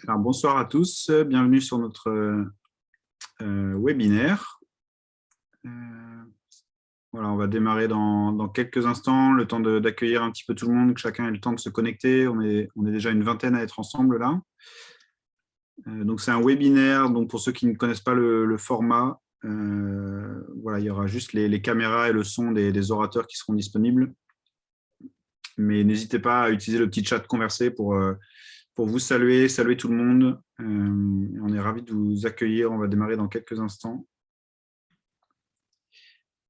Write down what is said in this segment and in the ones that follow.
Alors, bonsoir à tous, bienvenue sur notre webinaire. Voilà, on va démarrer dans quelques instants, le temps d'accueillir un petit peu tout le monde, que chacun ait le temps de se connecter. On est déjà une vingtaine à être ensemble là. Donc c'est un webinaire, donc pour ceux qui ne connaissent pas le format, voilà, il y aura juste les caméras et le son des orateurs qui seront disponibles. Mais n'hésitez pas à utiliser le petit chat conversé pour vous saluer tout le monde. On est ravis de vous accueillir. On va démarrer dans quelques instants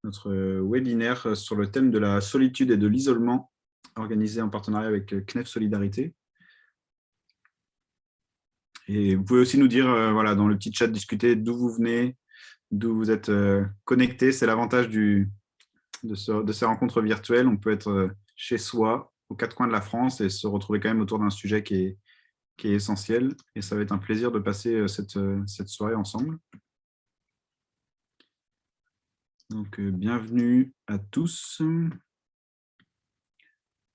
notre webinaire sur le thème de la solitude et de l'isolement, organisé en partenariat avec CNEF Solidarité. Et vous pouvez aussi nous dire, voilà, dans le petit chat, discuter d'où vous venez, d'où vous êtes connectés. C'est l'avantage de ces rencontres virtuelles. On peut être chez soi, aux quatre coins de la France, et se retrouver quand même autour d'un sujet qui est essentiel. Et ça va être un plaisir de passer cette soirée ensemble. Donc, bienvenue à tous.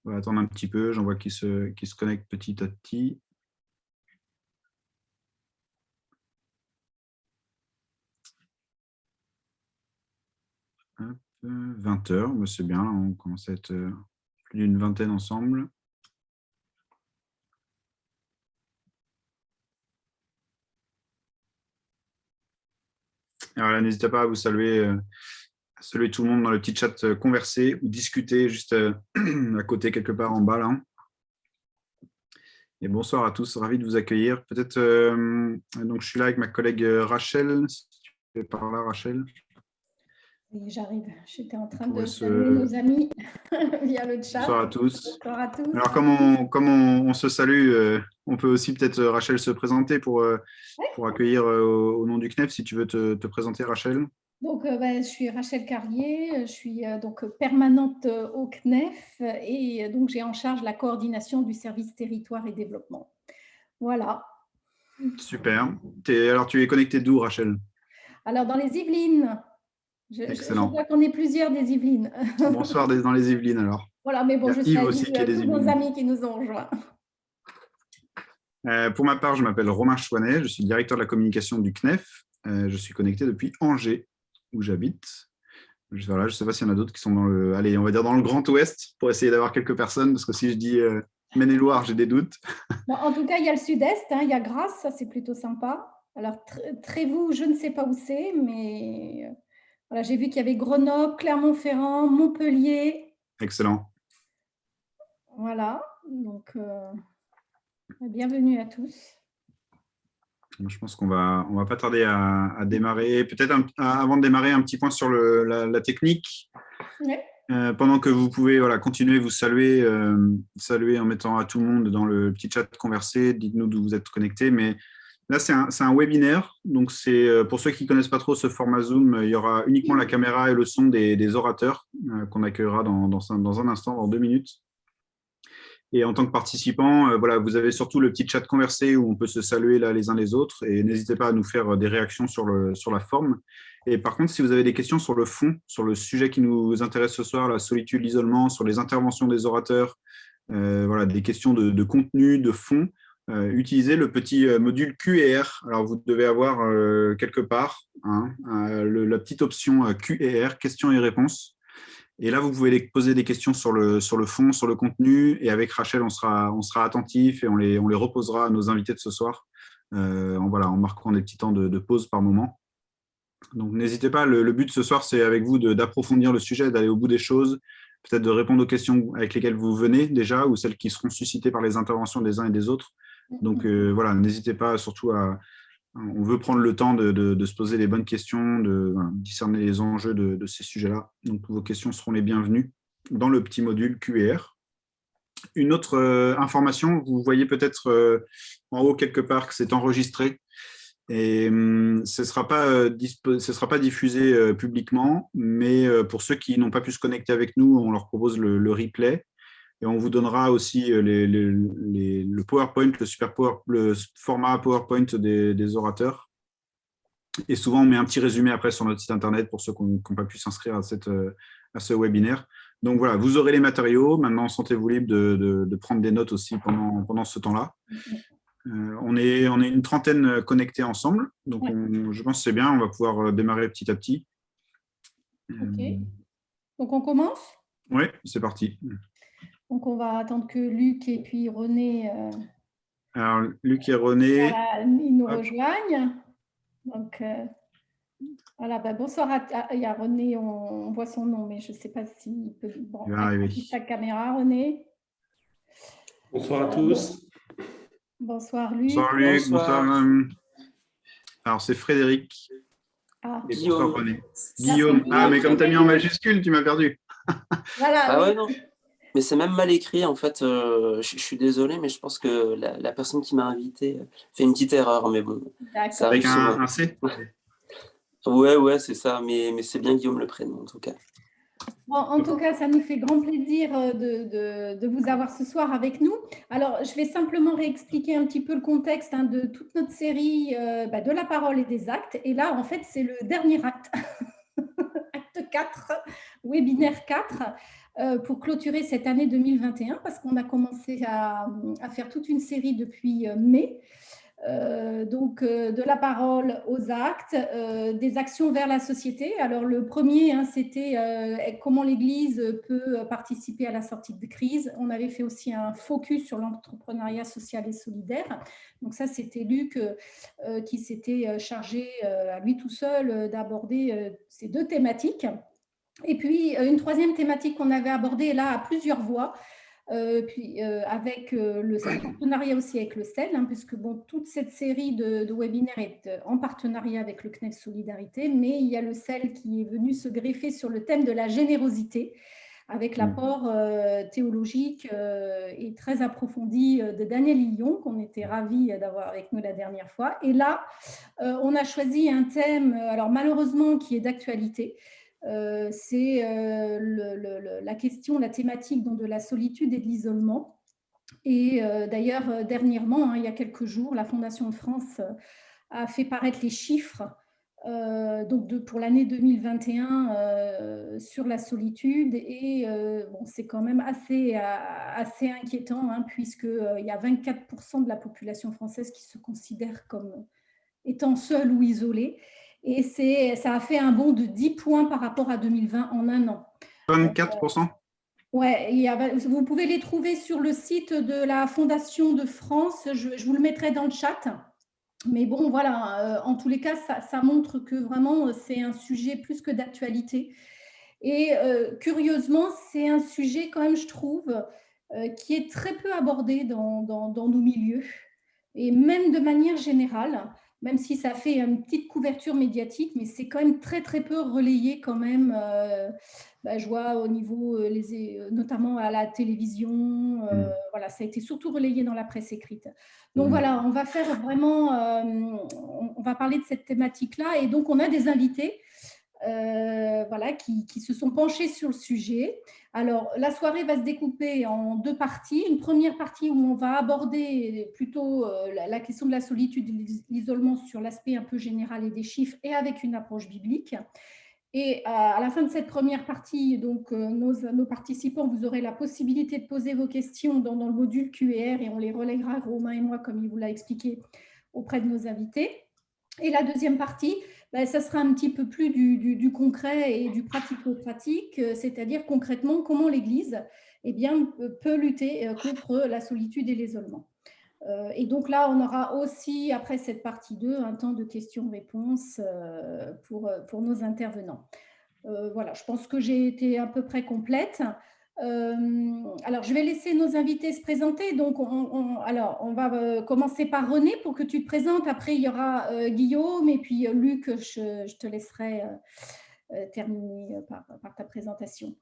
On va attendre un petit peu. J'en vois qui se connectent petit à petit. Hop, 20 h, c'est bien. On commence à être plus d'une vingtaine ensemble. Alors là, n'hésitez pas à vous saluer tout le monde dans le petit chat conversé ou discuter juste à côté, quelque part en bas. Là. Et bonsoir à tous, ravi de vous accueillir. Peut-être, donc je suis là avec ma collègue Rachel. Si tu es par là, Rachel. Oui, j'arrive. J'étais en train de saluer nos amis via le chat. Bonsoir à tous. Bonsoir à tous. Alors, comme on se salue, on peut aussi peut-être, Rachel, se présenter pour accueillir au nom du CNEF, si tu veux te présenter, Rachel. Donc, je suis Rachel Carrier, je suis donc permanente au CNEF et donc j'ai en charge la coordination du service territoire et développement. Voilà. Super. Alors, tu es connectée d'où, Rachel? Alors, dans les Yvelines. Excellent. Je vois qu'on est plusieurs des Yvelines. Bonsoir dans les Yvelines, alors. Voilà, mais bon, je Yves aussi qui est des tous Yvelines. nos amis qui nous ont rejoints. Pour ma part, je m'appelle Romain Chouanet, je suis directeur de la communication du CNEF. Je suis connecté depuis Angers, où j'habite. Voilà, je ne sais pas s'il y en a d'autres qui sont dans on va dire dans le Grand Ouest, pour essayer d'avoir quelques personnes, parce que si je dis Maine-et-Loire, j'ai des doutes. Bon, en tout cas, il y a le Sud-Est, il y a Grasse, ça c'est plutôt sympa. Alors, Trévoux, je ne sais pas où c'est, mais voilà, j'ai vu qu'il y avait Grenoble, Clermont-Ferrand, Montpellier. Excellent. Voilà, donc bienvenue à tous. Je pense qu'on va pas tarder à démarrer. Peut-être avant de démarrer, un petit point sur la technique. Ouais. Pendant que vous pouvez continuer, vous saluer en mettant à tout le monde dans le petit chat conversé. Dites-nous d'où vous êtes connectés. Mais là, c'est un webinaire. Donc, c'est pour ceux qui ne connaissent pas trop ce format Zoom, il y aura uniquement la caméra et le son des orateurs qu'on accueillera dans un instant, dans 2 minutes. Et en tant que participant, voilà, vous avez surtout le petit chat conversé où on peut se saluer là les uns les autres. Et n'hésitez pas à nous faire des réactions sur la forme. Et par contre, si vous avez des questions sur le fond, sur le sujet qui nous intéresse ce soir, la solitude, l'isolement, sur les interventions des orateurs, voilà, des questions de contenu, de fond, utilisez le petit module Q&R. Alors, vous devez avoir quelque part la petite option Q&R, questions et réponses. Et là, vous pouvez poser des questions sur le fond, sur le contenu. Et avec Rachel, on sera attentif et on les reposera à nos invités de ce soir en marquant des petits temps de pause par moment. Donc, n'hésitez pas. Le but ce soir, c'est avec vous d'approfondir le sujet, d'aller au bout des choses, peut-être de répondre aux questions avec lesquelles vous venez déjà ou celles qui seront suscitées par les interventions des uns et des autres. Donc, voilà, n'hésitez pas surtout on veut prendre le temps de se poser les bonnes questions, de discerner les enjeux de ces sujets-là. Donc, vos questions seront les bienvenues dans le petit module Q&R. Une autre information, vous voyez peut-être en haut quelque part que c'est enregistré. Et ce ne sera pas diffusé publiquement, mais pour ceux qui n'ont pas pu se connecter avec nous, on leur propose le replay. Et on vous donnera aussi le PowerPoint, le format PowerPoint des orateurs. Et souvent, on met un petit résumé après sur notre site internet pour ceux qui n'ont pas pu s'inscrire à ce webinaire. Donc voilà, vous aurez les matériaux. Maintenant, sentez-vous libre de prendre des notes aussi pendant ce temps-là. On est une trentaine connectés ensemble. Donc je pense que c'est bien. On va pouvoir démarrer petit à petit. OK. Donc on commence? Oui, c'est parti. Donc on va attendre que Luc et puis René. Alors, Luc et René. Voilà, ils nous rejoignent. Donc, voilà, bonsoir il y a René, on voit son nom, mais je ne sais pas s'il peut. Bon, Il va arriver. active ta caméra, René. Bonsoir à tous. Bonsoir Luc. Bonsoir Luc, bonsoir. Alors, c'est Frédéric. Et bonsoir René. Guillaume. Ah, mais comme tu as mis en majuscule, tu m'as perdu. Voilà. Ah ouais, non. Mais c'est même mal écrit, en fait. Je suis désolé, mais je pense que la personne qui m'a invité fait une petite erreur, mais bon. Ça avec un C. Ouais, c'est ça, mais c'est bien Guillaume le prénom, en tout cas. Bon, en tout cas, ça nous fait grand plaisir de vous avoir ce soir avec nous. Alors, je vais simplement réexpliquer un petit peu le contexte de toute notre série de la parole et des actes. Et là, en fait, c'est le dernier acte, acte 4, webinaire 4, pour clôturer cette année 2021, parce qu'on a commencé à faire toute une série depuis mai. Donc, de la parole aux actes, des actions vers la société. Alors, le premier, c'était comment l'Église peut participer à la sortie de crise. On avait fait aussi un focus sur l'entrepreneuriat social et solidaire. Donc, ça, c'était Luc qui s'était chargé à lui tout seul d'aborder ces deux thématiques. Et puis, une troisième thématique qu'on avait abordée là à plusieurs voix, avec le partenariat aussi avec le CEL, puisque toute cette série de webinaires est en partenariat avec le CNEF Solidarité, mais il y a le CEL qui est venu se greffer sur le thème de la générosité, avec l'apport théologique et très approfondi de Daniel Lillon, qu'on était ravis d'avoir avec nous la dernière fois. Et là, on a choisi un thème, alors malheureusement, qui est d'actualité. C'est la question, la thématique de la solitude et de l'isolement. Et d'ailleurs, dernièrement, il y a quelques jours, la Fondation de France a fait paraître les chiffres pour l'année 2021 sur la solitude. Et c'est quand même assez inquiétant, puisqu'il y a 24% de la population française qui se considère comme étant seule ou isolée. Et ça a fait un bond de 10 points par rapport à 2020 en un an. 24%. Ouais, vous pouvez les trouver sur le site de la Fondation de France. Je vous le mettrai dans le chat. Mais bon, voilà, en tous les cas, ça montre que vraiment, c'est un sujet plus que d'actualité. Et curieusement, c'est un sujet quand même, je trouve, qui est très peu abordé dans nos milieux. Et même de manière générale, même si ça fait une petite couverture médiatique, mais c'est quand même très, très peu relayé quand même. Je vois au niveau, notamment à la télévision, voilà, ça a été surtout relayé dans la presse écrite. Donc voilà, on va faire vraiment, on va parler de cette thématique-là. Et donc, on a des invités voilà, qui se sont penchés sur le sujet. Alors, la soirée va se découper en deux parties. Une première partie où on va aborder plutôt la question de la solitude et de l'isolement sur l'aspect un peu général et des chiffres et avec une approche biblique. Et à la fin de cette première partie, donc, nos participants, vous aurez la possibilité de poser vos questions dans le module QR et on les relèguera, Romain et moi, comme il vous l'a expliqué, auprès de nos invités. Et la deuxième partie, ça sera un petit peu plus du concret et du pratico-pratique, c'est-à-dire concrètement comment l'Église peut lutter contre la solitude et l'isolement. Et donc là, on aura aussi, après cette partie 2, un temps de questions-réponses pour nos intervenants. Voilà, je pense que j'ai été à peu près complète. Alors, je vais laisser nos invités se présenter. Donc, on va commencer par René pour que tu te présentes. Après, il y aura Guillaume et puis Luc, je te laisserai terminer par ta présentation.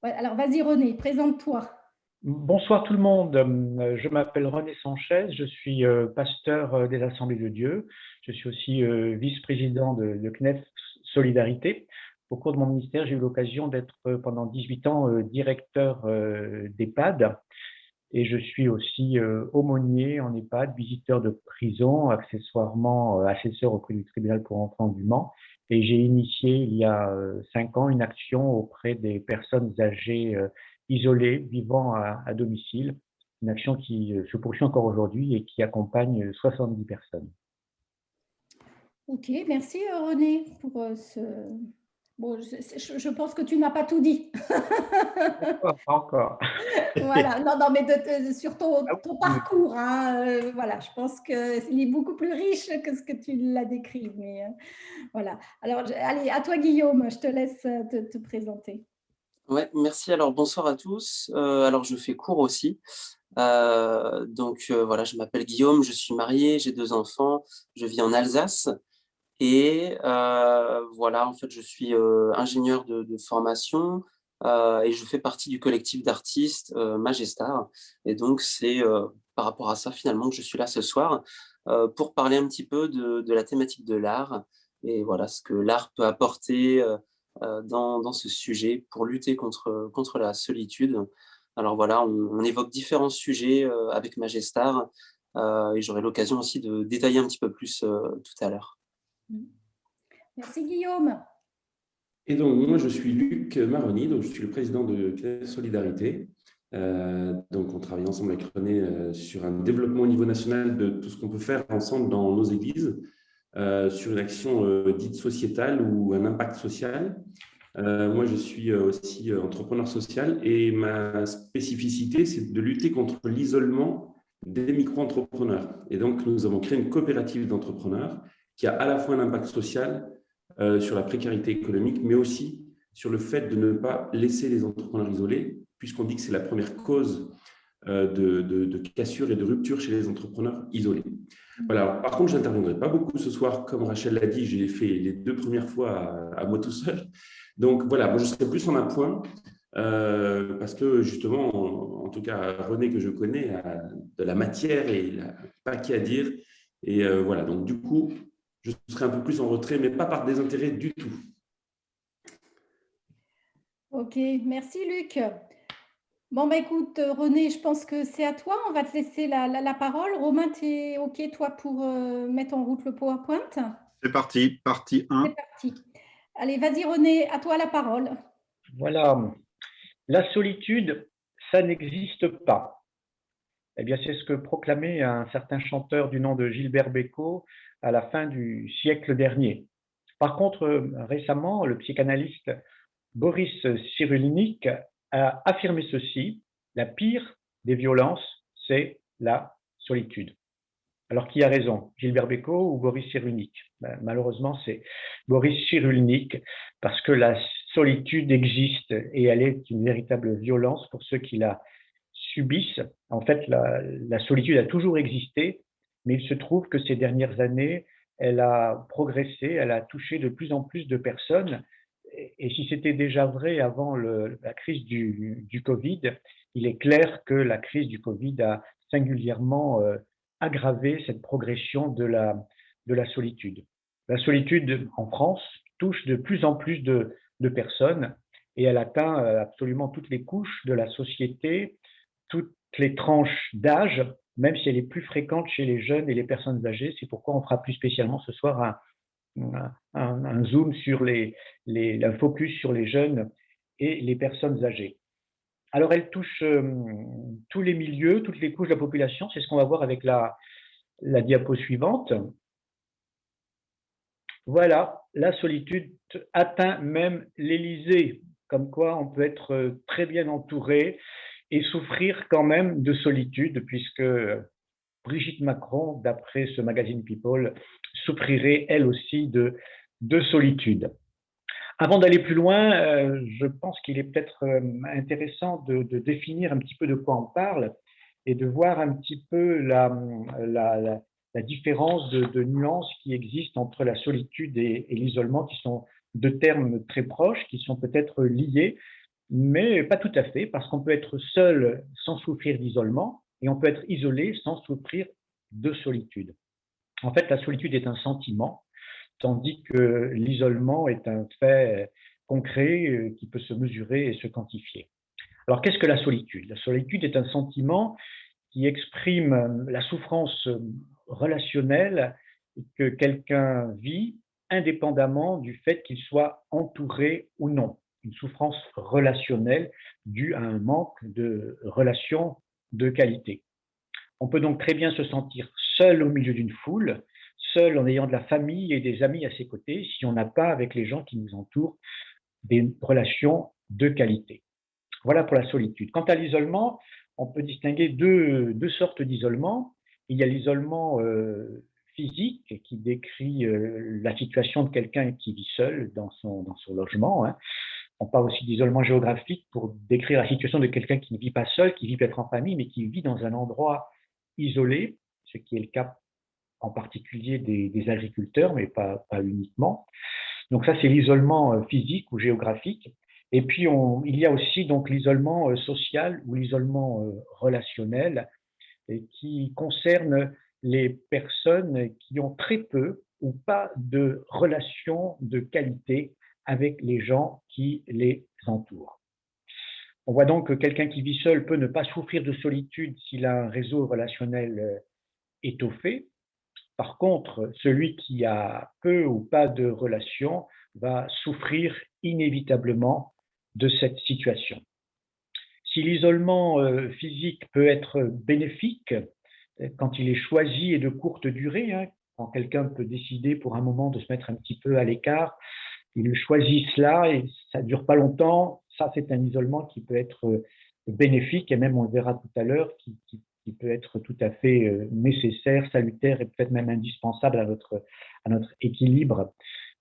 Ouais, alors, vas-y René, présente-toi. Bonsoir tout le monde, je m'appelle René Sanchez, je suis pasteur des Assemblées de Dieu, je suis aussi vice-président de CNEF Solidarité. Au cours de mon ministère, j'ai eu l'occasion d'être pendant 18 ans directeur d'EHPAD et je suis aussi aumônier en EHPAD, visiteur de prison, accessoirement assesseur auprès du tribunal pour enfants du Mans. Et j'ai initié il y a 5 ans une action auprès des personnes âgées isolées vivant à domicile, une action qui se poursuit encore aujourd'hui et qui accompagne 70 personnes. Ok, merci René pour ce… Bon, je pense que tu n'as pas tout dit. Pas encore. Voilà, non, mais sur ton Oui. parcours, hein, voilà, je pense qu'il est beaucoup plus riche que ce que tu l'as décrit. Mais voilà. Alors, allez, à toi Guillaume, je te laisse te présenter. Ouais, merci. Alors, bonsoir à tous. Alors, je fais court aussi. Voilà, je m'appelle Guillaume, je suis marié, j'ai 2 enfants, je vis en Alsace. Et voilà, en fait, je suis ingénieur de formation et je fais partie du collectif d'artistes Magestar. Et donc, c'est par rapport à ça, finalement, que je suis là ce soir pour parler un petit peu de la thématique de l'art et voilà, ce que l'art peut apporter dans ce sujet pour lutter contre la solitude. Alors voilà, on évoque différents sujets avec Magestar et j'aurai l'occasion aussi de détailler un petit peu plus tout à l'heure. Merci Guillaume. Et donc, moi, je suis Luc Maroni, donc je suis le président de CNEF Solidarité. Donc, on travaille ensemble avec René sur un développement au niveau national de tout ce qu'on peut faire ensemble dans nos églises, sur une action dite sociétale ou un impact social. Moi, je suis aussi entrepreneur social et ma spécificité, c'est de lutter contre l'isolement des micro-entrepreneurs. Et donc, nous avons créé une coopérative d'entrepreneurs qui a à la fois un impact social sur la précarité économique, mais aussi sur le fait de ne pas laisser les entrepreneurs isolés, puisqu'on dit que c'est la première cause de cassure et de rupture chez les entrepreneurs isolés. Voilà. Alors, par contre, je n'interviendrai pas beaucoup ce soir. Comme Rachel l'a dit, j'ai fait les 2 premières fois à moi tout seul. Donc voilà, moi, je serai plus en appoint parce que justement, en tout cas, René que je connais a de la matière et il a un paquet à dire. Et voilà, donc du coup, je serai un peu plus en retrait, mais pas par désintérêt du tout. Ok, merci Luc. Bon, bah, écoute, René, je pense que c'est à toi. On va te laisser la parole. Romain, tu es OK, toi, pour mettre en route le PowerPoint? C'est parti, partie 1. C'est parti. Allez, vas-y, René, à toi la parole. Voilà, la solitude, ça n'existe pas. Eh bien, c'est ce que proclamait un certain chanteur du nom de Gilbert Bécaud à la fin du siècle dernier. Par contre, récemment, le psychanalyste Boris Cyrulnik a affirmé ceci: la pire des violences, c'est la solitude. Alors, qui a raison, Gilbert Bécaud ou Boris Cyrulnik? Malheureusement, c'est Boris Cyrulnik, parce que la solitude existe et elle est une véritable violence pour ceux qui la subissent. En fait, la solitude a toujours existé, mais il se trouve que ces dernières années, elle a progressé, elle a touché de plus en plus de personnes. Et si c'était déjà vrai avant la crise du Covid, il est clair que la crise du Covid a singulièrement aggravé cette progression de la solitude. La solitude en France touche de plus en plus de personnes et elle atteint absolument toutes les couches de la société, toutes les tranches d'âge, même si elle est plus fréquente chez les jeunes et les personnes âgées. C'est pourquoi on fera plus spécialement ce soir un zoom sur un focus sur les jeunes et les personnes âgées. Alors, elle touche tous les milieux, toutes les couches de la population. C'est ce qu'on va voir avec la diapo suivante. Voilà, la solitude atteint même l'Élysée, comme quoi on peut être très bien entouré et souffrir quand même de solitude, puisque Brigitte Macron, d'après ce magazine People, souffrirait elle aussi de solitude. Avant d'aller plus loin, je pense qu'il est peut-être intéressant de définir un petit peu de quoi on parle et de voir un petit peu la différence de nuances qui existent entre la solitude et l'isolement, qui sont 2 termes très proches, qui sont peut-être liés, mais pas tout à fait, parce qu'on peut être seul sans souffrir d'isolement et on peut être isolé sans souffrir de solitude. En fait, la solitude est un sentiment, tandis que l'isolement est un fait concret qui peut se mesurer et se quantifier. Alors, qu'est-ce que la solitude? La solitude est un sentiment qui exprime la souffrance relationnelle que quelqu'un vit indépendamment du fait qu'il soit entouré ou non. Une souffrance relationnelle due à un manque de relations de qualité. On peut donc très bien se sentir seul au milieu d'une foule, seul en ayant de la famille et des amis à ses côtés, si on n'a pas avec les gens qui nous entourent des relations de qualité. Voilà pour la solitude. Quant à l'isolement, on peut distinguer deux sortes d'isolement. Il y a l'isolement physique qui décrit la situation de quelqu'un qui vit seul dans son logement. Hein. On parle aussi d'isolement géographique pour décrire la situation de quelqu'un qui ne vit pas seul, qui vit peut-être en famille, mais qui vit dans un endroit isolé, ce qui est le cas en particulier des agriculteurs, mais pas uniquement. Donc ça, c'est l'isolement physique ou géographique. Et puis, il y a aussi donc l'isolement social ou l'isolement relationnel qui concerne les personnes qui ont très peu ou pas de relations de qualité avec les gens qui les entourent. On voit donc que quelqu'un qui vit seul peut ne pas souffrir de solitude s'il a un réseau relationnel étoffé. Par contre, celui qui a peu ou pas de relations va souffrir inévitablement de cette situation. Si l'isolement physique peut être bénéfique quand il est choisi et de courte durée, hein, quand quelqu'un peut décider pour un moment de se mettre un petit peu à l'écart, il choisit cela et ça ne dure pas longtemps, ça c'est un isolement qui peut être bénéfique et même on le verra tout à l'heure, qui peut être tout à fait nécessaire, salutaire et peut-être même indispensable à notre équilibre.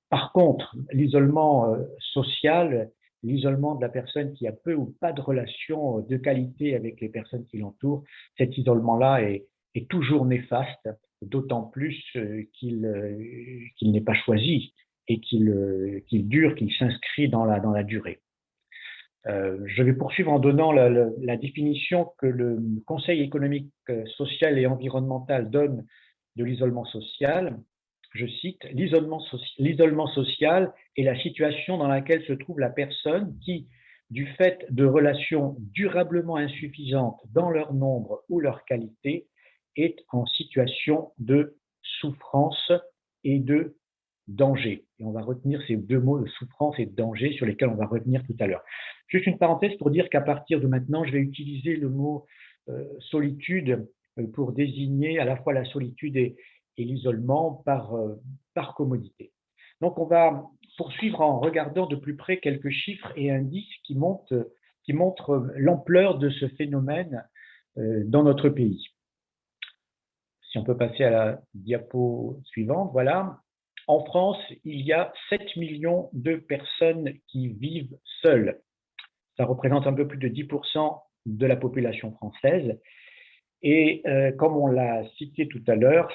Par contre, l'isolement social, l'isolement de la personne qui a peu ou pas de relations de qualité avec les personnes qui l'entourent, cet isolement-là est toujours néfaste, d'autant plus qu'il n'est pas choisi et qu'il dure, qu'il s'inscrit dans la durée. Je vais poursuivre en donnant la définition que le Conseil économique, social et environnemental donne de l'isolement social. Je cite, l'isolement social est la situation dans laquelle se trouve la personne qui, du fait de relations durablement insuffisantes dans leur nombre ou leur qualité, est en situation de souffrance et de danger. Et on va retenir ces deux mots de souffrance et de danger sur lesquels on va revenir tout à l'heure. Juste une parenthèse pour dire qu'à partir de maintenant, je vais utiliser le mot solitude pour désigner à la fois la solitude et l'isolement par commodité. Donc, on va poursuivre en regardant de plus près quelques chiffres et indices qui montrent l'ampleur de ce phénomène dans notre pays. Si on peut passer à la diapo suivante, voilà. En France, il y a 7 millions de personnes qui vivent seules. Ça représente un peu plus de 10% de la population française. Et comme on l'a cité tout à l'heure,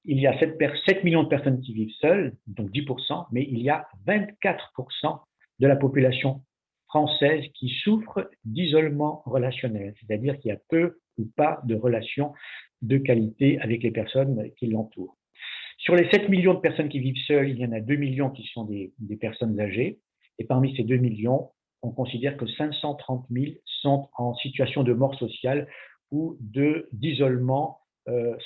il y a 7 millions de personnes qui vivent seules, donc 10%, mais il y a 24% de la population française qui souffre d'isolement relationnel, c'est-à-dire qu'il y a peu ou pas de relations de qualité avec les personnes qui l'entourent. Sur les 7 millions de personnes qui vivent seules, il y en a 2 millions qui sont des personnes âgées. Et parmi ces 2 millions, on considère que 530 000 sont en situation de mort sociale ou d'isolement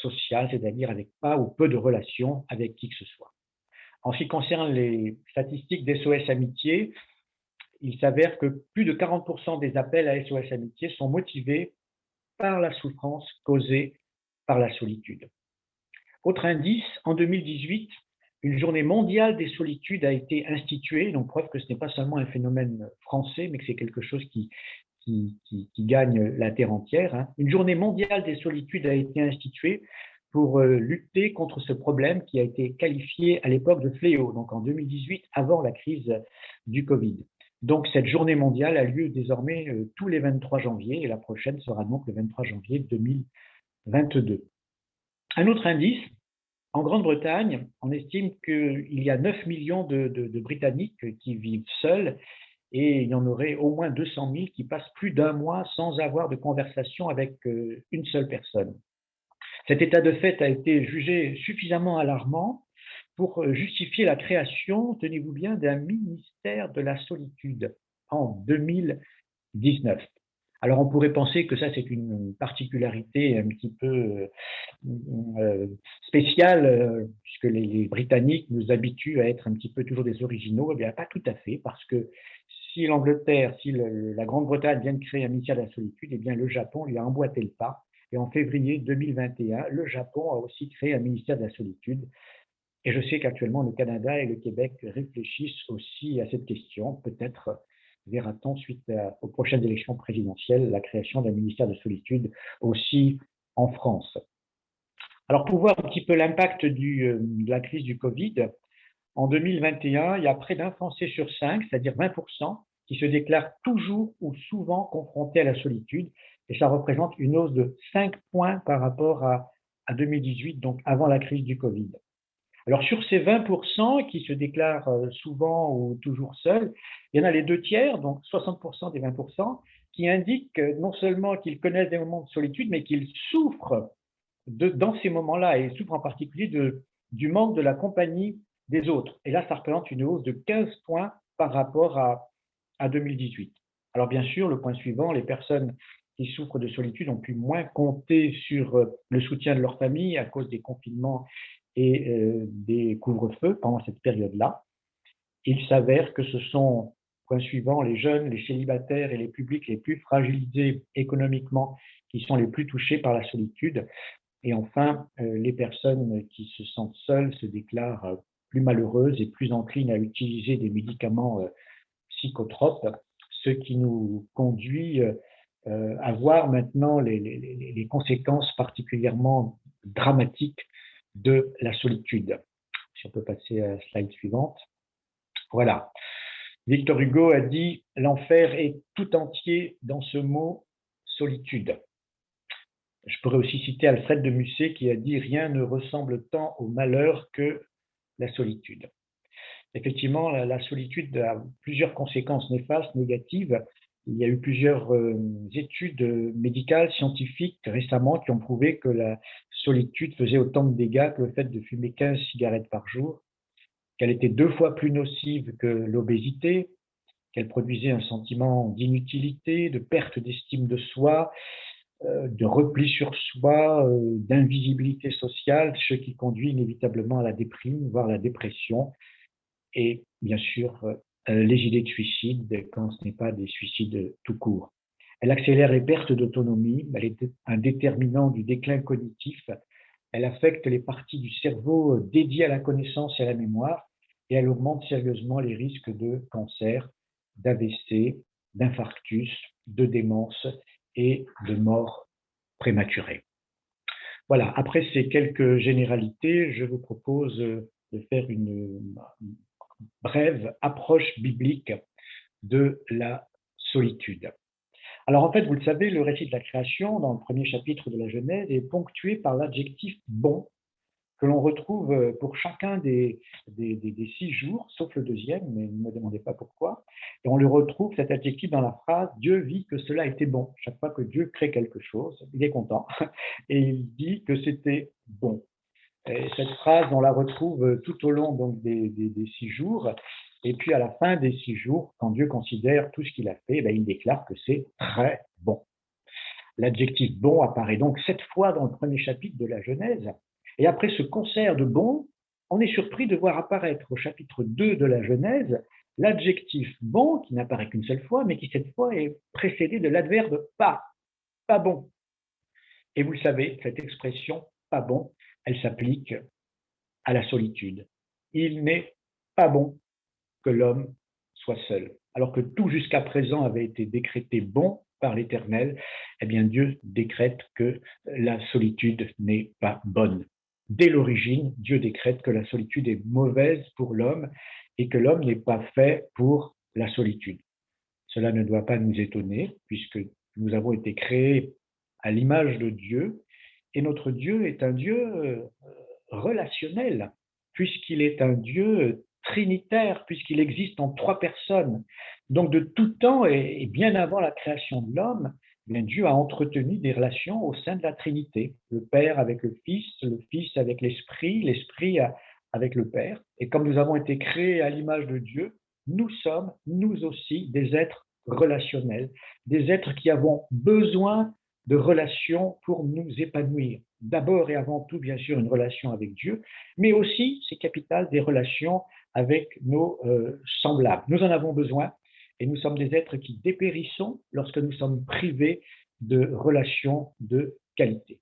social, c'est-à-dire avec pas ou peu de relations avec qui que ce soit. En ce qui concerne les statistiques d'SOS Amitié, il s'avère que plus de 40% des appels à SOS Amitié sont motivés par la souffrance causée par la solitude. Autre indice, en 2018, une journée mondiale des solitudes a été instituée, donc preuve que ce n'est pas seulement un phénomène français, mais que c'est quelque chose qui gagne la terre entière. Hein. Une journée mondiale des solitudes a été instituée pour lutter contre ce problème qui a été qualifié à l'époque de fléau, donc en 2018, avant la crise du Covid. Donc cette journée mondiale a lieu désormais tous les 23 janvier, et la prochaine sera donc le 23 janvier 2022. Un autre indice, en Grande-Bretagne, on estime qu'il y a 9 millions de Britanniques qui vivent seuls et il y en aurait au moins 200 000 qui passent plus d'un mois sans avoir de conversation avec une seule personne. Cet état de fait a été jugé suffisamment alarmant pour justifier la création, tenez-vous bien, d'un ministère de la solitude en 2019. Alors, on pourrait penser que ça, c'est une particularité un petit peu spéciale, puisque les Britanniques nous habituent à être un petit peu toujours des originaux. Eh bien, pas tout à fait, parce que si l'Angleterre, si la Grande-Bretagne vient de créer un ministère de la Solitude, eh bien, le Japon lui a emboîté le pas. Et en février 2021, le Japon a aussi créé un ministère de la Solitude. Et je sais qu'actuellement, le Canada et le Québec réfléchissent aussi à cette question. Peut-être verra-t-on, suite aux prochaines élections présidentielles, la création d'un ministère de solitude aussi en France. Alors, pour voir un petit peu l'impact de la crise du Covid, en 2021, il y a près d'un Français sur 5, c'est-à-dire 20%, qui se déclarent toujours ou souvent confrontés à la solitude. Et ça représente une hausse de 5 points par rapport à 2018, donc avant la crise du Covid. Alors, sur ces 20% qui se déclarent souvent ou toujours seuls, il y en a les 2/3, donc 60% des 20%, qui indiquent non seulement qu'ils connaissent des moments de solitude, mais qu'ils souffrent dans ces moments-là, et souffrent en particulier du manque de la compagnie des autres. Et là, ça représente une hausse de 15 points par rapport à 2018. Alors, bien sûr, le point suivant, les personnes qui souffrent de solitude ont pu moins compter sur le soutien de leur famille à cause des confinements et des couvre-feux pendant cette période-là. Il s'avère que ce sont, point suivant, les jeunes, les célibataires et les publics les plus fragilisés économiquement qui sont les plus touchés par la solitude. Et enfin, les personnes qui se sentent seules se déclarent plus malheureuses et plus enclines à utiliser des médicaments psychotropes, ce qui nous conduit à voir maintenant les conséquences particulièrement dramatiques de la solitude. Si on peut passer à la slide suivante. Voilà. Victor Hugo a dit « L'enfer est tout entier dans ce mot solitude ». Je pourrais aussi citer Alfred de Musset qui a dit « Rien ne ressemble tant au malheur que la solitude ». Effectivement, la solitude a plusieurs conséquences néfastes, négatives. Il y a eu plusieurs études médicales, scientifiques récemment qui ont prouvé que la solitude faisait autant de dégâts que le fait de fumer 15 cigarettes par jour, qu'elle était 2 fois plus nocive que l'obésité, qu'elle produisait un sentiment d'inutilité, de perte d'estime de soi, de repli sur soi, d'invisibilité sociale, ce qui conduit inévitablement à la déprime, voire la dépression, et bien sûr les idées de suicide quand ce n'est pas des suicides tout court. Elle accélère les pertes d'autonomie, elle est un déterminant du déclin cognitif, elle affecte les parties du cerveau dédiées à la connaissance et à la mémoire, et elle augmente sérieusement les risques de cancer, d'AVC, d'infarctus, de démence et de mort prématurée. Voilà, après ces quelques généralités, je vous propose de faire une brève approche biblique de la solitude. Alors en fait, vous le savez, le récit de la création, dans le premier chapitre de la Genèse, est ponctué par l'adjectif « bon » que l'on retrouve pour chacun des 6 jours, sauf le deuxième, mais ne me demandez pas pourquoi. Et on le retrouve, cet adjectif, dans la phrase « Dieu vit que cela était bon ». Chaque fois que Dieu crée quelque chose, il est content et il dit que c'était bon. Et cette phrase, on la retrouve tout au long donc, des 6 jours. Et puis à la fin des 6 jours, quand Dieu considère tout ce qu'il a fait, il déclare que c'est très bon. L'adjectif « bon » apparaît donc 7 fois dans le premier chapitre de la Genèse. Et après ce concert de bon, on est surpris de voir apparaître au chapitre 2 de la Genèse l'adjectif « bon » qui n'apparaît qu'une seule fois, mais qui cette fois est précédé de l'adverbe « pas »,« pas bon ». Et vous le savez, cette expression « pas bon », elle s'applique à la solitude. Il n'est pas bon que l'homme soit seul. Alors que tout jusqu'à présent avait été décrété bon par l'Éternel, eh bien Dieu décrète que la solitude n'est pas bonne. Dès l'origine, Dieu décrète que la solitude est mauvaise pour l'homme et que l'homme n'est pas fait pour la solitude. Cela ne doit pas nous étonner puisque nous avons été créés à l'image de Dieu et notre Dieu est un Dieu relationnel puisqu'il est un Dieu trinitaire, puisqu'il existe en 3 personnes. Donc de tout temps et bien avant la création de l'homme, Dieu a entretenu des relations au sein de la Trinité. Le Père avec le Fils avec l'Esprit, l'Esprit avec le Père. Et comme nous avons été créés à l'image de Dieu, nous sommes, nous aussi, des êtres relationnels, des êtres qui avons besoin de relations pour nous épanouir. D'abord et avant tout, bien sûr, une relation avec Dieu, mais aussi, c'est capital, des relations avec nos semblables. Nous en avons besoin et nous sommes des êtres qui dépérissons lorsque nous sommes privés de relations de qualité.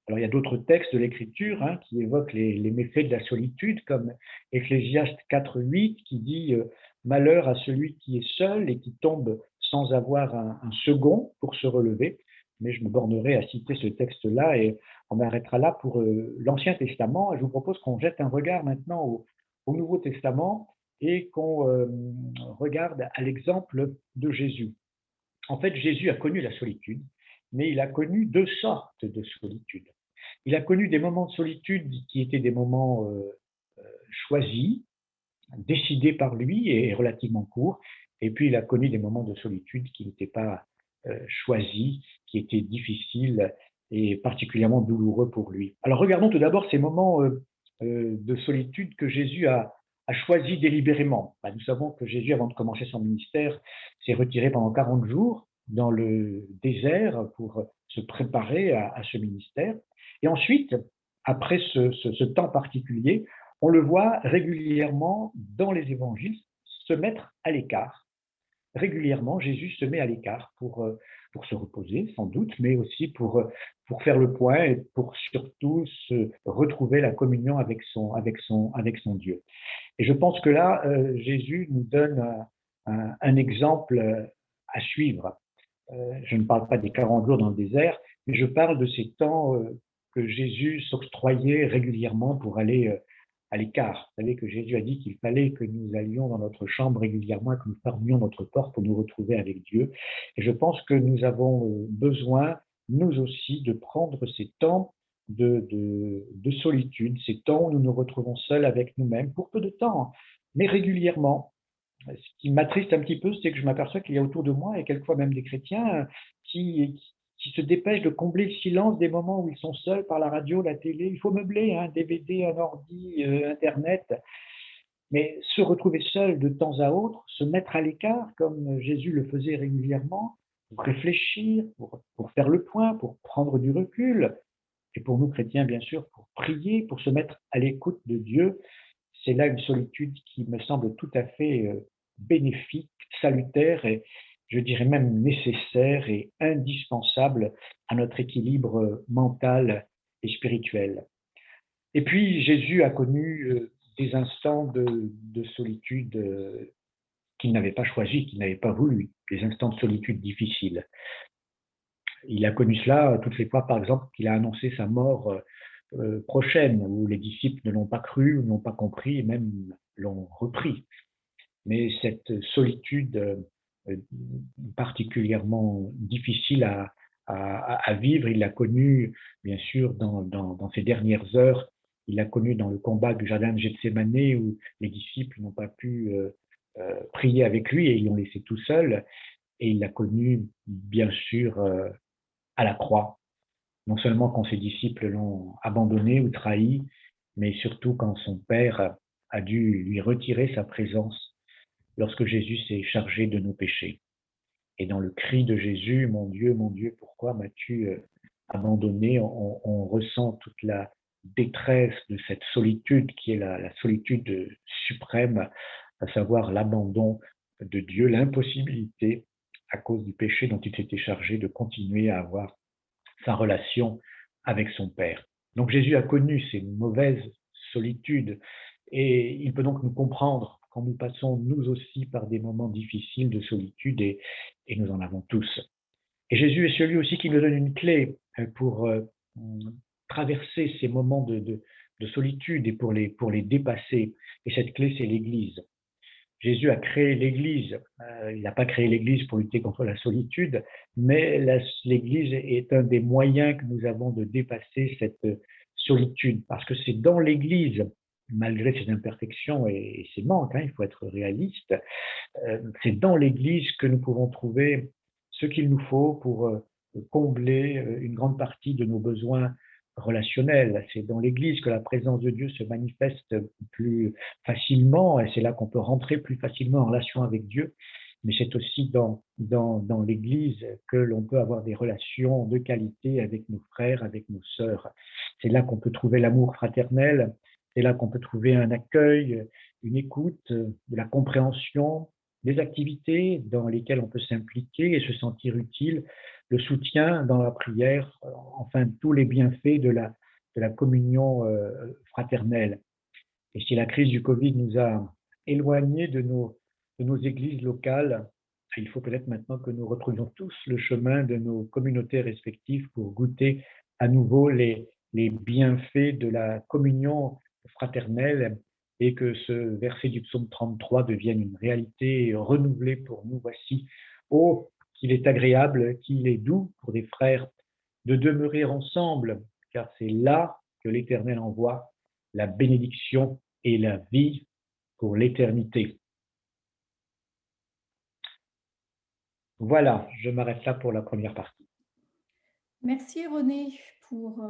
Alors, il y a d'autres textes de l'Écriture qui évoquent les méfaits de la solitude, comme Ecclésiaste 4:8, qui dit malheur à celui qui est seul et qui tombe sans avoir un second pour se relever. Mais je me bornerai à citer ce texte-là et on m'arrêtera là pour l'Ancien Testament. Et je vous propose qu'on jette un regard maintenant au Nouveau Testament et qu'on regarde à l'exemple de Jésus. En fait, Jésus a connu la solitude, mais il a connu deux sortes de solitude. Il a connu des moments de solitude qui étaient des moments choisis, décidés par lui et relativement courts, et puis il a connu des moments de solitude qui n'étaient pas choisis, qui étaient difficiles et particulièrement douloureux pour lui. Alors regardons tout d'abord ces moments de solitude que Jésus a choisi délibérément. Nous savons que Jésus, avant de commencer son ministère, s'est retiré pendant 40 jours dans le désert pour se préparer à ce ministère. Et ensuite, après ce temps particulier, on le voit régulièrement dans les évangiles se mettre à l'écart. Régulièrement, Jésus se met à l'écart pour se reposer, sans doute, mais aussi pour faire le point et pour surtout se retrouver la communion avec son Dieu. Et je pense que là, Jésus nous donne un exemple à suivre. Je ne parle pas des 40 jours dans le désert, mais je parle de ces temps que Jésus s'octroyait régulièrement pour aller à l'écart. Vous savez que Jésus a dit qu'il fallait que nous allions dans notre chambre régulièrement et que nous fermions notre porte pour nous retrouver avec Dieu. Et je pense que nous avons besoin, nous aussi, de prendre ces temps de solitude, ces temps où nous nous retrouvons seuls avec nous-mêmes, pour peu de temps, mais régulièrement. Ce qui m'attriste un petit peu, c'est que je m'aperçois qu'il y a autour de moi, et quelquefois même des chrétiens, qui se dépêchent de combler le silence des moments où ils sont seuls par la radio, la télé. Il faut meubler, un DVD, un ordi, Internet. Mais se retrouver seul de temps à autre, se mettre à l'écart, comme Jésus le faisait régulièrement, pour réfléchir, pour faire le point, pour prendre du recul, et pour nous chrétiens, bien sûr, pour prier, pour se mettre à l'écoute de Dieu, c'est là une solitude qui me semble tout à fait bénéfique, salutaire et je dirais même nécessaire et indispensable à notre équilibre mental et spirituel. Et puis Jésus a connu des instants de solitude qu'il n'avait pas choisi, qu'il n'avait pas voulu, des instants de solitude difficiles. Il a connu cela toutes les fois, par exemple, qu'il a annoncé sa mort prochaine, où les disciples ne l'ont pas cru, n'ont pas compris et même l'ont repris. Mais cette solitude particulièrement difficile à vivre, il l'a connue bien sûr dans ses dernières heures, il l'a connue dans le combat du jardin de Gethsémane où les disciples n'ont pas pu prier avec lui et ils l'ont laissé tout seul, et il l'a connue bien sûr à la croix. Non seulement quand ses disciples l'ont abandonné ou trahi, mais surtout quand son Père a dû lui retirer sa présence lorsque Jésus s'est chargé de nos péchés. Et dans le cri de Jésus, mon Dieu, pourquoi m'as-tu abandonné, on ressent toute la détresse de cette solitude qui est la solitude suprême, à savoir l'abandon de Dieu, l'impossibilité à cause du péché dont il s'était chargé de continuer à avoir sa relation avec son Père. Donc Jésus a connu ces mauvaises solitudes et il peut donc nous comprendre quand nous passons nous aussi par des moments difficiles de solitude et nous en avons tous. Et Jésus est celui aussi qui nous donne une clé pour traverser ces moments de solitude et pour les dépasser. Et cette clé, c'est l'Église. Jésus a créé l'Église. Il n'a pas créé l'Église pour lutter contre la solitude, mais l'Église est un des moyens que nous avons de dépasser cette solitude. Parce que c'est dans l'Église, malgré ses imperfections et ses manques, il faut être réaliste, c'est dans l'Église que nous pouvons trouver ce qu'il nous faut pour combler une grande partie de nos besoins relationnel. C'est dans l'Église que la présence de Dieu se manifeste plus facilement et c'est là qu'on peut rentrer plus facilement en relation avec Dieu. mais c'est aussi dans l'Église que l'on peut avoir des relations de qualité avec nos frères, avec nos sœurs. C'est là qu'on peut trouver l'amour fraternel, c'est là qu'on peut trouver un accueil, une écoute, de la compréhension, des activités dans lesquelles on peut s'impliquer et se sentir utile, le soutien dans la prière, enfin tous les bienfaits de la communion fraternelle. Et si la crise du Covid nous a éloignés de nos églises locales, il faut peut-être maintenant que nous retrouvions tous le chemin de nos communautés respectives pour goûter à nouveau les bienfaits de la communion fraternelle et que ce verset du psaume 33 devienne une réalité renouvelée pour nous. Voici, oh, qu'il est agréable, qu'il est doux pour des frères de demeurer ensemble, car c'est là que l'Éternel envoie la bénédiction et la vie pour l'éternité. Voilà, je m'arrête là pour la première partie. Merci René pour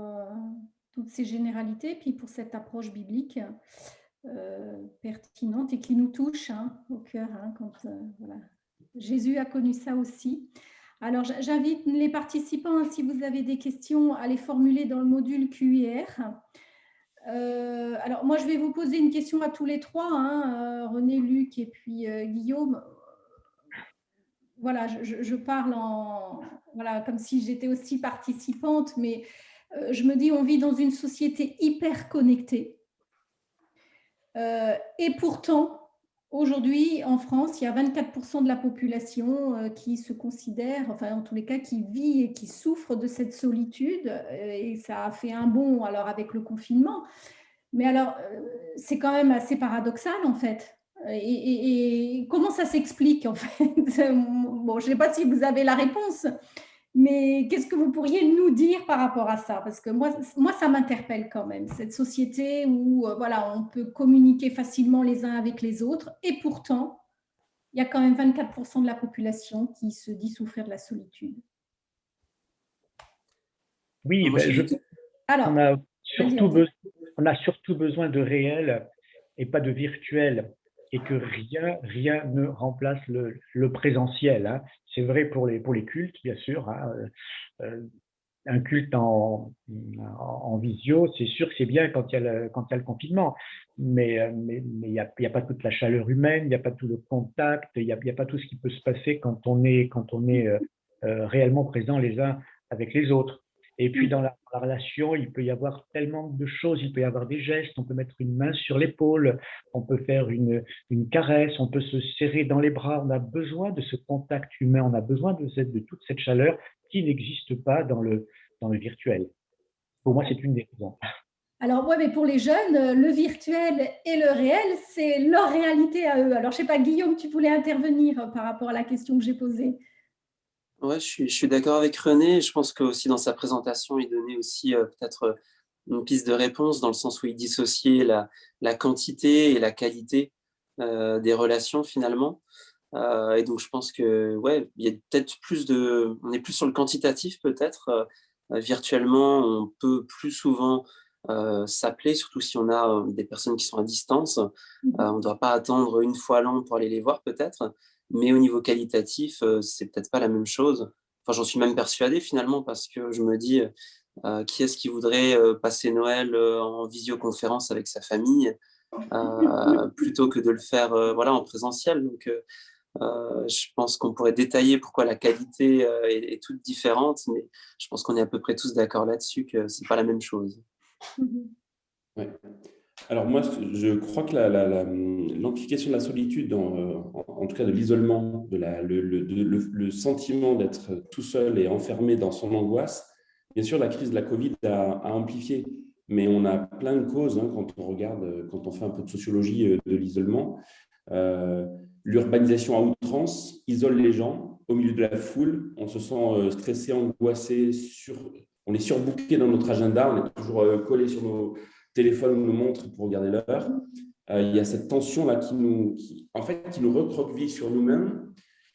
toutes ces généralités, puis pour cette approche biblique pertinente et qui nous touche au cœur, quand voilà. Jésus a connu ça aussi. Alors j'invite les participants, si vous avez des questions, à les formuler dans le module QIR. Alors moi je vais vous poser une question à tous les trois, René, Luc et puis Guillaume. Voilà, je parle voilà, comme si j'étais aussi participante, mais je me dis, on vit dans une société hyper connectée. Et pourtant, aujourd'hui, en France, il y a 24% de la population qui se considère, enfin en tous les cas, qui vit et qui souffre de cette solitude. Et ça a fait un bond alors avec le confinement. Mais alors, c'est quand même assez paradoxal en fait. Et comment ça s'explique en fait? Bon, je ne sais pas si vous avez la réponse, mais qu'est-ce que vous pourriez nous dire par rapport à ça? Parce que moi ça m'interpelle quand même, cette société où voilà, on peut communiquer facilement les uns avec les autres, et pourtant, il y a quand même 24% de la population qui se dit souffrir de la solitude. Oui, alors, on a surtout besoin de réel et pas de virtuel, et que rien ne remplace le présentiel. C'est vrai pour les cultes, bien sûr. Un culte en visio, c'est sûr que c'est bien quand il y a le confinement, mais il n'y a pas toute la chaleur humaine, il n'y a pas tout le contact, il n'y a pas tout ce qui peut se passer quand on est réellement présent les uns avec les autres. Et puis dans la relation, il peut y avoir tellement de choses, il peut y avoir des gestes, on peut mettre une main sur l'épaule, on peut faire une caresse, on peut se serrer dans les bras, on a besoin de ce contact humain, on a besoin de toute cette chaleur qui n'existe pas dans le virtuel. Pour moi, c'est une des raisons. Alors, ouais, mais pour les jeunes, le virtuel et le réel, c'est leur réalité à eux. Alors, je ne sais pas, Guillaume, tu voulais intervenir par rapport à la question que j'ai posée. Ouais, je suis d'accord avec René. Je pense que aussi dans sa présentation, il donnait aussi peut-être une piste de réponse dans le sens où il dissociait la quantité et la qualité des relations finalement. Et donc je pense que ouais, il y a peut-être on est plus sur le quantitatif peut-être. Virtuellement, on peut plus souvent s'appeler, surtout si on a des personnes qui sont à distance. On ne doit pas attendre une fois l'an pour aller les voir peut-être. Mais au niveau qualitatif, c'est peut-être pas la même chose. Enfin, j'en suis même persuadé finalement parce que je me dis qui est-ce qui voudrait passer Noël en visioconférence avec sa famille plutôt que de le faire voilà, en présentiel. Donc, je pense qu'on pourrait détailler pourquoi la qualité est toute différente, mais je pense qu'on est à peu près tous d'accord là-dessus que c'est pas la même chose. Ouais. Alors moi, je crois que l'amplification de la solitude, en tout cas de l'isolement, le sentiment d'être tout seul et enfermé dans son angoisse, bien sûr, la crise de la Covid a amplifié, mais on a plein de causes quand on regarde, quand on fait un peu de sociologie de l'isolement. L'urbanisation à outrance isole les gens au milieu de la foule, on se sent stressé, angoissé, on est surbooké dans notre agenda, on est toujours collé sur nos téléphones ou nos montres pour regarder l'heure. Il y a cette tension-là qui nous recroqueville sur nous-mêmes.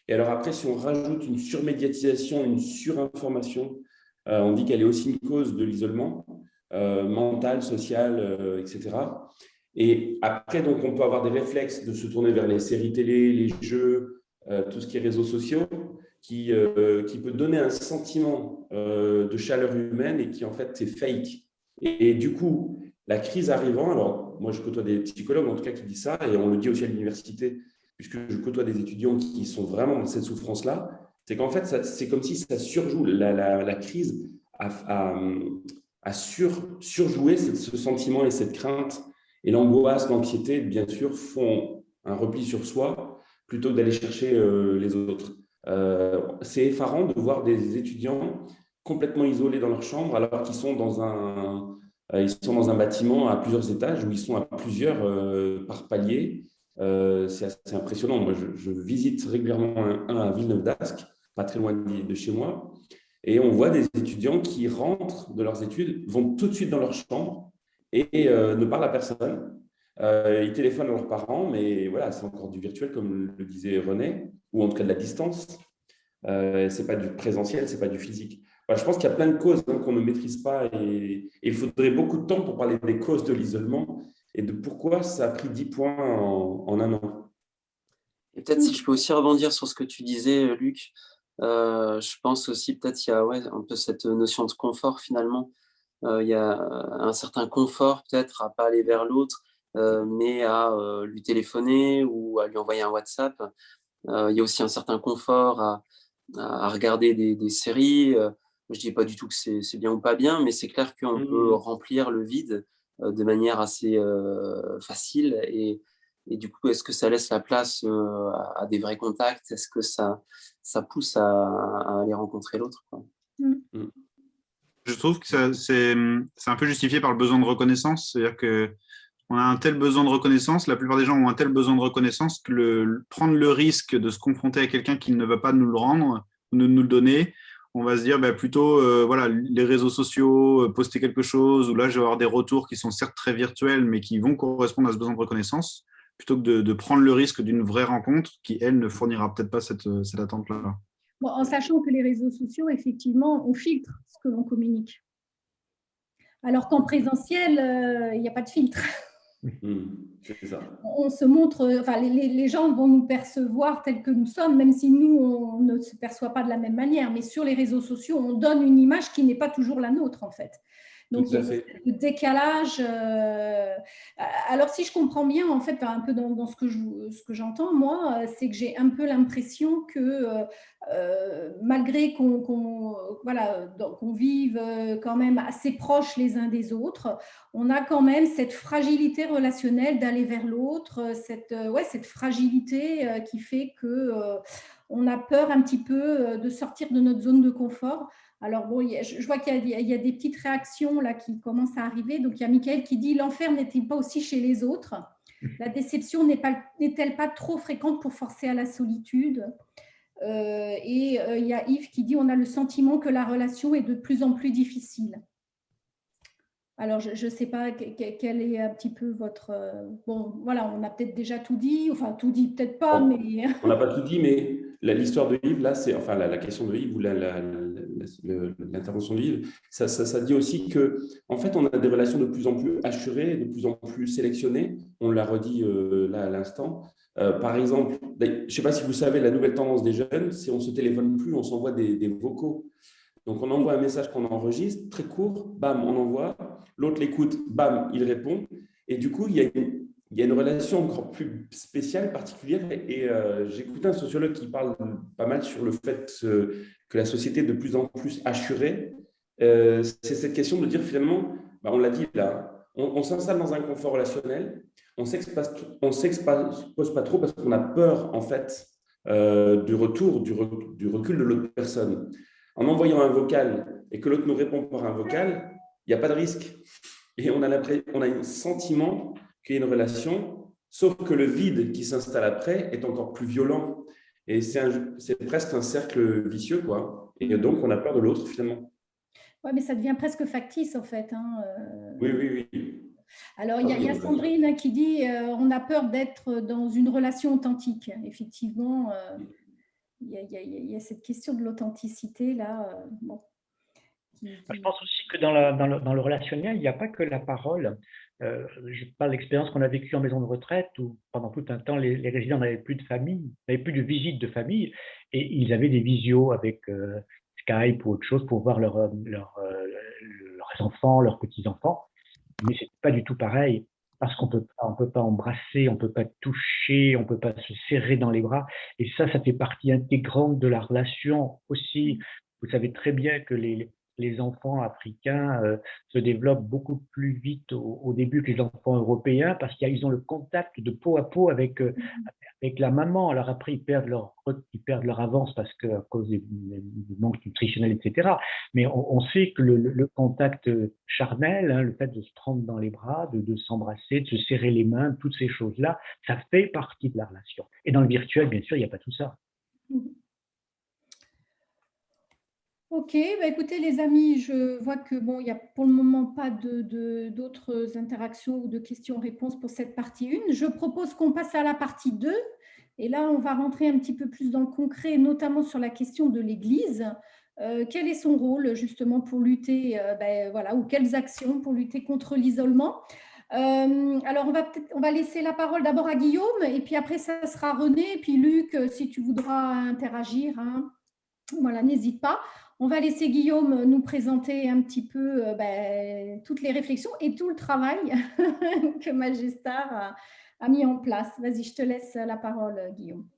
Et alors après, si on rajoute une surmédiatisation, une surinformation, on dit qu'elle est aussi une cause de l'isolement mental, social, etc. Et après, donc, on peut avoir des réflexes de se tourner vers les séries télé, les jeux, tout ce qui est réseaux sociaux, qui peut donner un sentiment de chaleur humaine et qui en fait est fake. Et du coup, la crise arrivant, alors moi je côtoie des psychologues en tout cas qui disent ça, et on le dit aussi à l'université, puisque je côtoie des étudiants qui sont vraiment dans cette souffrance-là, c'est qu'en fait c'est comme si ça surjoue, la crise a surjoué ce sentiment et cette crainte, et l'angoisse, l'anxiété, bien sûr, font un repli sur soi plutôt que d'aller chercher les autres. C'est effarant de voir des étudiants complètement isolés dans leur chambre alors qu'ils sont dans un bâtiment à plusieurs étages où ils sont à plusieurs par palier. C'est assez impressionnant. Moi, je visite régulièrement un à Villeneuve-d'Ascq, pas très loin de chez moi, et on voit des étudiants qui rentrent de leurs études, vont tout de suite dans leur chambre et ne parlent à personne. Ils téléphonent à leurs parents, mais voilà, c'est encore du virtuel, comme le disait René, ou en tout cas de la distance. C'est pas du présentiel, c'est pas du physique. Enfin, je pense qu'il y a plein de causes qu'on ne maîtrise pas et il faudrait beaucoup de temps pour parler des causes de l'isolement et de pourquoi ça a pris 10 points en un an. Et peut-être si je peux aussi rebondir sur ce que tu disais, Luc, je pense aussi peut-être qu'il y a un peu cette notion de confort finalement. Il y a un certain confort peut-être à pas aller vers l'autre, mais à lui téléphoner ou à lui envoyer un WhatsApp. Il y a aussi un certain confort à regarder des séries. Je dis pas du tout que c'est bien ou pas bien, mais c'est clair qu'on peut remplir le vide de manière assez facile. Et du coup, est-ce que ça laisse la place à des vrais contacts? Est-ce que ça pousse à aller rencontrer l'autre, quoi? Je trouve que c'est un peu justifié par le besoin de reconnaissance. C'est-à-dire qu'on a un tel besoin de reconnaissance, la plupart des gens ont un tel besoin de reconnaissance que prendre le risque de se confronter à quelqu'un qui ne va pas nous le rendre, nous le donner, on va se dire plutôt, voilà, les réseaux sociaux, poster quelque chose, ou là, je vais avoir des retours qui sont certes très virtuels, mais qui vont correspondre à ce besoin de reconnaissance, plutôt que de prendre le risque d'une vraie rencontre qui, elle, ne fournira peut-être pas cette attente-là. Bon, en sachant que les réseaux sociaux, effectivement, on filtre ce que l'on communique. Alors qu'en présentiel, il n'y a pas de filtre. C'est ça. On se montre, enfin, les gens vont nous percevoir tels que nous sommes, même si nous, on ne se perçoit pas de la même manière. Mais sur les réseaux sociaux, on donne une image qui n'est pas toujours la nôtre, en fait. Donc, il y a le décalage. Alors, si je comprends bien, en fait, un peu dans ce que j'entends, moi, c'est que j'ai un peu l'impression que malgré qu'on vive quand même assez proches les uns des autres, on a quand même cette fragilité relationnelle d'aller vers l'autre, cette fragilité qui fait qu'on a peur un petit peu de sortir de notre zone de confort. Alors bon, je vois qu'il y a des petites réactions là qui commencent à arriver. Donc il y a Michael qui dit « L'enfer n'est-il pas aussi chez les autres? La déception n'est-elle pas trop fréquente pour forcer à la solitude ?» Et il y a Yves qui dit « On a le sentiment que la relation est de plus en plus difficile. » Alors, je ne sais pas quel est un petit peu votre… bon, voilà, on a peut-être déjà tout dit, enfin, tout dit peut-être pas, Bon, mais… On n'a pas tout dit, mais l'histoire de Yves, là, c'est enfin la question de Yves ou l'intervention de Yves, ça dit aussi que, en fait, on a des relations de plus en plus assurées, de plus en plus sélectionnées. On l'a redit là à l'instant. Par exemple, je ne sais pas si vous savez, la nouvelle tendance des jeunes, c'est on ne se téléphone plus, on s'envoie des vocaux. Donc, on envoie un message qu'on enregistre, très court, bam, on envoie, l'autre l'écoute, bam, il répond. Et du coup, il y a une relation encore plus spéciale, particulière. Et j'écoutais un sociologue qui parle pas mal sur le fait que la société est de plus en plus assurée. C'est cette question de dire finalement, on l'a dit là, on s'installe dans un confort relationnel, on ne s'expose pas trop parce qu'on a peur en fait du retour, du recul de l'autre personne. En envoyant un vocal et que l'autre nous répond par un vocal, il n'y a pas de risque. Et on a un sentiment qu'il y a une relation, sauf que le vide qui s'installe après est encore plus violent. Et c'est presque un cercle vicieux, quoi. Et donc, on a peur de l'autre, finalement. Oui, mais ça devient presque factice, en fait. Oui. Alors, il y a Sandrine qui dit on a peur d'être dans une relation authentique. Effectivement, il y a cette question de l'authenticité, là, Je pense aussi que dans le relationnel, il n'y a pas que la parole. Je parle d'expérience qu'on a vécue en maison de retraite où pendant tout un temps, les résidents n'avaient plus de famille, n'avaient plus de visites de famille et ils avaient des visios avec Skype ou autre chose pour voir leurs enfants, leurs petits-enfants. Mais c'est pas du tout pareil parce on peut pas embrasser, on peut pas toucher, on peut pas se serrer dans les bras. Et ça fait partie intégrante de la relation aussi. Vous savez très bien que les enfants africains se développent beaucoup plus vite au début que les enfants européens parce qu'ils ont le contact de peau à peau avec la maman. Alors après, ils perdent leur avance parce que à cause du manque nutritionnel, etc. Mais on sait que le contact charnel, hein, le fait de se prendre dans les bras, de s'embrasser, de se serrer les mains, toutes ces choses-là, ça fait partie de la relation. Et dans le virtuel, bien sûr, il n'y a pas tout ça. Ok, bah écoutez les amis, je vois que bon, il n'y a pour le moment pas d'autres interactions ou de questions-réponses pour cette partie 1. Je propose qu'on passe à la partie 2. Et là, on va rentrer un petit peu plus dans le concret, notamment sur la question de l'Église. Quel est son rôle justement pour lutter, voilà, ou quelles actions pour lutter contre l'isolement? Alors, on va laisser la parole d'abord à Guillaume, et puis après, ça sera René, et puis Luc, si tu voudras interagir, hein, voilà, n'hésite pas. On va laisser Guillaume nous présenter un petit peu toutes les réflexions et tout le travail que Magestar a mis en place. Vas-y, je te laisse la parole, Guillaume.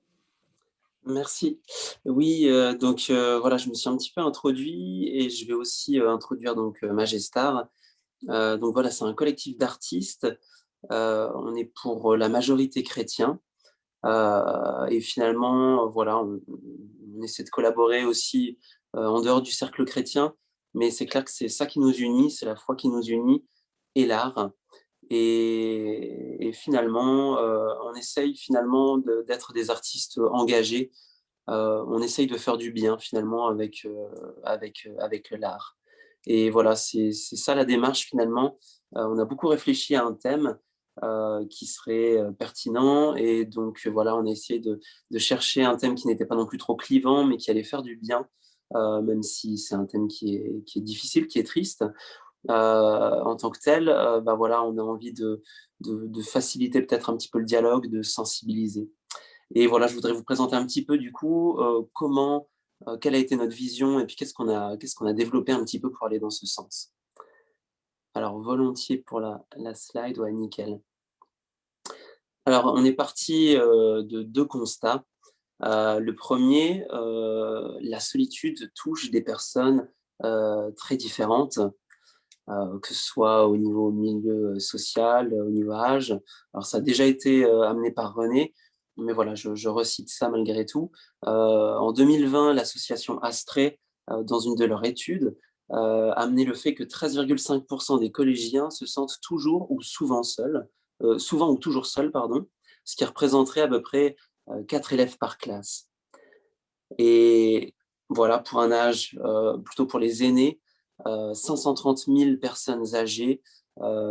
Merci. Oui, donc voilà, je me suis un petit peu introduit et je vais aussi introduire donc Magestar. Donc voilà, c'est un collectif d'artistes. On est pour la majorité chrétien. Et finalement, voilà, on essaie de collaborer aussi en dehors du cercle chrétien, mais c'est clair que c'est ça qui nous unit, c'est la foi qui nous unit et l'art. Et finalement, on essaye finalement d'être des artistes engagés. On essaye de faire du bien finalement avec l'art. Et voilà, c'est ça la démarche finalement. On a beaucoup réfléchi à un thème qui serait pertinent. Et donc, voilà, on a essayé de chercher un thème qui n'était pas non plus trop clivant, mais qui allait faire du bien, même si c'est un thème qui est difficile, qui est triste. En tant que tel, voilà, on a envie de faciliter peut-être un petit peu le dialogue, de sensibiliser. Et voilà, je voudrais vous présenter un petit peu, du coup, quelle a été notre vision et puis qu'est-ce qu'on a développé un petit peu pour aller dans ce sens. Alors, volontiers pour la slide, ouais, nickel. Alors, on est parti de 2 constats. Le premier, la solitude touche des personnes très différentes, que ce soit au niveau milieu social, au niveau âge. Alors, ça a déjà été amené par René, mais voilà, je recite ça malgré tout. En 2020, l'association Astrée, dans une de leurs études, a amené le fait que 13,5% des collégiens se sentent toujours ou souvent seuls, souvent ou toujours seuls, pardon, ce qui représenterait à peu près 4 élèves par classe. Et voilà, pour un âge, plutôt pour les aînés, 530 000 personnes âgées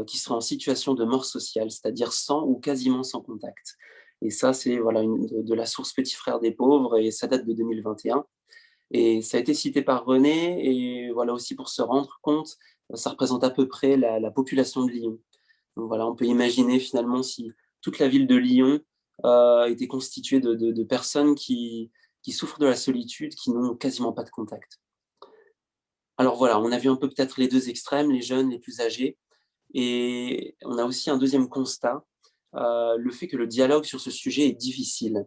qui seraient en situation de mort sociale, c'est-à-dire sans ou quasiment sans contact. Et ça, c'est voilà, de la source Petit Frère des pauvres, et ça date de 2021. Et ça a été cité par René, et voilà aussi pour se rendre compte, ça représente à peu près la population de Lyon. Donc voilà, on peut imaginer finalement si toute la ville de Lyon était constituée de personnes qui souffrent de la solitude, qui n'ont quasiment pas de contact. Alors voilà, on a vu un peu peut-être les 2 extrêmes, les jeunes, les plus âgés. Et on a aussi un deuxième constat, le fait que le dialogue sur ce sujet est difficile.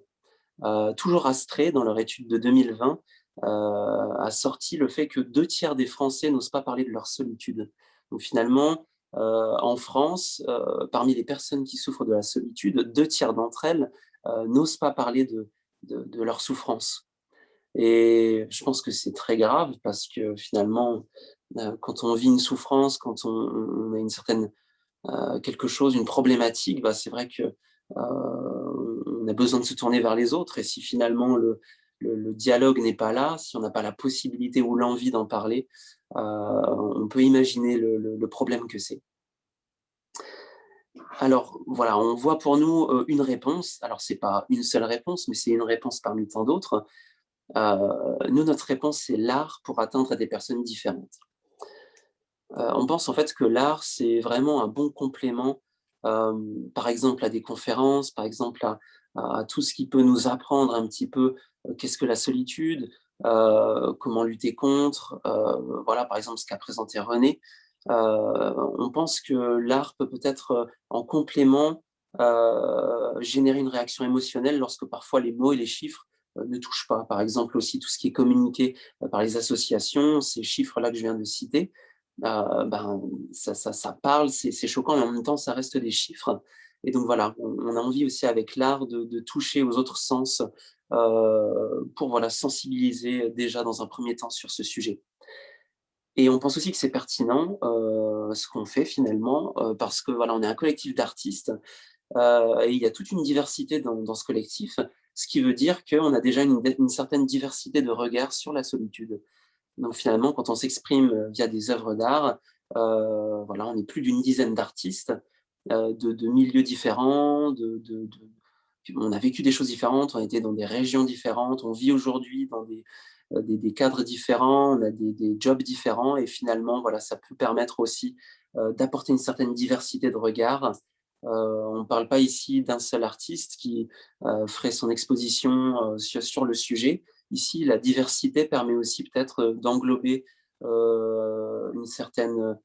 Toujours Astrée, dans leur étude de 2020, a sorti le fait que 2 tiers des Français n'osent pas parler de leur solitude. Donc finalement, en France, parmi les personnes qui souffrent de la solitude, 2 tiers d'entre elles n'osent pas parler de leur souffrance. Et je pense que c'est très grave parce que finalement, quand on vit une souffrance, quand on a une certaine quelque chose, une problématique, c'est vrai que on a besoin de se tourner vers les autres. Et si finalement le dialogue n'est pas là, si on n'a pas la possibilité ou l'envie d'en parler, on peut imaginer le problème que c'est. Alors voilà, on voit pour nous une réponse. Alors c'est pas une seule réponse, mais c'est une réponse parmi tant d'autres. Nous, notre réponse, c'est l'art pour atteindre des personnes différentes. On pense en fait que l'art, c'est vraiment un bon complément, par exemple à des conférences, par exemple à tout ce qui peut nous apprendre un petit peu, qu'est-ce que la solitude, comment lutter contre, voilà, par exemple ce qu'a présenté René. On pense que l'art peut peut-être, en complément, générer une réaction émotionnelle lorsque parfois les mots et les chiffres, ne touchent pas. Par exemple aussi tout ce qui est communiqué, par les associations, ces chiffres-là que je viens de citer, ben, ça parle, c'est choquant, mais en même temps, ça reste des chiffres. Et donc voilà, on a envie aussi avec l'art de toucher aux autres sens, pour voilà, sensibiliser déjà dans un premier temps sur ce sujet. Et on pense aussi que c'est pertinent, ce qu'on fait finalement, parce que voilà, on est un collectif d'artistes, et il y a toute une diversité dans ce collectif, ce qui veut dire qu'on a déjà une certaine diversité de regards sur la solitude. Donc finalement, quand on s'exprime, via des œuvres d'art, voilà, on est plus d'une dizaine d'artistes, de milieux différents, on a vécu des choses différentes, on a été dans des régions différentes, on vit aujourd'hui dans des cadres différents, on a des jobs différents et finalement, voilà, ça peut permettre aussi, d'apporter une certaine diversité de regards. On ne parle pas ici d'un seul artiste qui, ferait son exposition, sur le sujet. Ici, la diversité permet aussi peut-être, d'englober, une certaine,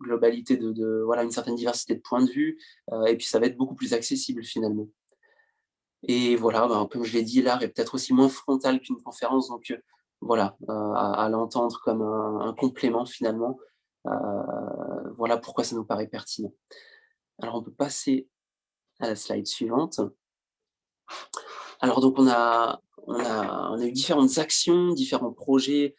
globalité voilà, une certaine diversité de points de vue, et puis ça va être beaucoup plus accessible finalement. Et voilà, ben, comme je l'ai dit, l'art est peut-être aussi moins frontal qu'une conférence, donc voilà, à l'entendre comme un complément finalement, heu, voilà pourquoi ça nous paraît pertinent. Alors on peut passer à la slide suivante. Alors donc on a eu différentes actions, différents projets,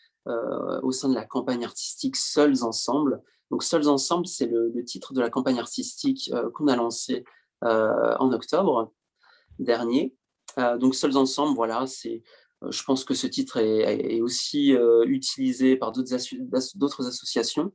au sein de la campagne artistique Seuls ensemble. Donc Seuls ensemble, c'est le titre de la campagne artistique, qu'on a lancée, en octobre dernier. Donc Seuls ensemble, voilà, je pense que ce titre est aussi, utilisé par d'autres associations.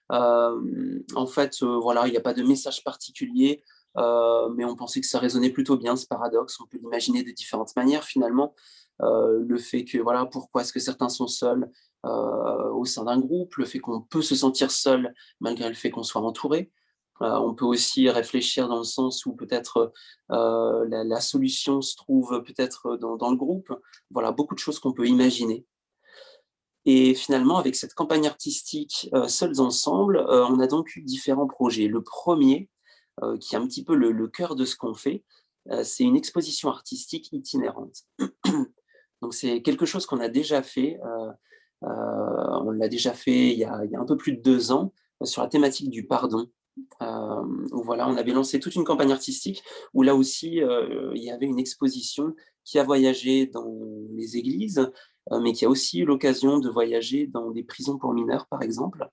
En fait, voilà, il n'y a pas de message particulier, mais on pensait que ça résonnait plutôt bien, ce paradoxe. On peut l'imaginer de différentes manières finalement. Le fait que, voilà, pourquoi est-ce que certains sont seuls, au sein d'un groupe, le fait qu'on peut se sentir seul malgré le fait qu'on soit entouré. On peut aussi réfléchir dans le sens où peut-être, la solution se trouve peut-être dans le groupe. Voilà, beaucoup de choses qu'on peut imaginer. Et finalement, avec cette campagne artistique, Seuls ensemble, on a donc eu différents projets. Le premier, qui est un petit peu le cœur de ce qu'on fait, c'est une exposition artistique itinérante. Donc c'est quelque chose qu'on a déjà fait, on l'a déjà fait il y a un peu plus de 2 ans, sur la thématique du pardon. Où voilà, on avait lancé toute une campagne artistique où là aussi, il y avait une exposition qui a voyagé dans les églises, mais qui a aussi eu l'occasion de voyager dans des prisons pour mineurs, par exemple.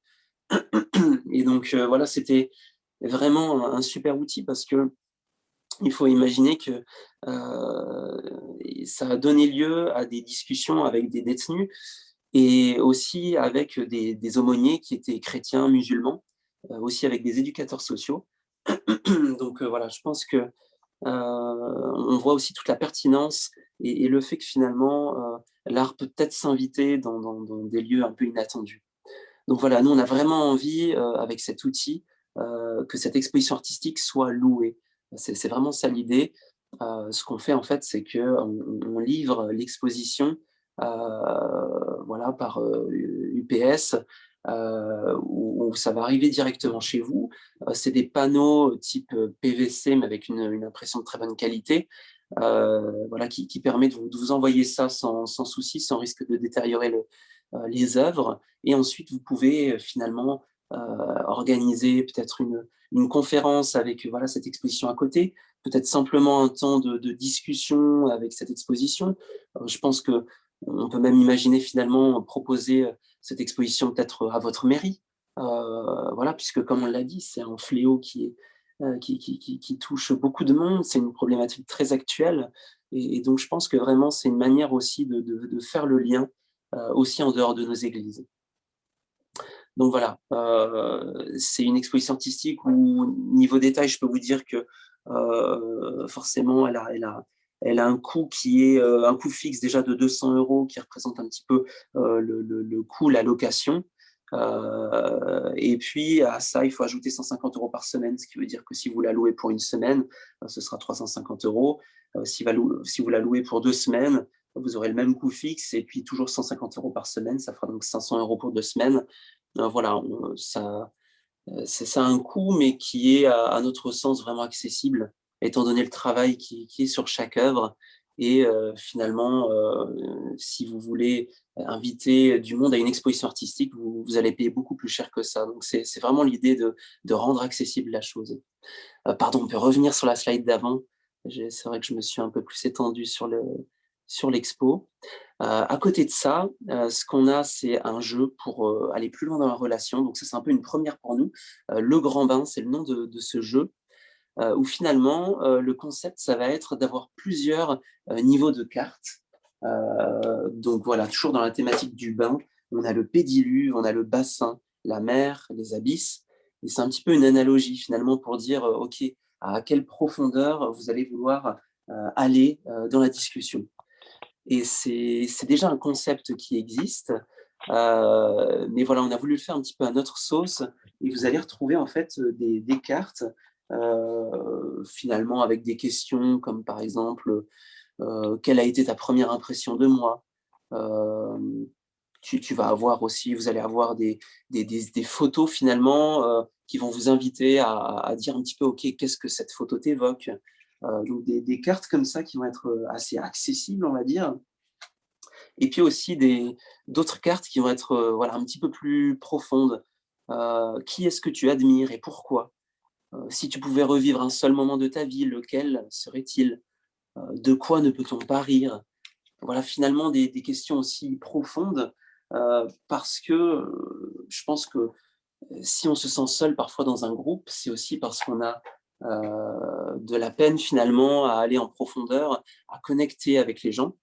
Et donc, voilà, c'était vraiment un super outil parce que il faut imaginer que, ça a donné lieu à des discussions avec des détenus et aussi avec des aumôniers qui étaient chrétiens, musulmans, aussi avec des éducateurs sociaux. Donc, voilà, je pense que, on voit aussi toute la pertinence et le fait que finalement, l'art peut peut-être s'inviter dans des lieux un peu inattendus. Donc voilà, nous, on a vraiment envie, avec cet outil, que cette exposition artistique soit louée. C'est vraiment ça l'idée. Ce qu'on fait, en fait, c'est qu'on livre l'exposition, voilà, par, UPS, où ça va arriver directement chez vous. C'est des panneaux type, PVC, mais avec une impression de très bonne qualité, voilà, qui permet de vous envoyer ça sans souci, sans risque de détériorer les œuvres. Et ensuite, vous pouvez finalement, organiser peut-être une conférence avec, voilà, cette exposition à côté, peut-être simplement un temps de discussion avec cette exposition. Je pense qu'on peut même imaginer finalement proposer, cette exposition peut-être à votre mairie. Voilà, puisque comme on l'a dit, c'est un fléau qui touche beaucoup de monde, c'est une problématique très actuelle et donc je pense que vraiment c'est une manière aussi de faire le lien, aussi en dehors de nos églises. Donc voilà, c'est une exposition artistique où niveau détail, je peux vous dire que, forcément elle a un coût qui est, un coût fixe déjà de 200 € qui représente un petit peu, le coût, la location. Et puis, à ça, il faut ajouter 150 € par semaine, ce qui veut dire que si vous la louez pour une semaine, ce sera 350 €. Si vous la louez pour 2 semaines, vous aurez le même coût fixe et puis toujours 150 € par semaine. Ça fera donc 500 € pour 2 semaines. Voilà, ça a un coût, mais qui est, à notre sens, vraiment accessible, étant donné le travail qui est sur chaque œuvre. Et finalement, si vous voulez inviter du monde à une exposition artistique, vous allez payer beaucoup plus cher que ça. Donc c'est vraiment l'idée de rendre accessible la chose. Pardon, on peut revenir sur la slide d'avant. C'est vrai que je me suis un peu plus étendu sur l'expo. À côté de ça, ce qu'on a, c'est un jeu pour aller plus loin dans la relation. Donc ça, c'est un peu une première pour nous. Le Grand Bain, c'est le nom de ce jeu, où finalement, le concept, ça va être d'avoir plusieurs niveaux de cartes. Donc voilà, toujours dans la thématique du bain, on a le pédiluve, on a le bassin, la mer, les abysses. Et c'est un petit peu une analogie finalement pour dire, OK, à quelle profondeur vous allez vouloir aller dans la discussion. Et c'est déjà un concept qui existe, mais voilà, on a voulu le faire un petit peu à notre sauce et vous allez retrouver en fait, des cartes, finalement avec des questions comme par exemple, quelle a été ta première impression de moi? Hem, tu vas avoir aussi vous allez avoir des photos finalement, qui vont vous inviter à dire un petit peu: «OK, qu'est-ce que cette photo t'évoque?» Donc des cartes comme ça qui vont être, assez accessibles, on va dire. Et puis aussi d'autres cartes qui vont être, voilà, un petit peu plus profondes. Qui est-ce que tu admires et pourquoi? Si tu pouvais revivre un seul moment de ta vie, lequel serait-il? De quoi ne peut-on pas rire? Voilà, finalement des questions aussi profondes, parce que, je pense que, si on se sent seul parfois dans un groupe, c'est aussi parce qu'on a, de la peine finalement à aller en profondeur, à connecter avec les gens.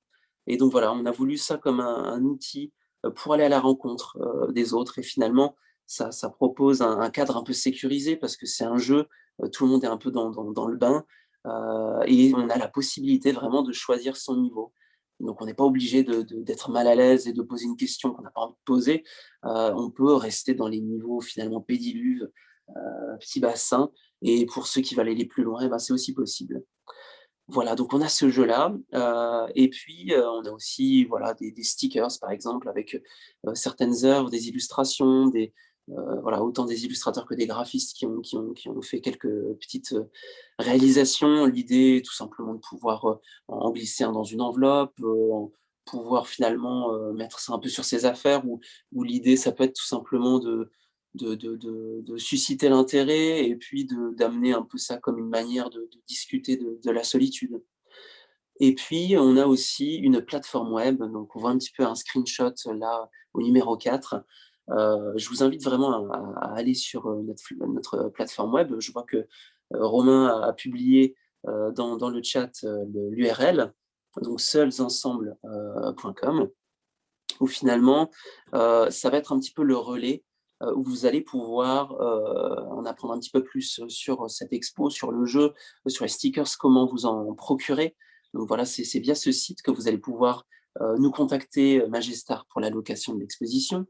Et donc voilà, on a voulu ça comme un outil, pour aller à la rencontre, des autres et finalement ça propose un cadre un peu sécurisé parce que c'est un jeu, tout le monde est un peu dans le bain, et on a la possibilité vraiment de choisir son niveau. Donc on n'est pas obligé d'être mal à l'aise et de poser une question qu'on n'a pas envie de poser. On peut rester dans les niveaux finalement pédiluve, petit bassin, et pour ceux qui veulent aller plus loin, eh ben, c'est aussi possible. Voilà, donc on a ce jeu-là, et puis, on a aussi, voilà, des stickers, par exemple, avec, certaines œuvres, des illustrations, voilà, autant des illustrateurs que des graphistes qui ont fait quelques petites, réalisations. L'idée est tout simplement de pouvoir, en glisser un dans une enveloppe, pouvoir finalement, mettre ça un peu sur ses affaires ou l'idée, ça peut être tout simplement de susciter l'intérêt et puis d'amener un peu ça comme une manière de discuter de la solitude. Et puis, on a aussi une plateforme web, donc on voit un petit peu un screenshot là au numéro 4. Je vous invite vraiment à aller sur, notre plateforme web. Je vois que, Romain a publié, dans le chat, l'URL, donc seulsensemble.com, où finalement, ça va être un petit peu le relais, où vous allez pouvoir, en apprendre un petit peu plus, sur cette expo, sur le jeu, sur les stickers, comment vous en procurer. Donc voilà, c'est via ce site que vous allez pouvoir, nous contacter, Magestar, pour la location de l'exposition,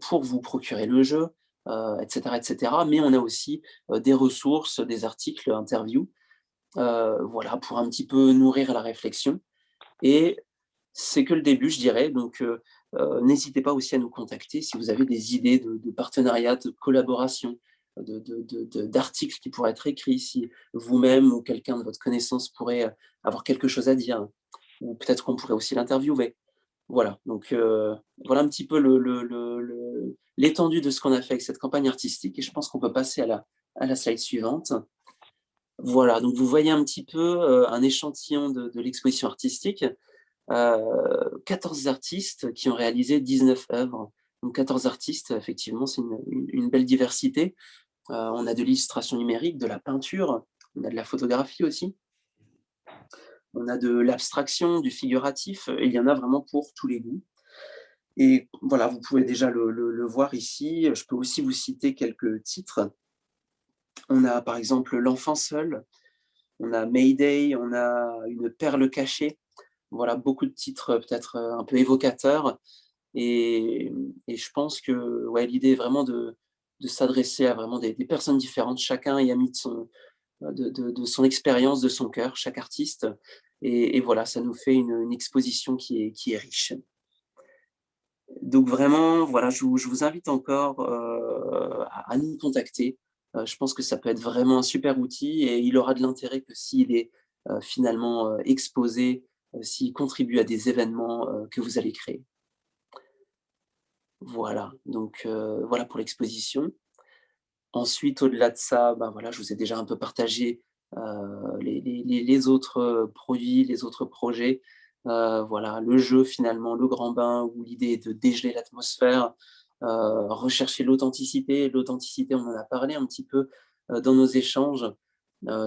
pour vous procurer le jeu, et cetera, et cetera. Mais on a aussi, des ressources, des articles, interviews, voilà, pour un petit peu nourrir la réflexion. Et c'est que le début, je dirais, donc n'hésitez pas aussi à nous contacter si vous avez des idées de partenariat, de collaboration, d'articles qui pourraient être écrits, si vous-même ou quelqu'un de votre connaissance pourrait, avoir quelque chose à dire, ou peut-être qu'on pourrait aussi l'interviewer. Voilà, donc voilà un petit peu l'étendue de ce qu'on a fait avec cette campagne artistique et je pense qu'on peut passer à la slide suivante. Voilà, donc vous voyez un petit peu, un échantillon de l'exposition artistique. 14 artistes qui ont réalisé 19 œuvres. Donc 14 artistes, effectivement, c'est une belle diversité. On a de l'illustration numérique, de la peinture, on a de la photographie aussi, on a de l'abstraction, du figuratif, et il y en a vraiment pour tous les goûts. Et voilà, vous pouvez déjà le voir ici. Je peux aussi vous citer quelques titres. On a par exemple L'enfant seul, on a Mayday, on a Une perle cachée. Voilà, beaucoup de titres peut-être un peu évocateurs. Et je pense que ouais, l'idée est vraiment de s'adresser à vraiment des personnes différentes. Chacun y a mis de son expérience, de son cœur, chaque artiste. Et voilà, ça nous fait une exposition qui est riche. Donc vraiment, voilà, je vous invite encore à nous contacter. Je pense que ça peut être vraiment un super outil et il aura de l'intérêt que s'il est finalement exposé, s'il contribue à des événements que vous allez créer. Voilà, donc voilà pour l'exposition. Ensuite, au-delà de ça, bah, voilà, je vous ai déjà un peu partagé les autres produits, les autres projets. Voilà, le jeu finalement, le grand bain, où l'idée est de dégeler l'atmosphère, rechercher l'authenticité. L'authenticité, on en a parlé un petit peu dans nos échanges.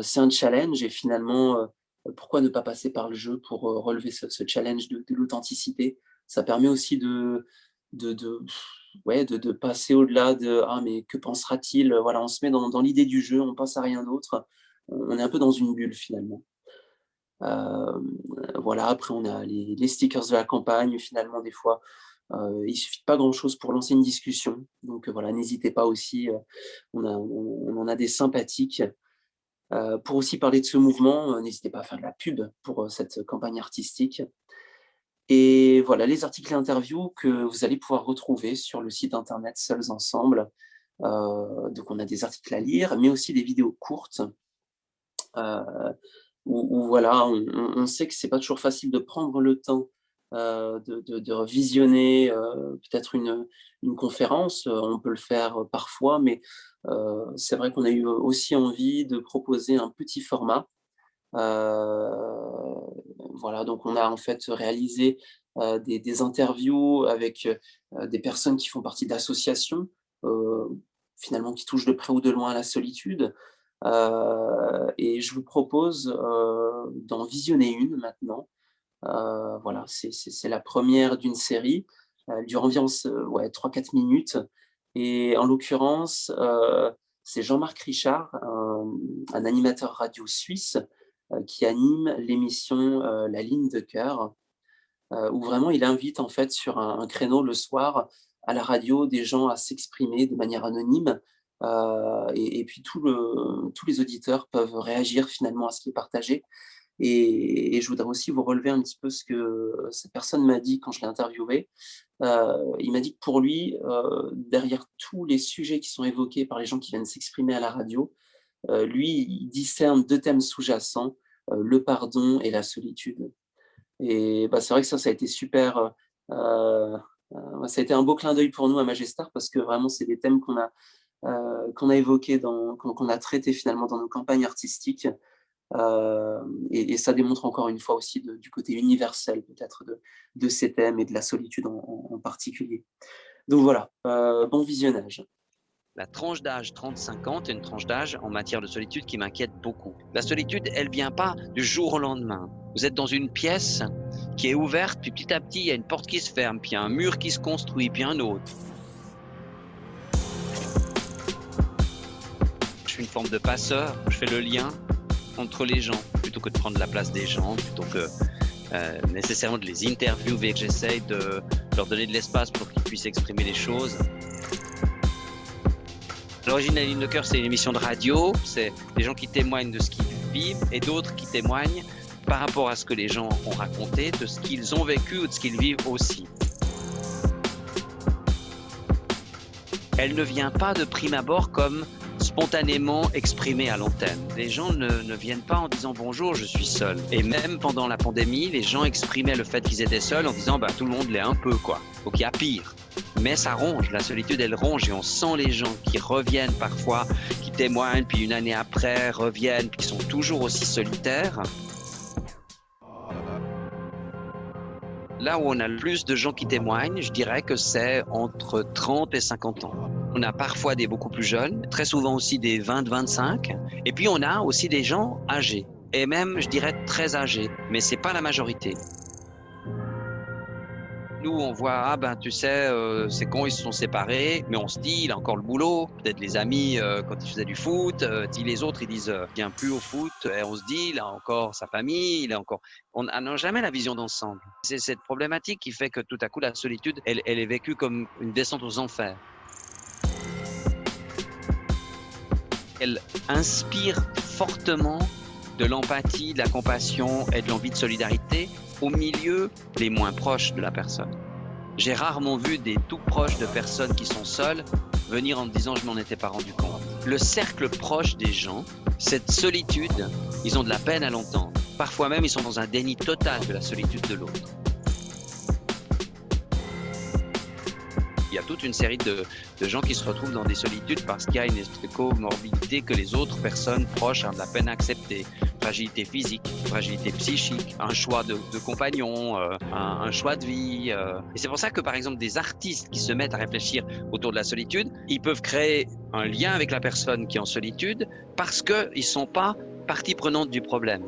C'est un challenge et finalement, pourquoi ne pas passer par le jeu pour relever ce challenge de l'authenticité? Ça permet aussi de ouais, de passer au-delà de: «Ah mais que pensera-t-il?» Voilà, on se met dans l'idée du jeu, on pense à rien d'autre. On est un peu dans une bulle finalement. Voilà, après on a les stickers de la campagne, finalement des fois, il suffit de pas grand-chose pour lancer une discussion. Donc voilà, n'hésitez pas aussi, on en a des sympathiques. Pour aussi parler de ce mouvement, n'hésitez pas à faire de la pub pour, cette campagne artistique. Et voilà, les articles et interviews que vous allez pouvoir retrouver sur le site internet Seuls Ensemble. Donc on a des articles à lire, mais aussi des vidéos courtes, heu, où voilà, on sait que c'est pas toujours facile de prendre le temps, de visionner, peut-être une conférence, on peut le faire, parfois, mais c'est vrai qu'on a eu aussi envie de proposer un petit format. Voilà, donc on a en fait réalisé, des interviews avec, des personnes qui font partie d'associations, heu, finalement qui touchent de près ou de loin à la solitude. Et je vous propose, d'en visionner une maintenant. Voilà, c'est la première d'une série. Elle dure environ ouais 3-4 minutes et en l'occurrence, c'est Jean-Marc Richard, un animateur radio suisse, qui anime l'émission, La Ligne de cœur, où vraiment il invite en fait sur un créneau le soir à la radio des gens à s'exprimer de manière anonyme, et puis tous les auditeurs peuvent réagir finalement à ce qui est partagé. Et je voudrais aussi vous relever un petit peu ce que cette personne m'a dit quand je l'ai interviewé. Il m'a dit que pour lui, derrière tous les sujets qui sont évoqués par les gens qui viennent s'exprimer à la radio, lui, il discerne 2 thèmes sous-jacents, le pardon et la solitude. Et bah, c'est vrai que ça a été super, ça a été un beau clin d'œil pour nous à Magestar parce que vraiment c'est des thèmes qu'on a évoqués qu'on a traités finalement dans nos campagnes artistiques. Et ça démontre encore une fois aussi du côté universel peut-être de ces thèmes et de la solitude en particulier. Donc voilà, bon visionnage. La tranche d'âge 30-50 est une tranche d'âge en matière de solitude qui m'inquiète beaucoup. La solitude, elle vient pas du jour au lendemain. Vous êtes dans une pièce qui est ouverte, puis petit à petit, il y a une porte qui se ferme, puis il y a un mur qui se construit, puis un autre. Je suis une forme de passeur, je fais le lien entre les gens, plutôt que de prendre la place des gens, plutôt que nécessairement de les interviewer, que j'essaye de leur donner de l'espace pour qu'ils puissent exprimer les choses. À l'origine, La Ligne de cœur, c'est une émission de radio, c'est des gens qui témoignent de ce qu'ils vivent et d'autres qui témoignent par rapport à ce que les gens ont raconté, de ce qu'ils ont vécu ou de ce qu'ils vivent aussi. Elle ne vient pas de prime abord comme spontanément exprimée à l'antenne. Les gens ne viennent pas en disant « bonjour, je suis seul ». Et même pendant la pandémie, les gens exprimaient le fait qu'ils étaient seuls en disant bah, « tout le monde l'est un peu, quoi ». Donc il y a pire. Mais ça ronge, la solitude elle ronge et on sent les gens qui reviennent parfois, qui témoignent, puis une année après reviennent, puis qui sont toujours aussi solitaires. Là où on a le plus de gens qui témoignent, je dirais que c'est entre 30 et 50 ans. On a parfois des beaucoup plus jeunes, très souvent aussi des 20-25, et puis on a aussi des gens âgés, et même je dirais très âgés, mais c'est pas la majorité. Nous, on voit, ah ben tu sais, c'est con, ils se sont séparés, mais on se dit, il a encore le boulot, peut-être les amis quand il faisait du foot, les autres, ils disent, il vient plus au foot, et on se dit, il a encore sa famille, il a encore... On n'a jamais la vision d'ensemble. C'est cette problématique qui fait que tout à coup, la solitude, elle est vécue comme une descente aux enfers. Elle inspire fortement de l'empathie, de la compassion et de l'envie de solidarité au milieu des moins proches de la personne. J'ai rarement vu des tout proches de personnes qui sont seules venir en me disant « je m'en étais pas rendu compte ». Le cercle proche des gens, cette solitude, ils ont de la peine à l'entendre. Parfois même, ils sont dans un déni total de la solitude de l'autre. Il y a toute une série de gens qui se retrouvent dans des solitudes parce qu'il y a une comorbidité que les autres personnes proches ont de la peine à accepter. Fragilité physique, fragilité psychique, un choix de compagnon, un choix de vie. Et c'est pour ça que, par exemple, des artistes qui se mettent à réfléchir autour de la solitude, ils peuvent créer un lien avec la personne qui est en solitude parce qu'ils ne sont pas partie prenante du problème.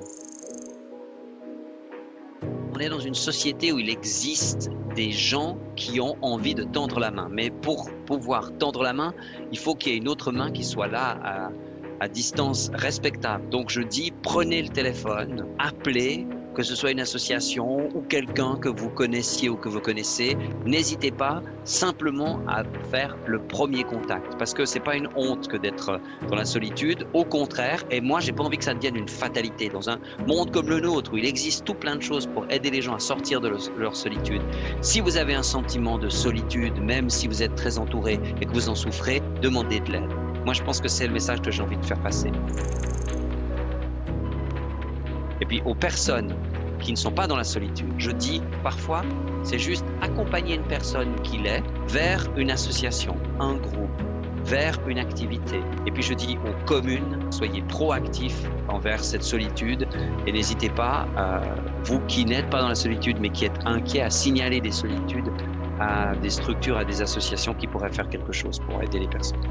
On est dans une société où il existe des gens qui ont envie de tendre la main. Mais pour pouvoir tendre la main, il faut qu'il y ait une autre main qui soit là à distance respectable. Donc je dis, prenez le téléphone, appelez, que ce soit une association ou quelqu'un que vous connaissiez ou que vous connaissez. N'hésitez pas simplement à faire le premier contact. Parce que ce n'est pas une honte que d'être dans la solitude. Au contraire, et moi, je n'ai pas envie que ça devienne une fatalité. Dans un monde comme le nôtre, où il existe tout plein de choses pour aider les gens à sortir de leur solitude. Si vous avez un sentiment de solitude, même si vous êtes très entouré et que vous en souffrez, demandez de l'aide. Moi, je pense que c'est le message que j'ai envie de faire passer. Et puis, aux personnes qui ne sont pas dans la solitude, je dis parfois, c'est juste accompagner une personne qui l'est vers une association, un groupe, vers une activité. Et puis, je dis aux communes, soyez proactifs envers cette solitude et n'hésitez pas, vous qui n'êtes pas dans la solitude mais qui êtes inquiets, à signaler des solitudes à des structures, à des associations qui pourraient faire quelque chose pour aider les personnes.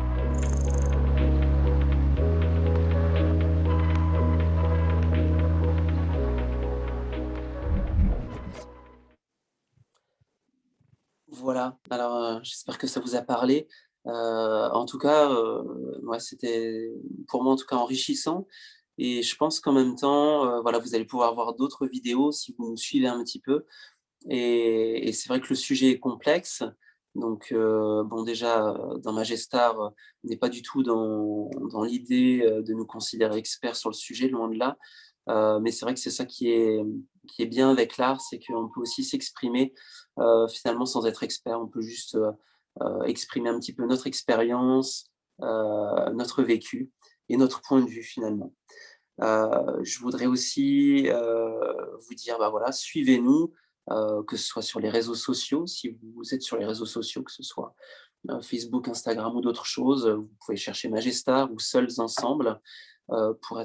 Voilà, alors j'espère que ça vous a parlé. En tout cas, ouais, c'était pour moi en tout cas enrichissant et je pense qu'en même temps, voilà, vous allez pouvoir voir d'autres vidéos si vous nous suivez un petit peu et c'est vrai que le sujet est complexe. Donc bon déjà, dans Magestar, on n'est pas du tout dans l'idée, de nous considérer experts sur le sujet, loin de là. Mais c'est vrai que c'est ça qui est bien avec l'art, c'est qu'on peut aussi s'exprimer, finalement sans être expert. On peut juste, exprimer un petit peu notre expérience, notre vécu et notre point de vue finalement. Je voudrais aussi, vous dire, bah, voilà, suivez-nous, que ce soit sur les réseaux sociaux, si vous êtes sur les réseaux sociaux, que ce soit, Facebook, Instagram ou d'autres choses, vous pouvez chercher Magestar ou Seuls Ensemble, pour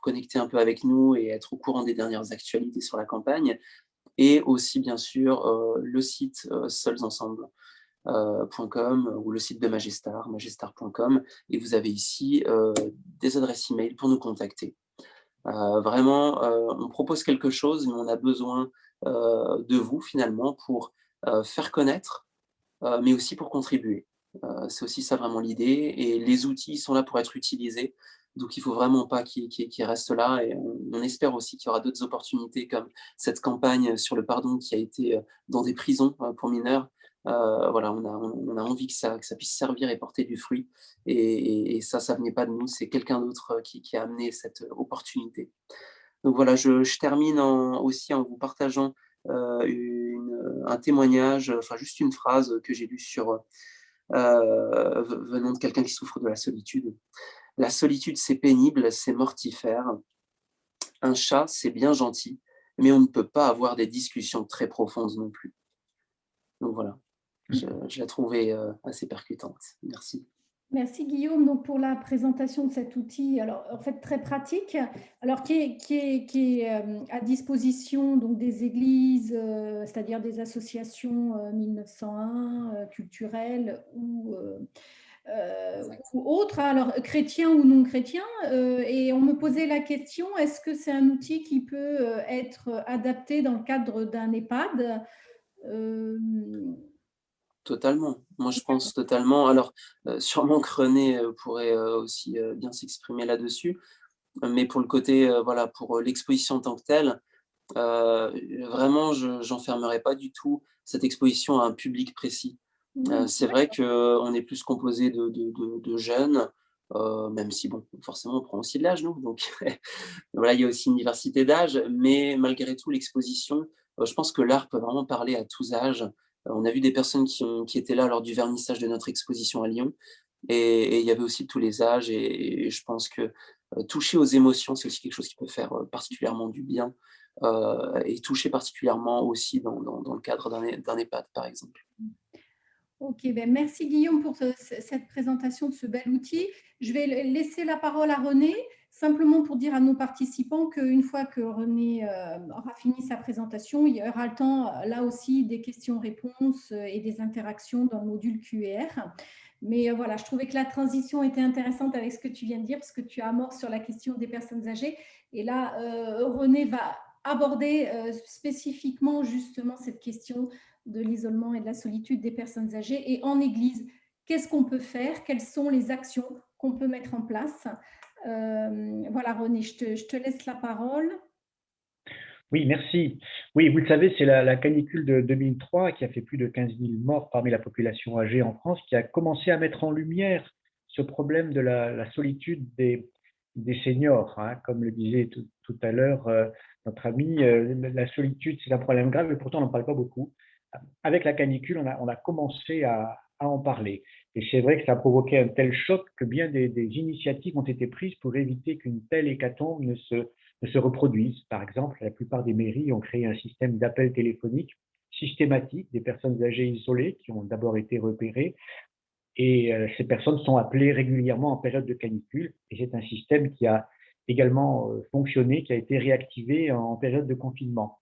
connecter un peu avec nous et être au courant des dernières actualités sur la campagne et aussi bien sûr, le site, seulsensemble.com ou le site de Magestar, magestar.com et vous avez ici, des adresses email pour nous contacter. Vraiment, on propose quelque chose, mais on a besoin, de vous finalement pour, faire connaître, mais aussi pour contribuer. C'est aussi ça vraiment l'idée et les outils sont là pour être utilisés. Donc il ne faut vraiment pas qu'ils restent là et on espère aussi qu'il y aura d'autres opportunités comme cette campagne sur le pardon qui a été, dans des prisons, pour mineurs. Voilà, on a envie que ça puisse servir et porter du fruit et ça venait pas de nous, c'est quelqu'un d'autre, qui a amené cette, opportunité. Donc voilà, je termine aussi en vous partageant, un témoignage, enfin juste une phrase que j'ai lue sur, venant de quelqu'un qui souffre de la solitude. La solitude, c'est pénible, c'est mortifère. Un chat, c'est bien gentil, mais on ne peut pas avoir des discussions très profondes non plus. Donc voilà, je la trouvais assez percutante. Merci. Merci Guillaume donc, pour la présentation de cet outil, alors en fait très pratique, alors qui est à disposition donc, des églises, c'est-à-dire des associations 1901 culturelles ou autres, alors chrétiens ou non chrétiens. Et on me posait la question, est-ce que c'est un outil qui peut être adapté dans le cadre d'un EHPAD Totalement. Moi, je pense totalement. Alors, sûrement que René pourrait aussi bien s'exprimer là-dessus. Mais pour le côté, voilà, pour l'exposition en tant que telle, vraiment, je n'enfermerai pas du tout cette exposition à un public précis. C'est vrai qu'on est plus composé de jeunes, même si, bon, forcément, on prend aussi de l'âge, nous. Donc, voilà, il y a aussi une diversité d'âge, mais malgré tout, l'exposition, je pense que l'art peut vraiment parler à tous âges. On a vu des personnes qui étaient là lors du vernissage de notre exposition à Lyon, et il y avait aussi de tous les âges, et je pense que toucher aux émotions, c'est aussi quelque chose qui peut faire particulièrement du bien, et toucher particulièrement aussi dans le cadre d'un EHPAD, par exemple. Ok, ben merci Guillaume pour cette présentation de ce bel outil. Je vais laisser la parole à René, simplement pour dire à nos participants qu'une fois que René aura fini sa présentation, il y aura le temps, là aussi, des questions-réponses et des interactions dans le module QR. Mais voilà, je trouvais que la transition était intéressante avec ce que tu viens de dire, parce que tu amorces sur la question des personnes âgées. Et là, René va aborder spécifiquement justement cette question de l'isolement et de la solitude des personnes âgées. Et en Église, qu'est-ce qu'on peut faire? Quelles sont les actions qu'on peut mettre en place? Voilà, René, je te laisse la parole. Oui, merci. Oui, vous le savez, c'est la canicule de 2003 qui a fait plus de 15 000 morts parmi la population âgée en France, qui a commencé à mettre en lumière ce problème de la solitude des seniors. Hein. Comme le disait tout à l'heure notre ami, la solitude, c'est un problème grave, mais pourtant on n'en parle pas beaucoup. Avec la canicule, on a commencé à en parler. Et c'est vrai que ça a provoqué un tel choc que bien des initiatives ont été prises pour éviter qu'une telle hécatombe ne se reproduisent. Par exemple, la plupart des mairies ont créé un système d'appel téléphonique systématique des personnes âgées isolées qui ont d'abord été repérées. Et ces personnes sont appelées régulièrement en période de canicule. Et c'est un système qui a également fonctionné, qui a été réactivé en période de confinement.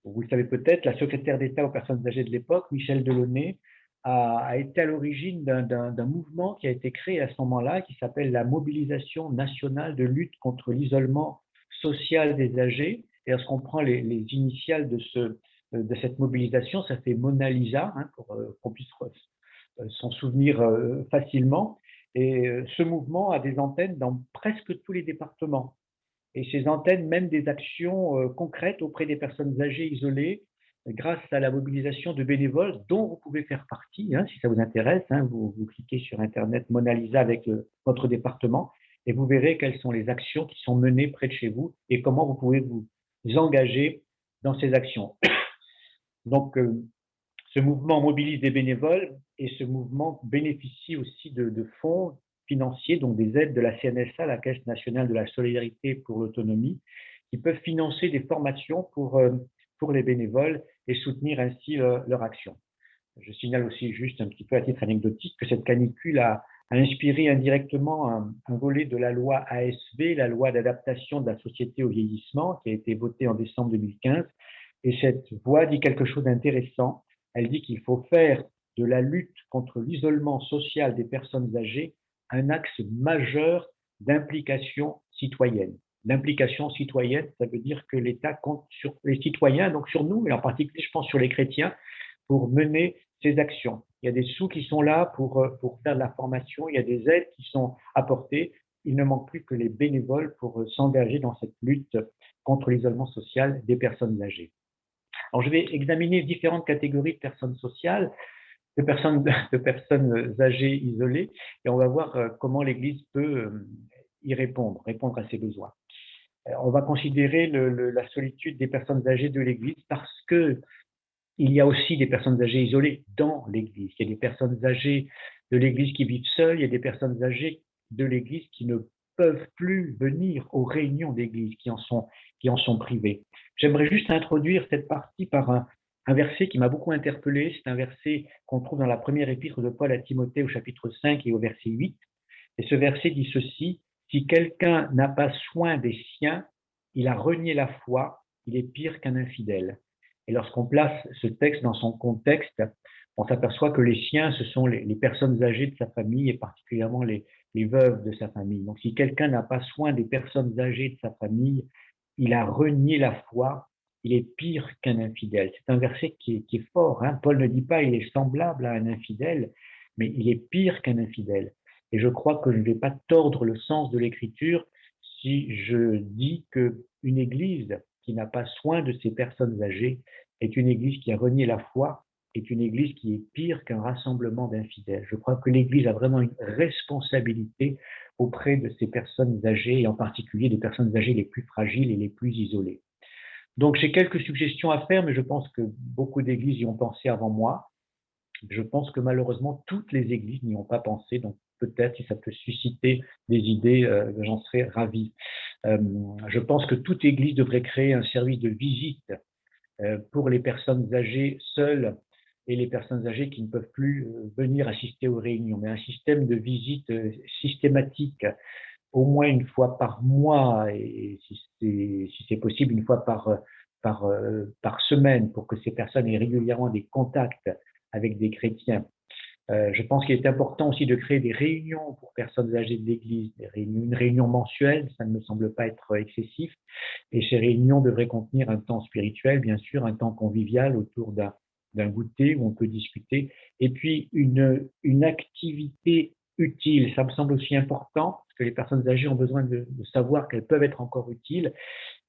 Vous le savez peut-être, la secrétaire d'État aux personnes âgées de l'époque, Michèle Delaunay, a été à l'origine d'un mouvement qui a été créé à ce moment-là, qui s'appelle la Mobilisation nationale de lutte contre l'isolement social des âgés. Et lorsqu'on prend les initiales de cette mobilisation, ça fait Mona Lisa, hein, pour qu'on puisse s'en souvenir facilement. Et ce mouvement a des antennes dans presque tous les départements. Et ces antennes mènent des actions concrètes auprès des personnes âgées isolées grâce à la mobilisation de bénévoles dont vous pouvez faire partie, hein, si ça vous intéresse. Hein, vous cliquez sur Internet Mona Lisa avec votre département et vous verrez quelles sont les actions qui sont menées près de chez vous et comment vous pouvez vous engager dans ces actions. Donc, ce mouvement mobilise des bénévoles et ce mouvement bénéficie aussi de fonds financiers, donc des aides de la CNSA, la Caisse nationale de la solidarité pour l'autonomie, qui peuvent financer des formations pour les bénévoles et soutenir ainsi leur action. Je signale aussi juste un petit peu à titre anecdotique que cette canicule a inspiré indirectement un volet de la loi ASV, la loi d'adaptation de la société au vieillissement, qui a été votée en décembre 2015. Et cette loi dit quelque chose d'intéressant. Elle dit qu'il faut faire de la lutte contre l'isolement social des personnes âgées un axe majeur d'implication citoyenne. L'implication citoyenne, ça veut dire que l'État compte sur les citoyens, donc sur nous, et en particulier, je pense, sur les chrétiens, pour mener ces actions. Il y a des sous qui sont là pour faire de la formation, il y a des aides qui sont apportées. Il ne manque plus que les bénévoles pour s'engager dans cette lutte contre l'isolement social des personnes âgées. Alors, je vais examiner différentes catégories de personnes sociales, de personnes âgées isolées, et on va voir comment l'Église peut y répondre à ses besoins. On va considérer la solitude des personnes âgées de l'Église parce que il y a aussi des personnes âgées isolées dans l'Église. Il y a des personnes âgées de l'Église qui vivent seules, il y a des personnes âgées de l'Église qui ne peuvent plus venir aux réunions d'Église, qui en sont privées. J'aimerais juste introduire cette partie par un verset qui m'a beaucoup interpellé. C'est un verset qu'on trouve dans la première épître de Paul à Timothée au chapitre 5 et au verset 8. Et ce verset dit ceci: « Si quelqu'un n'a pas soin des siens, il a renié la foi, il est pire qu'un infidèle. » Et lorsqu'on place ce texte dans son contexte, on s'aperçoit que les siens, ce sont les personnes âgées de sa famille et particulièrement les veuves de sa famille. Donc, si quelqu'un n'a pas soin des personnes âgées de sa famille, il a renié la foi, il est pire qu'un infidèle. C'est un verset qui est fort. Hein. Paul ne dit pas il est semblable à un infidèle, mais il est pire qu'un infidèle. Et je crois que je ne vais pas tordre le sens de l'Écriture si je dis qu'une Église qui n'a pas soin de ses personnes âgées est une Église qui a renié la foi, est une Église qui est pire qu'un rassemblement d'infidèles. Je crois que l'Église a vraiment une responsabilité auprès de ces personnes âgées, et en particulier des personnes âgées les plus fragiles et les plus isolées. Donc, j'ai quelques suggestions à faire, mais je pense que beaucoup d'églises y ont pensé avant moi. Je pense que malheureusement, toutes les églises n'y ont pas pensé. Donc, peut-être si ça peut susciter des idées, j'en serais ravi. Je pense que toute église devrait créer un service de visite pour les personnes âgées seules et les personnes âgées qui ne peuvent plus venir assister aux réunions, mais un système de visite systématique, au moins une fois par mois, et si c'est possible, une fois par semaine, pour que ces personnes aient régulièrement des contacts avec des chrétiens. Je pense qu'il est important aussi de créer des réunions pour personnes âgées de l'Église, une réunion mensuelle, ça ne me semble pas être excessif, et ces réunions devraient contenir un temps spirituel, bien sûr, un temps convivial autour d'un goûter où on peut discuter, et puis une activité utile. Ça me semble aussi important, parce que les personnes âgées ont besoin de savoir qu'elles peuvent être encore utiles,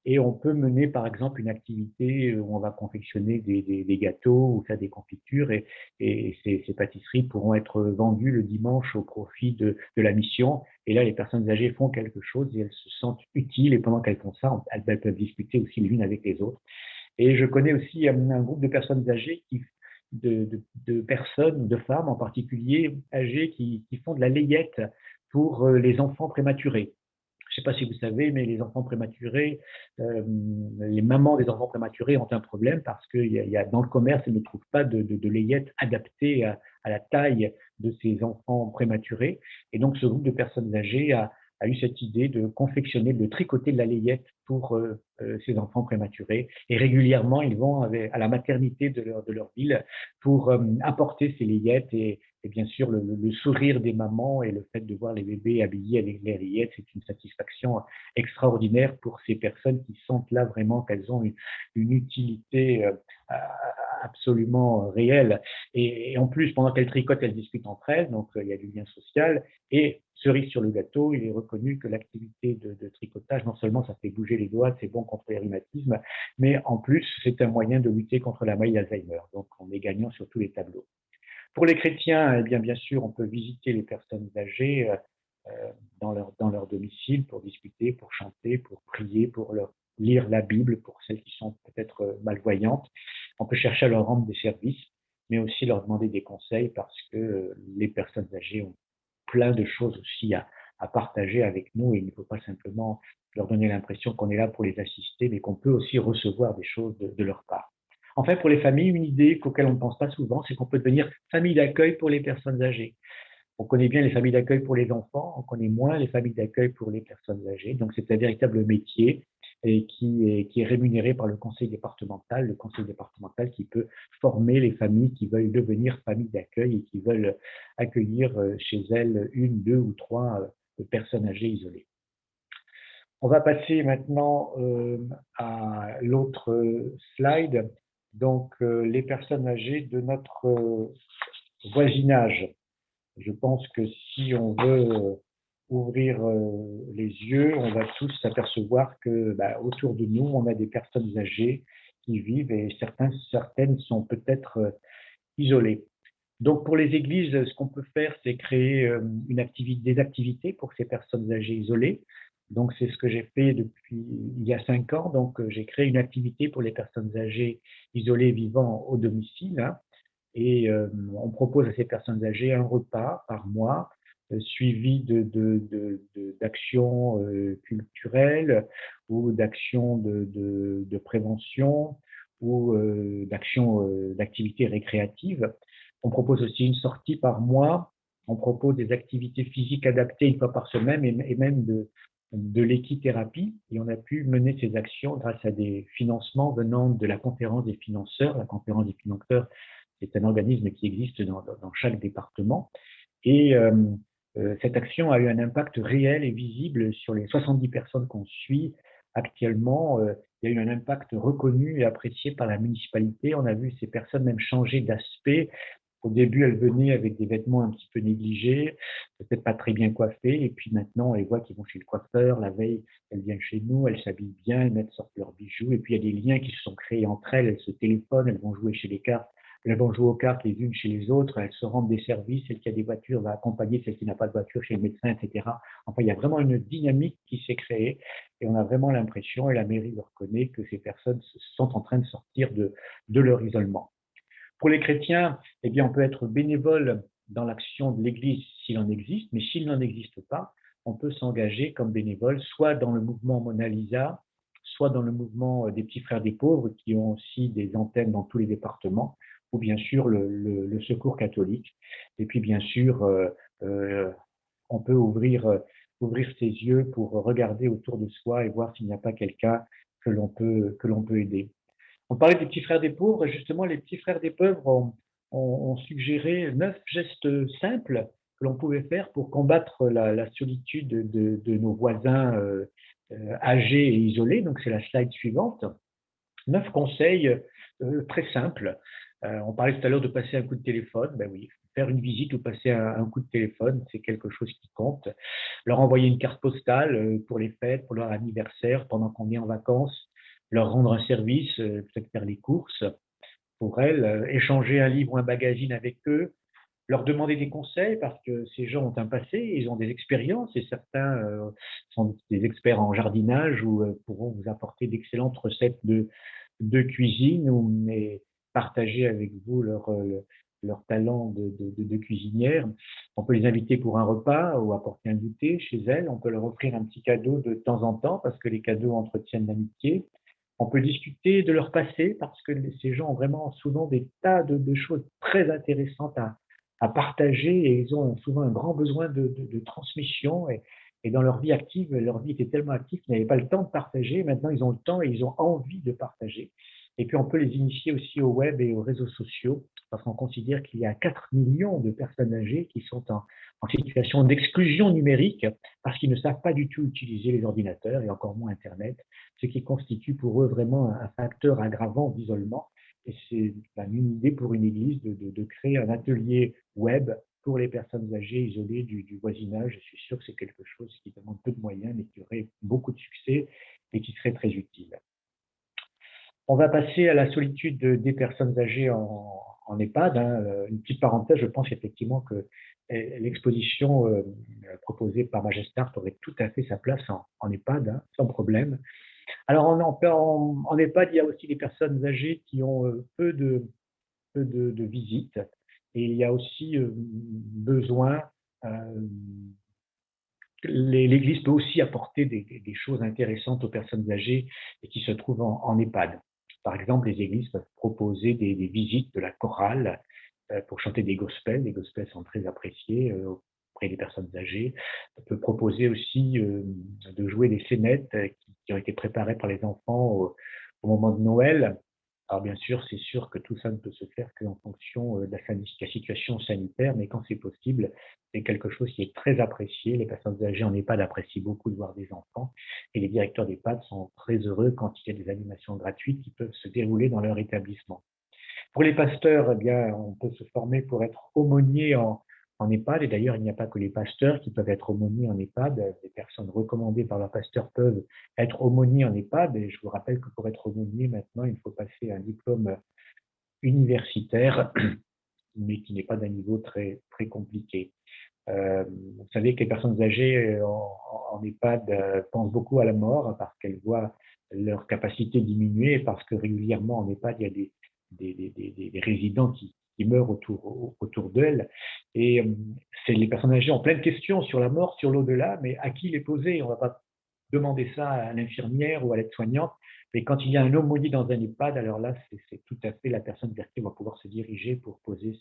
et on peut mener par exemple une activité où on va confectionner des gâteaux ou faire des confitures, et ces pâtisseries pourront être vendues le dimanche au profit de la mission. Et là, les personnes âgées font quelque chose et elles se sentent utiles, et pendant qu'elles font ça, elles peuvent discuter aussi l'une avec les autres. Et je connais aussi un groupe de personnes âgées de personnes, de femmes en particulier âgées qui font de la layette pour les enfants prématurés. Je ne sais pas si vous savez, mais les enfants prématurés, les mamans des enfants prématurés ont un problème parce que dans le commerce, elles ne trouvent pas de layette adaptée à la taille de ces enfants prématurés. Et donc, ce groupe de personnes âgées a eu cette idée de confectionner, de tricoter de la layette pour ces enfants prématurés. Et régulièrement, ils vont à la maternité de leur ville pour apporter ces layettes, et bien sûr, le sourire des mamans et le fait de voir les bébés habillés avec les layettes, c'est une satisfaction extraordinaire pour ces personnes qui sentent là vraiment qu'elles ont une utilité absolument réelle. Et en plus, pendant qu'elles tricotent, elles discutent entre elles, donc il y a du lien social. Et cerise sur le gâteau, il est reconnu que l'activité de tricotage, non seulement ça fait bouger les doigts, c'est bon contre les rhumatismes, mais en plus, c'est un moyen de lutter contre la maladie d'Alzheimer. Donc, on est gagnant sur tous les tableaux. Pour les chrétiens, eh bien sûr, on peut visiter les personnes âgées dans leur domicile pour discuter, pour chanter, pour prier, pour leur lire la Bible, pour celles qui sont peut-être malvoyantes. On peut chercher à leur rendre des services, mais aussi leur demander des conseils, parce que les personnes âgées ont plein de choses aussi à partager avec nous, et il ne faut pas simplement leur donner l'impression qu'on est là pour les assister, mais qu'on peut aussi recevoir des choses de leur part. Enfin, pour les familles, une idée auquel on ne pense pas souvent, c'est qu'on peut devenir famille d'accueil pour les personnes âgées. On connaît bien les familles d'accueil pour les enfants, on connaît moins les familles d'accueil pour les personnes âgées. Donc, c'est un véritable métier et qui est rémunéré par le conseil départemental qui peut former les familles qui veulent devenir familles d'accueil et qui veulent accueillir chez elles une, deux ou trois personnes âgées isolées. On va passer maintenant à l'autre slide. Donc, les personnes âgées de notre voisinage. Je pense que si on veut ouvrir les yeux, on va tous s'apercevoir que autour de nous, on a des personnes âgées qui vivent, et certaines sont peut-être isolées. Donc, pour les églises, ce qu'on peut faire, c'est créer des activités pour ces personnes âgées isolées. Donc, c'est ce que j'ai fait depuis il y a 5 ans. Donc, j'ai créé une activité pour les personnes âgées isolées vivant au domicile. Hein, et on propose à ces personnes âgées un repas par mois, suivi d'actions culturelles ou d'actions de prévention ou d'activités récréatives. On propose aussi une sortie par mois. On propose des activités physiques adaptées une fois par semaine, et même de l'équithérapie, et on a pu mener ces actions grâce à des financements venant de la conférence des financeurs. La conférence des financeurs, c'est un organisme qui existe dans chaque département, et cette action a eu un impact réel et visible sur les 70 personnes qu'on suit actuellement, il y a eu un impact reconnu et apprécié par la municipalité. On a vu ces personnes même changer d'aspect. Au début, elles venaient avec des vêtements un petit peu négligés, peut-être pas très bien coiffés, et puis maintenant, on les voit qui vont chez le coiffeur. La veille, elles viennent chez nous, elles s'habillent bien, elles sortent leurs bijoux, et puis il y a des liens qui se sont créés entre elles. Elles se téléphonent, elles vont jouer chez les cartes. Elles vont jouer aux cartes les unes chez les autres, elles se rendent des services, celle qui a des voitures va accompagner celle qui n'a pas de voiture chez le médecin, etc. Enfin, il y a vraiment une dynamique qui s'est créée et on a vraiment l'impression, et la mairie le reconnaît, que ces personnes sont en train de sortir de leur isolement. Pour les chrétiens, eh bien, on peut être bénévole dans l'action de l'Église s'il en existe, mais s'il n'en existe pas, on peut s'engager comme bénévole, soit dans le mouvement Mona Lisa, soit dans le mouvement des Petits Frères des Pauvres, qui ont aussi des antennes dans tous les départements, ou bien sûr le Secours catholique. Et puis bien sûr, on peut ouvrir ses yeux pour regarder autour de soi et voir s'il n'y a pas quelqu'un que l'on peut aider. On parlait des Petits Frères des Pauvres, et justement, les Petits Frères des Pauvres ont suggéré 9 gestes simples que l'on pouvait faire pour combattre la solitude de nos voisins âgés et isolés. Donc, c'est la slide suivante. 9 conseils très simples. On parlait tout à l'heure de passer un coup de téléphone. Ben oui, faire une visite ou passer un coup de téléphone, c'est quelque chose qui compte. Leur envoyer une carte postale pour les fêtes, pour leur anniversaire, pendant qu'on est en vacances. Leur rendre un service, peut-être faire les courses pour elles, échanger un livre ou un magazine avec eux, leur demander des conseils parce que ces gens ont un passé, ils ont des expériences et certains sont des experts en jardinage ou pourront vous apporter d'excellentes recettes de cuisine ou partager avec vous leur talent de cuisinière. On peut les inviter pour un repas ou apporter un goûter chez elles. On peut leur offrir un petit cadeau de temps en temps parce que les cadeaux entretiennent l'amitié. On peut discuter de leur passé parce que ces gens ont vraiment souvent des tas de choses très intéressantes à partager et ils ont souvent un grand besoin de transmission et dans leur vie active, leur vie était tellement active qu'ils n'avaient pas le temps de partager. Maintenant, ils ont le temps et ils ont envie de partager. Et puis, on peut les initier aussi au web et aux réseaux sociaux parce qu'on considère qu'il y a 4 millions de personnes âgées qui sont en situation d'exclusion numérique parce qu'ils ne savent pas du tout utiliser les ordinateurs et encore moins Internet, ce qui constitue pour eux vraiment un facteur aggravant d'isolement. Et c'est une idée pour une église de créer un atelier web pour les personnes âgées isolées du voisinage. Je suis sûr que c'est quelque chose qui demande peu de moyens, mais qui aurait beaucoup de succès et qui serait très utile. On va passer à la solitude des personnes âgées en EHPAD. Une petite parenthèse, je pense effectivement que l'exposition proposée par Magestart aurait tout à fait sa place en EHPAD, sans problème. Alors, en EHPAD, il y a aussi des personnes âgées qui ont peu de visites et il y a aussi besoin, l'Église peut aussi apporter des choses intéressantes aux personnes âgées et qui se trouvent en EHPAD. Par exemple, les églises peuvent proposer des visites de la chorale pour chanter des gospels. Les gospels sont très appréciés auprès des personnes âgées. On peut proposer aussi de jouer des scénettes qui ont été préparées par les enfants au moment de Noël. Alors bien sûr, c'est sûr que tout ça ne peut se faire qu'en fonction de la situation sanitaire, mais quand c'est possible, c'est quelque chose qui est très apprécié. Les personnes âgées en EHPAD apprécient beaucoup de voir des enfants et les directeurs d'EHPAD sont très heureux quand il y a des animations gratuites qui peuvent se dérouler dans leur établissement. Pour les pasteurs, eh bien, on peut se former pour être aumônier en EHPAD. Et d'ailleurs, il n'y a pas que les pasteurs qui peuvent être aumôniers en EHPAD. Des personnes recommandées par leur pasteur peuvent être aumôniers en EHPAD. Et je vous rappelle que pour être aumônier, maintenant, il faut passer un diplôme universitaire, mais qui n'est pas d'un niveau très, très compliqué. Vous savez que les personnes âgées en EHPAD pensent beaucoup à la mort parce qu'elles voient leur capacité diminuer, parce que régulièrement en EHPAD, il y a des résidents qui meurent autour d'elles. Et c'est les personnes âgées ont plein de questions sur la mort, sur l'au-delà, mais à qui les poser? On ne va pas demander ça à l'infirmière ou à l'aide-soignante, mais quand il y a un aumônier dans un EHPAD, alors là, c'est tout à fait la personne vers qui on va pouvoir se diriger pour poser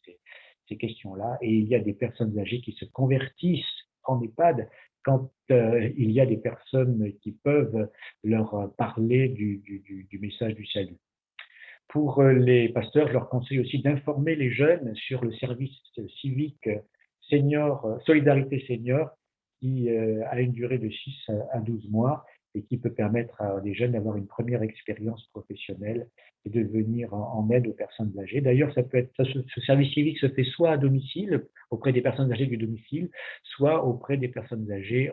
ces questions-là. Et il y a des personnes âgées qui se convertissent en EHPAD quand il y a des personnes qui peuvent leur parler du message du salut. Pour les pasteurs, je leur conseille aussi d'informer les jeunes sur le service civique senior, Solidarité Senior, qui a une durée de 6 à 12 mois et qui peut permettre à des jeunes d'avoir une première expérience professionnelle et de venir en aide aux personnes âgées. D'ailleurs, ce service civique se fait soit à domicile, auprès des personnes âgées du domicile, soit auprès des personnes âgées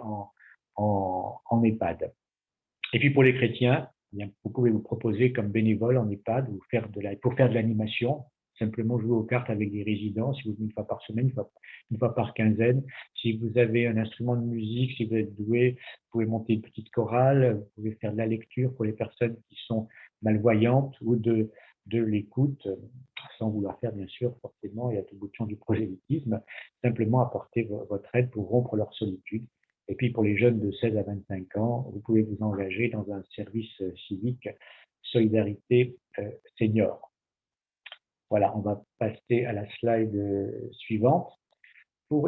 en EHPAD. Et puis pour les chrétiens, vous pouvez vous proposer comme bénévole en EHPAD pour faire de l'animation, simplement jouer aux cartes avec des résidents, si vous venez une fois par semaine, une fois par quinzaine. Si vous avez un instrument de musique, si vous êtes doué, vous pouvez monter une petite chorale, vous pouvez faire de la lecture pour les personnes qui sont malvoyantes ou de l'écoute, sans vouloir faire bien sûr forcément et à tout bout de champ du prosélytisme, simplement apporter votre aide pour rompre leur solitude. Et puis pour les jeunes de 16 à 25 ans, vous pouvez vous engager dans un service civique Solidarité Senior. Voilà, on va passer à la slide suivante.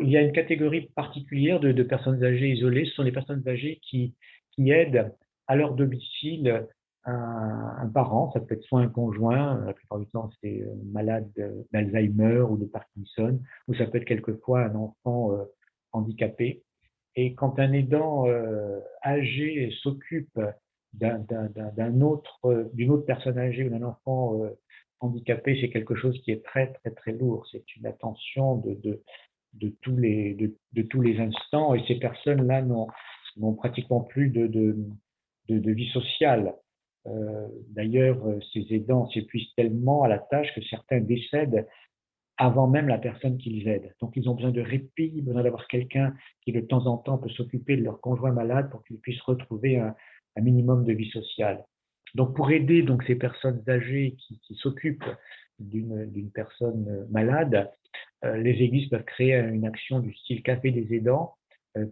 Il y a une catégorie particulière de personnes âgées isolées, ce sont les personnes âgées qui aident à leur domicile un parent, ça peut être soit un conjoint, la plupart du temps c'est malade d'Alzheimer ou de Parkinson, ou ça peut être quelquefois un enfant handicapé. Et quand un aidant âgé s'occupe d'une autre personne âgée ou d'un enfant handicapé, c'est quelque chose qui est très, très, très lourd. C'est une attention de tous les instants, et ces personnes-là n'ont pratiquement plus de vie sociale. D'ailleurs, ces aidants s'épuisent tellement à la tâche que certains décèdent avant même la personne qu'ils aident. Donc, ils ont besoin de répit, besoin d'avoir quelqu'un qui, de temps en temps, peut s'occuper de leur conjoint malade pour qu'ils puissent retrouver un minimum de vie sociale. Donc, pour aider donc, ces personnes âgées qui s'occupent d'une personne malade, les églises peuvent créer une action du style Café des aidants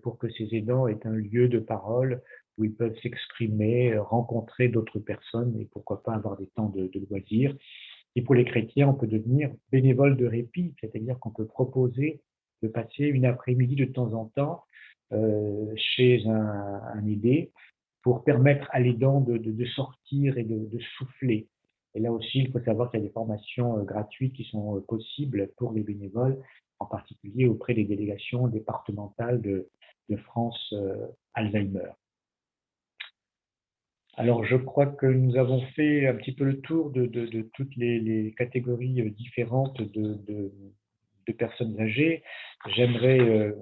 pour que ces aidants aient un lieu de parole où ils peuvent s'exprimer, rencontrer d'autres personnes et pourquoi pas avoir des temps de loisirs. Et pour les chrétiens, on peut devenir bénévole de répit, c'est-à-dire qu'on peut proposer de passer une après-midi de temps en temps chez un aidé pour permettre à l'aidant de sortir et de souffler. Et là aussi, il faut savoir qu'il y a des formations gratuites qui sont possibles pour les bénévoles, en particulier auprès des délégations départementales de France Alzheimer. Alors, je crois que nous avons fait un petit peu le tour de toutes les catégories différentes de personnes âgées. J'aimerais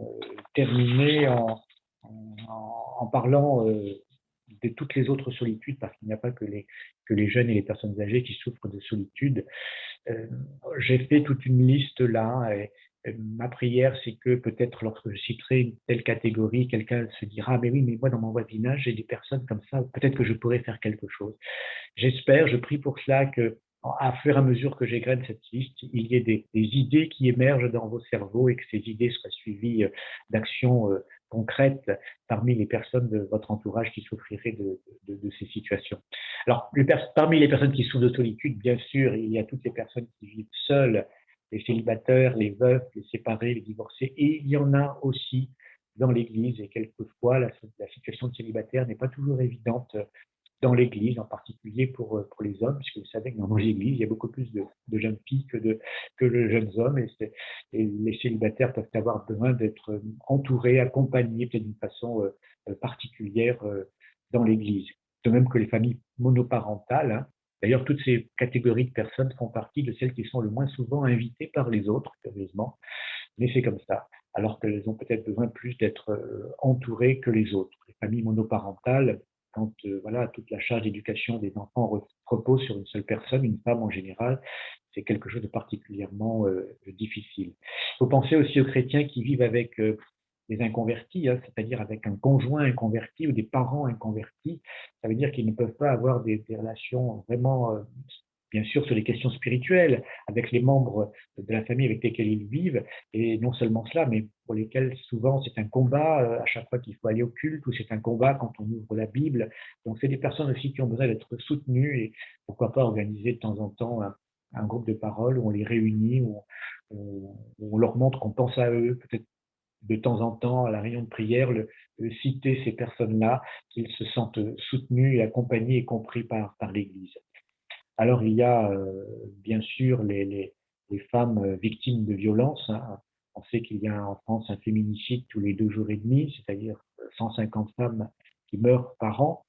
terminer en parlant de toutes les autres solitudes, parce qu'il n'y a pas que les jeunes et les personnes âgées qui souffrent de solitude. J'ai fait toute une liste là, et ma prière, c'est que peut-être lorsque je citerai une telle catégorie, quelqu'un se dira « mais oui, mais moi dans mon voisinage, j'ai des personnes comme ça, peut-être que je pourrais faire quelque chose ». J'espère, je prie pour cela que, à fur et à mesure que j'égrène cette liste, il y ait des idées qui émergent dans vos cerveaux et que ces idées soient suivies d'actions concrètes parmi les personnes de votre entourage qui souffriraient de ces situations. Alors, parmi les personnes qui souffrent de solitude, bien sûr, il y a toutes les personnes qui vivent seules, les célibataires, les veufs, les séparés, les divorcés, et il y en a aussi dans l'Église, et quelquefois la situation de célibataire n'est pas toujours évidente dans l'Église, en particulier pour les hommes, puisque vous savez que dans nos églises, il y a beaucoup plus de jeunes filles que de jeunes hommes, et les célibataires peuvent avoir besoin d'être entourés, accompagnés peut-être d'une façon particulière dans l'Église. De même que les familles monoparentales, hein. D'ailleurs, toutes ces catégories de personnes font partie de celles qui sont le moins souvent invitées par les autres, curieusement, mais c'est comme ça, alors qu'elles ont peut-être besoin plus d'être entourées que les autres. Les familles monoparentales, quand voilà, toute la charge d'éducation des enfants repose sur une seule personne, une femme en général, c'est quelque chose de particulièrement difficile. Il faut penser aussi aux chrétiens qui vivent avec des inconvertis, hein, c'est-à-dire avec un conjoint inconverti ou des parents inconvertis. Ça veut dire qu'ils ne peuvent pas avoir des relations vraiment, bien sûr, sur les questions spirituelles, avec les membres de la famille avec lesquels ils vivent, et non seulement cela, mais pour lesquels souvent c'est un combat à chaque fois qu'il faut aller au culte, ou c'est un combat quand on ouvre la Bible. Donc c'est des personnes aussi qui ont besoin d'être soutenues, et pourquoi pas organiser de temps en temps un groupe de parole où on les réunit, où on leur montre qu'on pense à eux, peut-être de temps en temps, à la réunion de prière, citer ces personnes-là, qu'ils se sentent soutenus et accompagnés et compris par l'Église. Alors, il y a bien sûr les femmes victimes de violences, hein. On sait qu'il y a en France un féminicide tous les 2 jours et demi, c'est-à-dire 150 femmes qui meurent par an.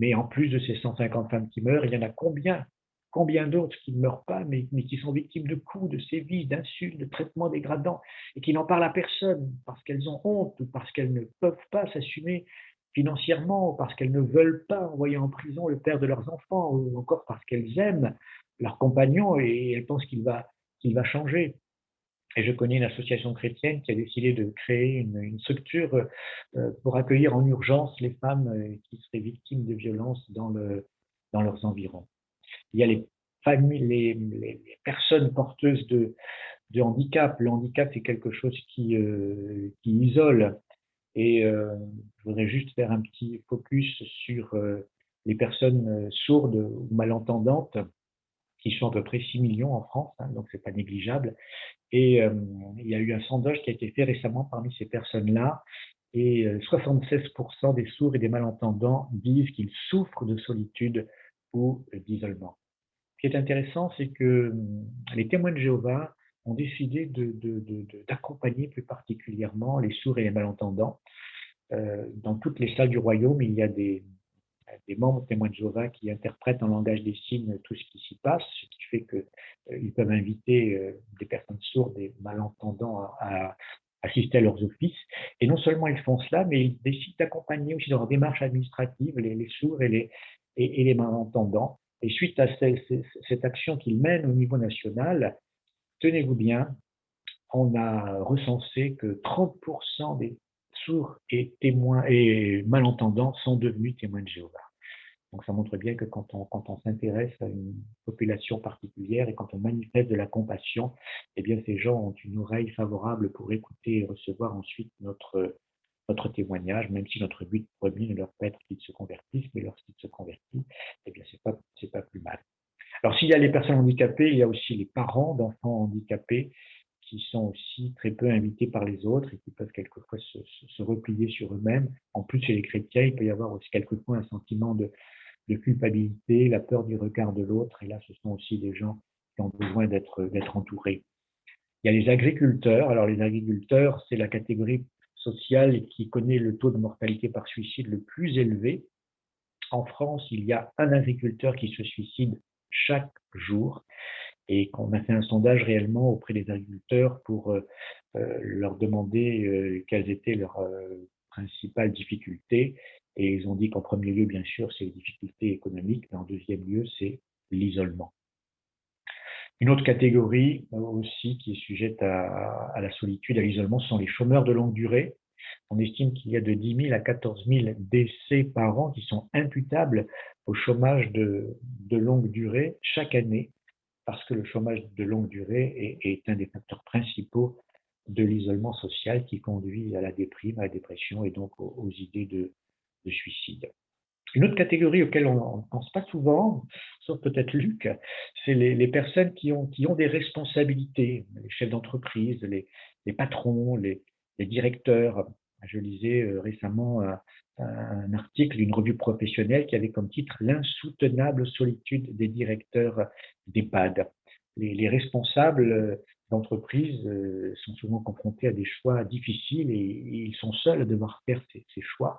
Mais en plus de ces 150 femmes qui meurent, il y en a combien d'autres qui ne meurent pas, mais qui sont victimes de coups, de sévices, d'insultes, de traitements dégradants, et qui n'en parlent à personne parce qu'elles ont honte ou parce qu'elles ne peuvent pas s'assumer financièrement, ou parce qu'elles ne veulent pas envoyer en prison le père de leurs enfants, ou encore parce qu'elles aiment leur compagnon et elles pensent qu'il va changer. Et je connais une association chrétienne qui a décidé de créer une structure pour accueillir en urgence les femmes qui seraient victimes de violences dans leurs environs. Il y a les familles, les personnes porteuses de handicap. Le handicap, c'est quelque chose qui isole. Et je voudrais juste faire un petit focus sur les personnes sourdes ou malentendantes, qui sont à peu près 6 millions en France, hein, donc c'est pas négligeable. Et il y a eu un sondage qui a été fait récemment parmi ces personnes-là, et 76% des sourds et des malentendants disent qu'ils souffrent de solitude ou d'isolement. Ce qui est intéressant, c'est que les témoins de Jéhovah ont décidé d'accompagner plus particulièrement les sourds et les malentendants. Dans toutes les salles du royaume, il y a des membres témoins de Jéhovah qui interprètent en langage des signes tout ce qui s'y passe, ce qui fait qu'ils peuvent inviter des personnes sourdes et malentendants à assister à leurs offices. Et non seulement ils font cela, mais ils décident d'accompagner aussi dans leur démarche administrative les sourds et les malentendants. Et suite à cette action qu'ils mènent au niveau national, tenez-vous bien, on a recensé que 30% des sourds et témoins et malentendants sont devenus témoins de Jéhovah. Donc ça montre bien que quand on s'intéresse à une population particulière et quand on manifeste de la compassion, eh bien ces gens ont une oreille favorable pour écouter et recevoir ensuite notre témoignage, même si notre but premier ne leur pas être qu'ils se convertissent, mais lorsqu'ils se convertissent, eh bien c'est pas plus mal. Alors s'il y a les personnes handicapées, il y a aussi les parents d'enfants handicapés qui sont aussi très peu invités par les autres et qui peuvent quelquefois se replier sur eux-mêmes. En plus, chez les chrétiens, il peut y avoir aussi quelquefois un sentiment de culpabilité, la peur du regard de l'autre, et là, ce sont aussi des gens qui ont besoin d'être entourés. Il y a les agriculteurs. Alors, les agriculteurs, c'est la catégorie sociale qui connaît le taux de mortalité par suicide le plus élevé. En France, il y a un agriculteur qui se suicide chaque jour, et qu'on a fait un sondage réellement auprès des agriculteurs pour leur demander quelles étaient leurs principales difficultés. Et ils ont dit qu'en premier lieu, bien sûr, c'est les difficultés économiques, mais en deuxième lieu, c'est l'isolement. Une autre catégorie aussi qui est sujette à la solitude, à l'isolement, ce sont les chômeurs de longue durée. On estime qu'il y a de 10 000 à 14 000 décès par an qui sont imputables au chômage de longue durée chaque année, parce que le chômage de longue durée est un des facteurs principaux de l'isolement social qui conduit à la déprime, à la dépression et donc aux idées de suicide. Une autre catégorie auquel on ne pense pas souvent, sauf peut-être Luc, c'est les personnes qui ont des responsabilités, les chefs d'entreprise, les patrons, les directeurs. Je lisais récemment un article d'une revue professionnelle qui avait comme titre « L'insoutenable solitude des directeurs d'EHPAD ». Les responsables d'entreprise sont souvent confrontés à des choix difficiles et ils sont seuls à devoir faire ces choix.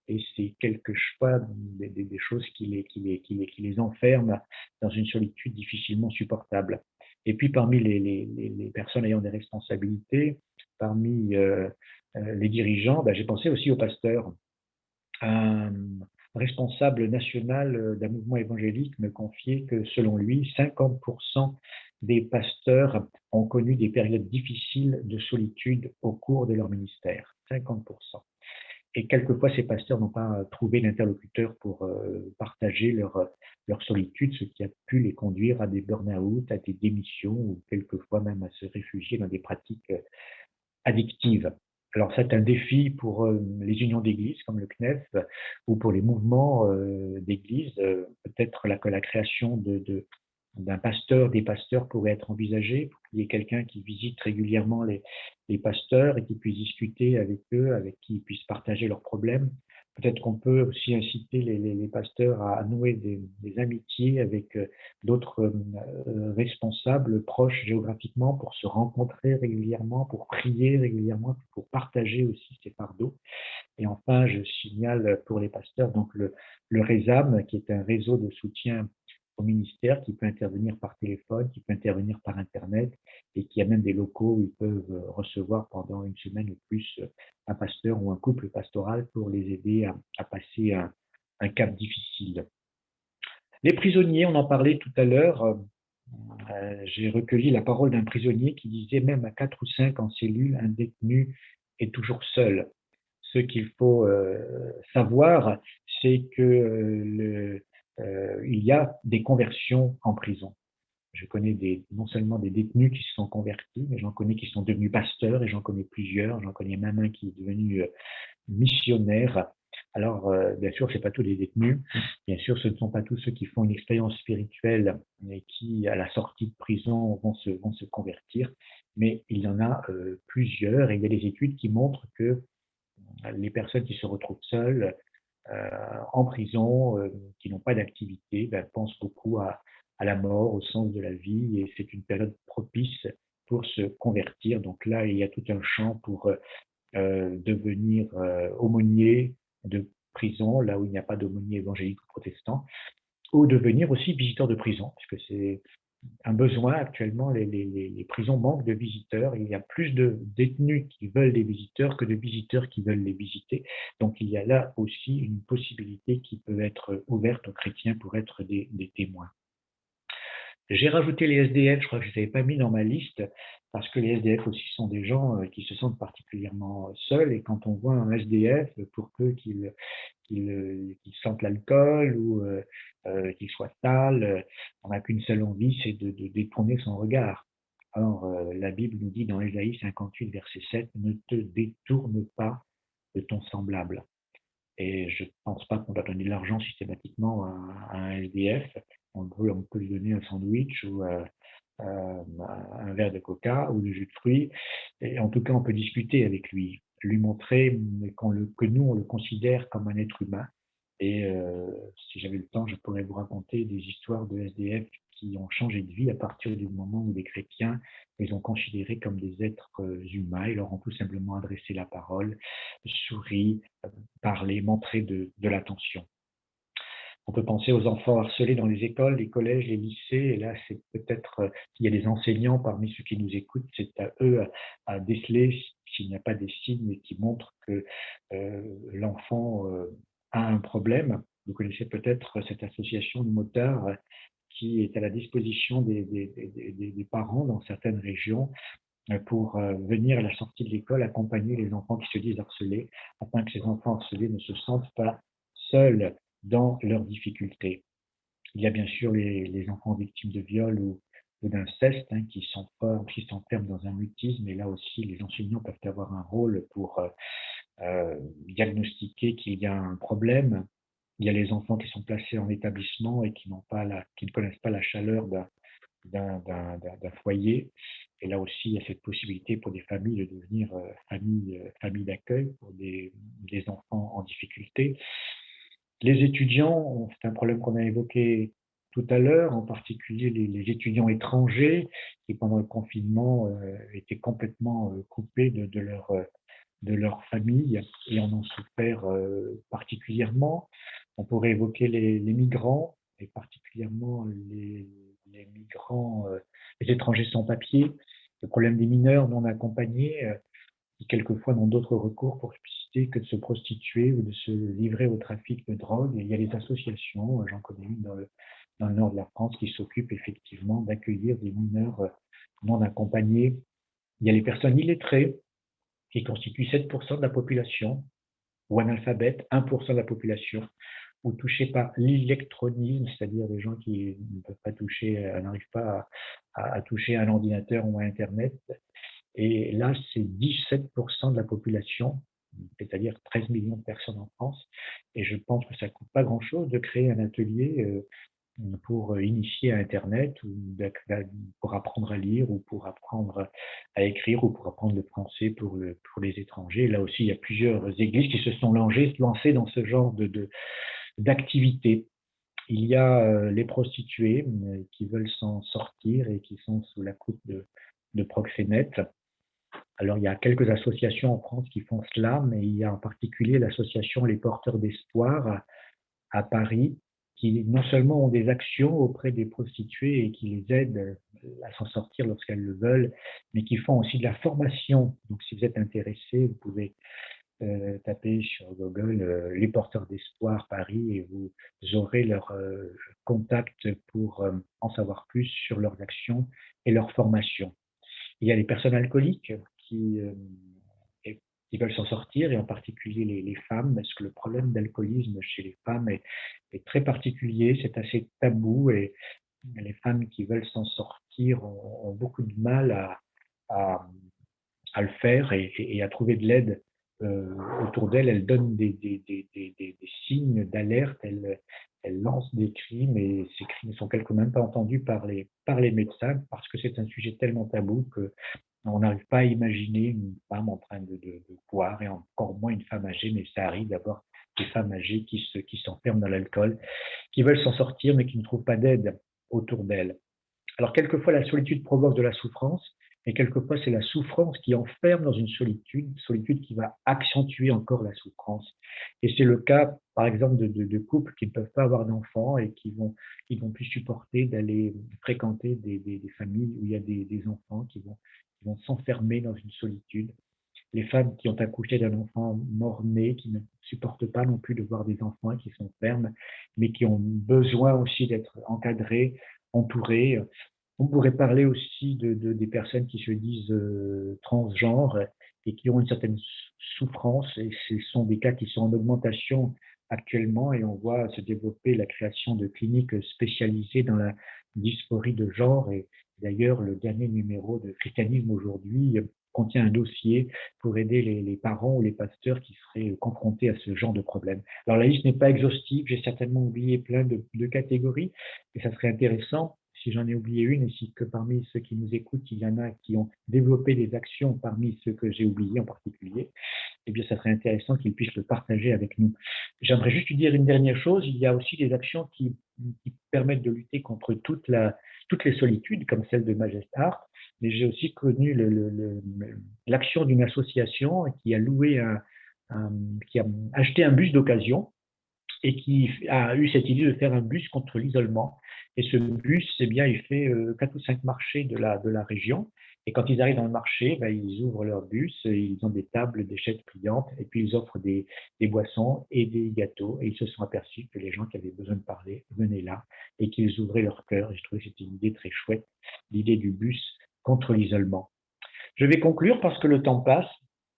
Et c'est quelques choix, des choses qui les enferment dans une solitude difficilement supportable. Et puis parmi les personnes ayant des responsabilités, parmi les dirigeants, j'ai pensé aussi aux pasteurs. Un responsable national d'un mouvement évangélique me confiait que selon lui, 50% des pasteurs ont connu des périodes difficiles de solitude au cours de leur ministère. 50%. Et quelquefois, ces pasteurs n'ont pas trouvé d'interlocuteur pour partager leur solitude, ce qui a pu les conduire à des burn-out, à des démissions ou quelquefois même à se réfugier dans des pratiques addictives. Alors, c'est un défi pour les unions d'églises comme le CNEF ou pour les mouvements d'églises. Peut-être que la création d'un pasteur, des pasteurs pourrait être envisagée pour qu'il y ait quelqu'un qui visite régulièrement les pasteurs et qui puisse discuter avec eux, avec qui ils puissent partager leurs problèmes. Peut-être qu'on peut aussi inciter les pasteurs à nouer des amitiés avec d'autres responsables proches géographiquement pour se rencontrer régulièrement, pour prier régulièrement, pour partager aussi ces fardeaux. Et enfin, je signale pour les pasteurs donc le RESAM, qui est un réseau de soutien au ministère qui peut intervenir par téléphone, qui peut intervenir par Internet et qui a même des locaux où ils peuvent recevoir pendant une semaine ou plus un pasteur ou un couple pastoral pour les aider à passer un cap difficile. Les prisonniers, on en parlait tout à l'heure. J'ai recueilli la parole d'un prisonnier qui disait même à 4 ou 5 en cellule, un détenu est toujours seul. Ce qu'il faut savoir, c'est que il y a des conversions en prison. Je connais non seulement des détenus qui se sont convertis, mais j'en connais qui sont devenus pasteurs et j'en connais plusieurs. J'en connais même un qui est devenu missionnaire. Alors, bien sûr, ce n'est pas tous les détenus. Bien sûr, ce ne sont pas tous ceux qui font une expérience spirituelle et qui, à la sortie de prison, vont se convertir. Mais il y en a plusieurs et il y a des études qui montrent que les personnes qui se retrouvent seules en prison, qui n'ont pas d'activité, pensent beaucoup à la mort, au sens de la vie, et c'est une période propice pour se convertir. Donc là, il y a tout un champ pour devenir aumônier de prison, là où il n'y a pas d'aumônier évangélique ou protestant, ou devenir aussi visiteur de prison, parce que c'est un besoin actuellement. Les prisons manquent de visiteurs. Il y a plus de détenus qui veulent des visiteurs que de visiteurs qui veulent les visiter. Donc il y a là aussi une possibilité qui peut être ouverte aux chrétiens pour être des témoins. J'ai rajouté les SDF, je crois que je ne les avais pas mis dans ma liste, parce que les SDF aussi sont des gens qui se sentent particulièrement seuls, et quand on voit un SDF, pour peu qu'il sente l'alcool ou qu'il soit sale, on n'a qu'une seule envie, c'est de détourner son regard. Alors, la Bible nous dit dans Ésaïe 58, verset 7, « Ne te détourne pas de ton semblable ». Et je ne pense pas qu'on doit donner de l'argent systématiquement à un SDF. On peut lui donner un sandwich ou un verre de coca ou du jus de fruits. Et en tout cas, on peut discuter avec lui, lui montrer que nous, on le considère comme un être humain. Et si j'avais le temps, je pourrais vous raconter des histoires de SDF qui ont changé de vie à partir du moment où les chrétiens les ont considérés comme des êtres humains. Ils leur ont tout simplement adressé la parole, souri, parlé, montré de l'attention. On peut penser aux enfants harcelés dans les écoles, les collèges, les lycées. Et là, c'est peut-être, s'il y a des enseignants parmi ceux qui nous écoutent, c'est à eux à déceler s'il n'y a pas des signes qui montrent que l'enfant a un problème. Vous connaissez peut-être cette association de motards qui est à la disposition des parents dans certaines régions pour venir à la sortie de l'école accompagner les enfants qui se disent harcelés, afin que ces enfants harcelés ne se sentent pas seuls dans leurs difficultés. Il y a bien sûr les enfants victimes de viol ou d'inceste qui s'enferment dans un mutisme, et là aussi les enseignants peuvent avoir un rôle pour diagnostiquer qu'il y a un problème. Il y a les enfants qui sont placés en établissement et qui ne connaissent pas la chaleur d'un foyer. Et là aussi, il y a cette possibilité pour des familles de devenir famille d'accueil pour des enfants en difficulté. Les étudiants, c'est un problème qu'on a évoqué tout à l'heure, en particulier les étudiants étrangers qui, pendant le confinement, étaient complètement coupés de leur famille et en ont souffert particulièrement. On pourrait évoquer les migrants, et particulièrement les migrants, les étrangers sans papier, le problème des mineurs non accompagnés, qui quelquefois n'ont d'autre recours pour expliciter que de se prostituer ou de se livrer au trafic de drogue. Et il y a des associations, j'en connais une dans le nord de la France, qui s'occupent effectivement d'accueillir des mineurs non accompagnés. Il y a les personnes illettrées, qui constituent 7% de la population, ou analphabètes, 1% de la population, ou touchés par l'électronisme, c'est-à-dire des gens qui ne peuvent pas n'arrivent pas à toucher un ordinateur ou à Internet. Et là, c'est 17% de la population, c'est-à-dire 13 millions de personnes en France. Et je pense que ça ne coûte pas grand-chose de créer un atelier pour initier à Internet, ou pour apprendre à lire, ou pour apprendre à écrire, ou pour apprendre le français pour les étrangers. Là aussi, il y a plusieurs églises qui se sont lancées dans ce genre d'activité. Il y a les prostituées qui veulent s'en sortir et qui sont sous la coupe de proxénètes. Alors, il y a quelques associations en France qui font cela, mais il y a en particulier l'association Les Porteurs d'Espoir à Paris, qui non seulement ont des actions auprès des prostituées et qui les aident à s'en sortir lorsqu'elles le veulent, mais qui font aussi de la formation. Donc, si vous êtes intéressé, vous pouvez taper sur Google Les Porteurs d'Espoir Paris et vous aurez leur contact pour en savoir plus sur leurs actions et leur formation. Il y a les personnes alcooliques qui veulent s'en sortir, et en particulier les femmes, parce que le problème d'alcoolisme chez les femmes est très particulier, c'est assez tabou, et les femmes qui veulent s'en sortir ont beaucoup de mal à le faire et à trouver de l'aide autour d'elles. Elles donnent des signes d'alerte, elles lancent des cris, mais ces cris ne sont quelque même pas entendus par les médecins, parce que c'est un sujet tellement tabou que on n'arrive pas à imaginer une femme en train de boire, et encore moins une femme âgée, mais ça arrive d'avoir des femmes âgées qui s'enferment dans l'alcool, qui veulent s'en sortir, mais qui ne trouvent pas d'aide autour d'elles. Alors, quelquefois, la solitude provoque de la souffrance, et quelquefois, c'est la souffrance qui enferme dans une solitude qui va accentuer encore la souffrance. Et c'est le cas, par exemple, de couples qui ne peuvent pas avoir d'enfants et qui vont plus supporter d'aller fréquenter des familles où il y a des enfants qui vont s'enfermer dans une solitude. Les femmes qui ont accouché d'un enfant mort-né, qui ne supportent pas non plus de voir des enfants qui s'enferment, mais qui ont besoin aussi d'être encadrées, entourées. On pourrait parler aussi des personnes qui se disent transgenres et qui ont une certaine souffrance, et ce sont des cas qui sont en augmentation actuellement, et on voit se développer la création de cliniques spécialisées dans la dysphorie de genre. Et d'ailleurs, le dernier numéro de Christianisme aujourd'hui contient un dossier pour aider les parents ou les pasteurs qui seraient confrontés à ce genre de problème. Alors, la liste n'est pas exhaustive, j'ai certainement oublié plein de catégories, et ça serait intéressant, si j'en ai oublié une, et si que parmi ceux qui nous écoutent, il y en a qui ont développé des actions parmi ceux que j'ai oubliés en particulier, eh bien, ça serait intéressant qu'ils puissent le partager avec nous. J'aimerais juste dire une dernière chose, il y a aussi des actions qui permettent de lutter contre toutes les solitudes, comme celle de Majestar, mais j'ai aussi connu l'action d'une association qui a qui a acheté un bus d'occasion et qui a eu cette idée de faire un bus contre l'isolement. Et ce bus, eh bien, il fait 4 ou 5 marchés de la région. Et quand ils arrivent dans le marché, ben, ils ouvrent leur bus, ils ont des tables, des chaises pliantes, et puis ils offrent des boissons et des gâteaux. Et ils se sont aperçus que les gens qui avaient besoin de parler venaient là et qu'ils ouvraient leur cœur. Et je trouvais que c'était une idée très chouette, l'idée du bus contre l'isolement. Je vais conclure parce que le temps passe.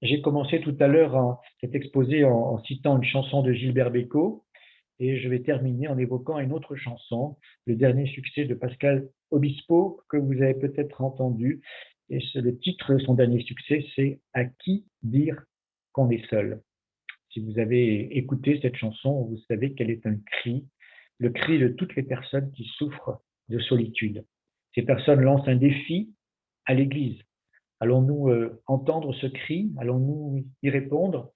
J'ai commencé tout à l'heure cet exposé en citant une chanson de Gilbert Bécaud, et je vais terminer en évoquant une autre chanson, le dernier succès de Pascal Obispo, que vous avez peut-être entendu. Et le titre de son dernier succès, c'est « À qui dire qu'on est seul ». Si vous avez écouté cette chanson, vous savez qu'elle est un cri, le cri de toutes les personnes qui souffrent de solitude. Ces personnes lancent un défi à l'Église. Allons-nous entendre ce cri? Allons-nous y répondre?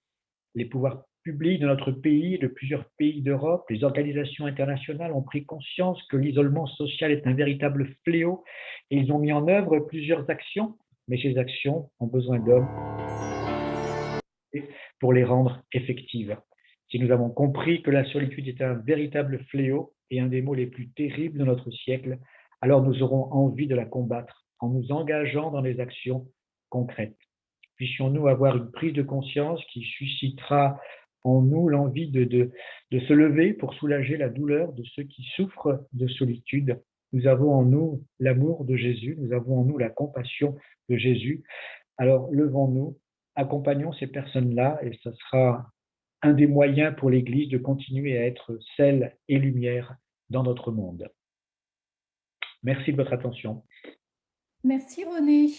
Les pouvoirs publics de notre pays, de plusieurs pays d'Europe, les organisations internationales ont pris conscience que l'isolement social est un véritable fléau, et ils ont mis en œuvre plusieurs actions, mais ces actions ont besoin d'hommes pour les rendre effectives. Si nous avons compris que la solitude est un véritable fléau et un des maux les plus terribles de notre siècle, alors nous aurons envie de la combattre en nous engageant dans des actions concrètes. Puissions-nous avoir une prise de conscience qui suscitera en nous l'envie de se lever pour soulager la douleur de ceux qui souffrent de solitude. Nous avons en nous l'amour de Jésus, nous avons en nous la compassion de Jésus. Alors levons-nous, accompagnons ces personnes-là, et ce sera un des moyens pour l'Église de continuer à être sel et lumière dans notre monde. Merci de votre attention. Merci René.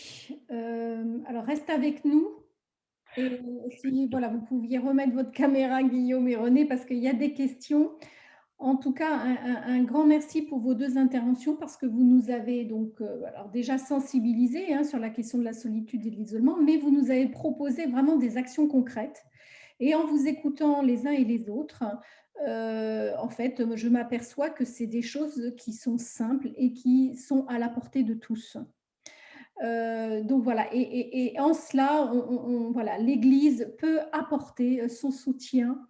Alors reste avec nous. Et si voilà, vous pouviez remettre votre caméra, Guillaume et René, parce qu'il y a des questions. En tout cas, un grand merci pour vos 2 interventions, parce que vous nous avez donc alors déjà sensibilisés sur la question de la solitude et de l'isolement, mais vous nous avez proposé vraiment des actions concrètes. Et en vous écoutant les uns et les autres, en fait, je m'aperçois que c'est des choses qui sont simples et qui sont à la portée de tous. Donc voilà, et en cela, voilà, l'Église peut apporter son soutien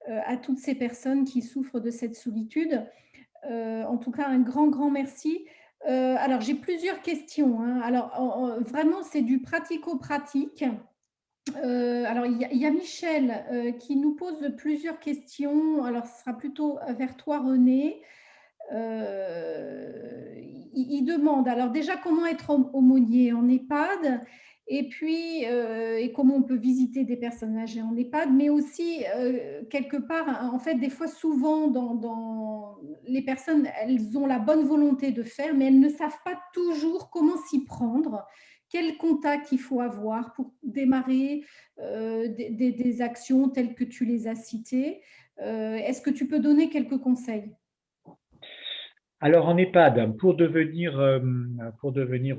à toutes ces personnes qui souffrent de cette solitude. En tout cas, un grand, grand merci. Alors, j'ai plusieurs questions, hein. Alors, vraiment, c'est du pratico-pratique. Alors, il y a Michel qui nous pose plusieurs questions. Alors, ce sera plutôt vers toi, René. Il demande, alors déjà, comment être aumônier en EHPAD, et puis et comment on peut visiter des personnes âgées en EHPAD, mais aussi quelque part, en fait, des fois, souvent, dans les personnes, elles ont la bonne volonté de faire, mais elles ne savent pas toujours comment s'y prendre, quel contact il faut avoir pour démarrer des actions telles que tu les as citées. Est-ce que tu peux donner quelques conseils? Alors, en EHPAD, pour devenir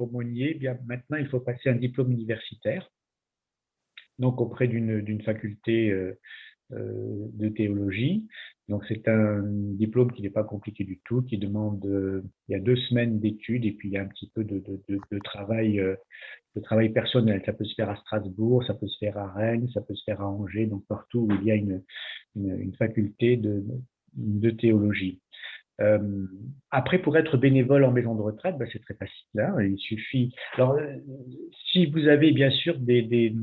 aumônier, eh bien, maintenant, il faut passer un diplôme universitaire, donc auprès d'une faculté de théologie. Donc, c'est un diplôme qui n'est pas compliqué du tout, qui demande, il y a 2 semaines d'études et puis il y a un petit peu de travail personnel. Ça peut se faire à Strasbourg, ça peut se faire à Rennes, ça peut se faire à Angers, donc partout où il y a une faculté de théologie. Après, pour être bénévole en maison de retraite, ben, c'est très facile. Hein, il suffit. Alors, si vous avez bien sûr des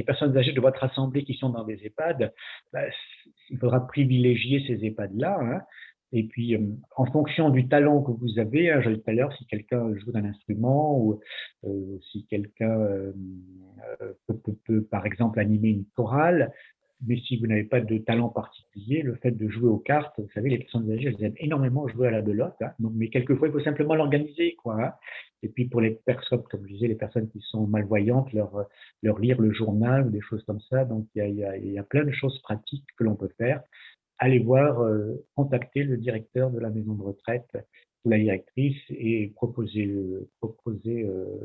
personnes âgées de votre assemblée qui sont dans des EHPAD, ben, il faudra privilégier ces EHPAD-là. Hein, et puis, en fonction du talent que vous avez, hein, j'ai dit tout à l'heure, si quelqu'un joue d'un instrument ou si quelqu'un peut, par exemple, animer une chorale, mais si vous n'avez pas de talent particulier, le fait de jouer aux cartes, vous savez, les personnes âgées, elles aiment énormément jouer à la belote. Hein, donc, mais quelquefois, il faut simplement l'organiser, quoi. Hein. Et puis, pour les personnes, comme je disais, les personnes qui sont malvoyantes, leur lire le journal ou des choses comme ça. Donc, il y a plein de choses pratiques que l'on peut faire. Allez voir, contacter le directeur de la maison de retraite ou la directrice et proposer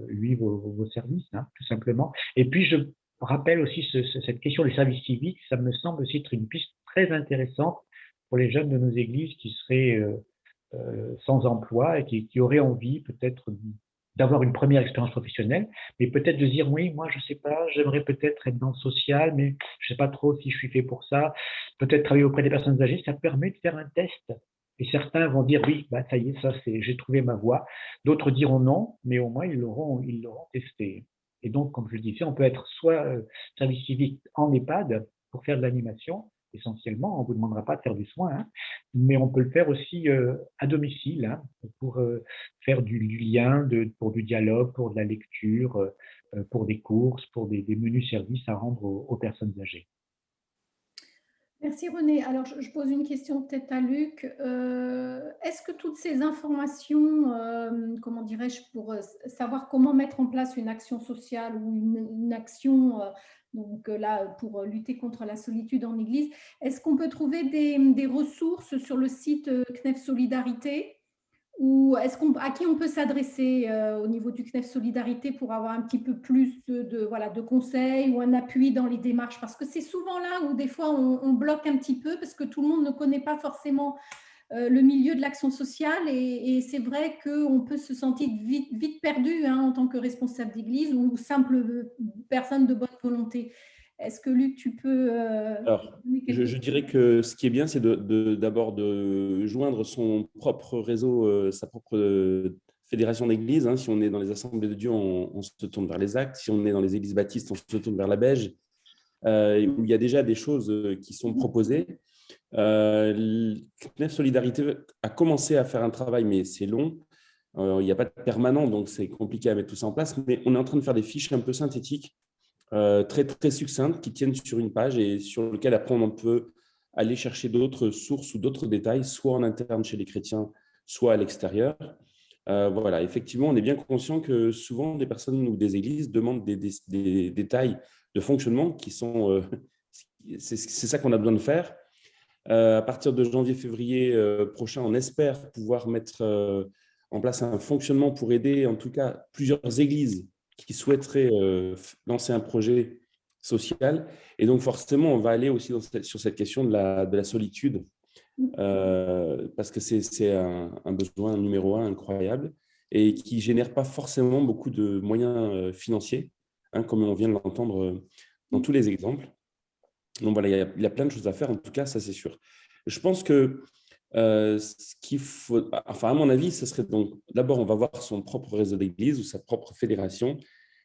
lui vos services, hein, tout simplement. Et puis, je rappelle aussi cette question des services civiques, ça me semble aussi être une piste très intéressante pour les jeunes de nos églises qui seraient sans emploi et qui auraient envie peut-être d'avoir une première expérience professionnelle, mais peut-être de dire oui, moi je sais pas, j'aimerais peut-être être dans le social, mais je sais pas trop si je suis fait pour ça. Peut-être travailler auprès des personnes âgées, ça permet de faire un test. Et certains vont dire oui, bah ça y est, ça c'est, j'ai trouvé ma voie. D'autres diront non, mais au moins ils l'auront testé. Et donc, comme je le disais, on peut être soit service civique en EHPAD pour faire de l'animation, essentiellement, on ne vous demandera pas de faire du soin, hein, mais on peut le faire aussi à domicile, hein, pour faire du lien, pour du dialogue, pour de la lecture, pour des courses, pour des menus services à rendre aux personnes âgées. Merci René. Alors, je pose une question peut-être à Luc. Est-ce que toutes ces informations, comment dirais-je, pour savoir comment mettre en place une action sociale ou une action donc là, pour lutter contre la solitude en Église, est-ce qu'on peut trouver des ressources sur le site CNEF Solidarité? Ou à qui on peut s'adresser au niveau du CNEF Solidarité pour avoir un petit peu plus de conseils ou un appui dans les démarches? Parce que c'est souvent là où des fois on bloque un petit peu parce que tout le monde ne connaît pas forcément le milieu de l'action sociale et c'est vrai qu'on peut se sentir vite perdu, hein, en tant que responsable d'église ou simple personne de bonne volonté. Est-ce que Luc, tu peux… Alors, je dirais que ce qui est bien, c'est d'abord de joindre son propre réseau, sa propre fédération d'églises. Hein. Si on est dans les assemblées de Dieu, on se tourne vers les actes. Si on est dans les églises baptistes, on se tourne vers la Beige, où il y a déjà des choses qui sont proposées. CNEF Solidarité a commencé à faire un travail, mais c'est long. Il n'y a pas de permanent, donc c'est compliqué à mettre tout ça en place. Mais on est en train de faire des fiches un peu synthétiques, très, très succinctes, qui tiennent sur une page et sur lesquelles après on peut aller chercher d'autres sources ou d'autres détails, soit en interne chez les chrétiens, soit à l'extérieur. Voilà, effectivement, on est bien conscient que souvent des personnes ou des églises demandent des détails de fonctionnement qui sont… c'est ça qu'on a besoin de faire. À partir de janvier-février prochain, on espère pouvoir mettre en place un fonctionnement pour aider en tout cas plusieurs églises qui souhaiteraient lancer un projet social. Et donc forcément, on va aller aussi sur cette question de la solitude, parce que c'est un besoin numéro 1 incroyable. et qui ne génèrent pas forcément beaucoup de moyens financiers, hein, comme on vient de l'entendre dans tous les exemples. Donc voilà, il y a plein de choses à faire, en tout cas, ça c'est sûr. Je pense que ce qu'il faut, enfin à mon avis, ce serait donc, d'abord on va voir son propre réseau d'église ou sa propre fédération,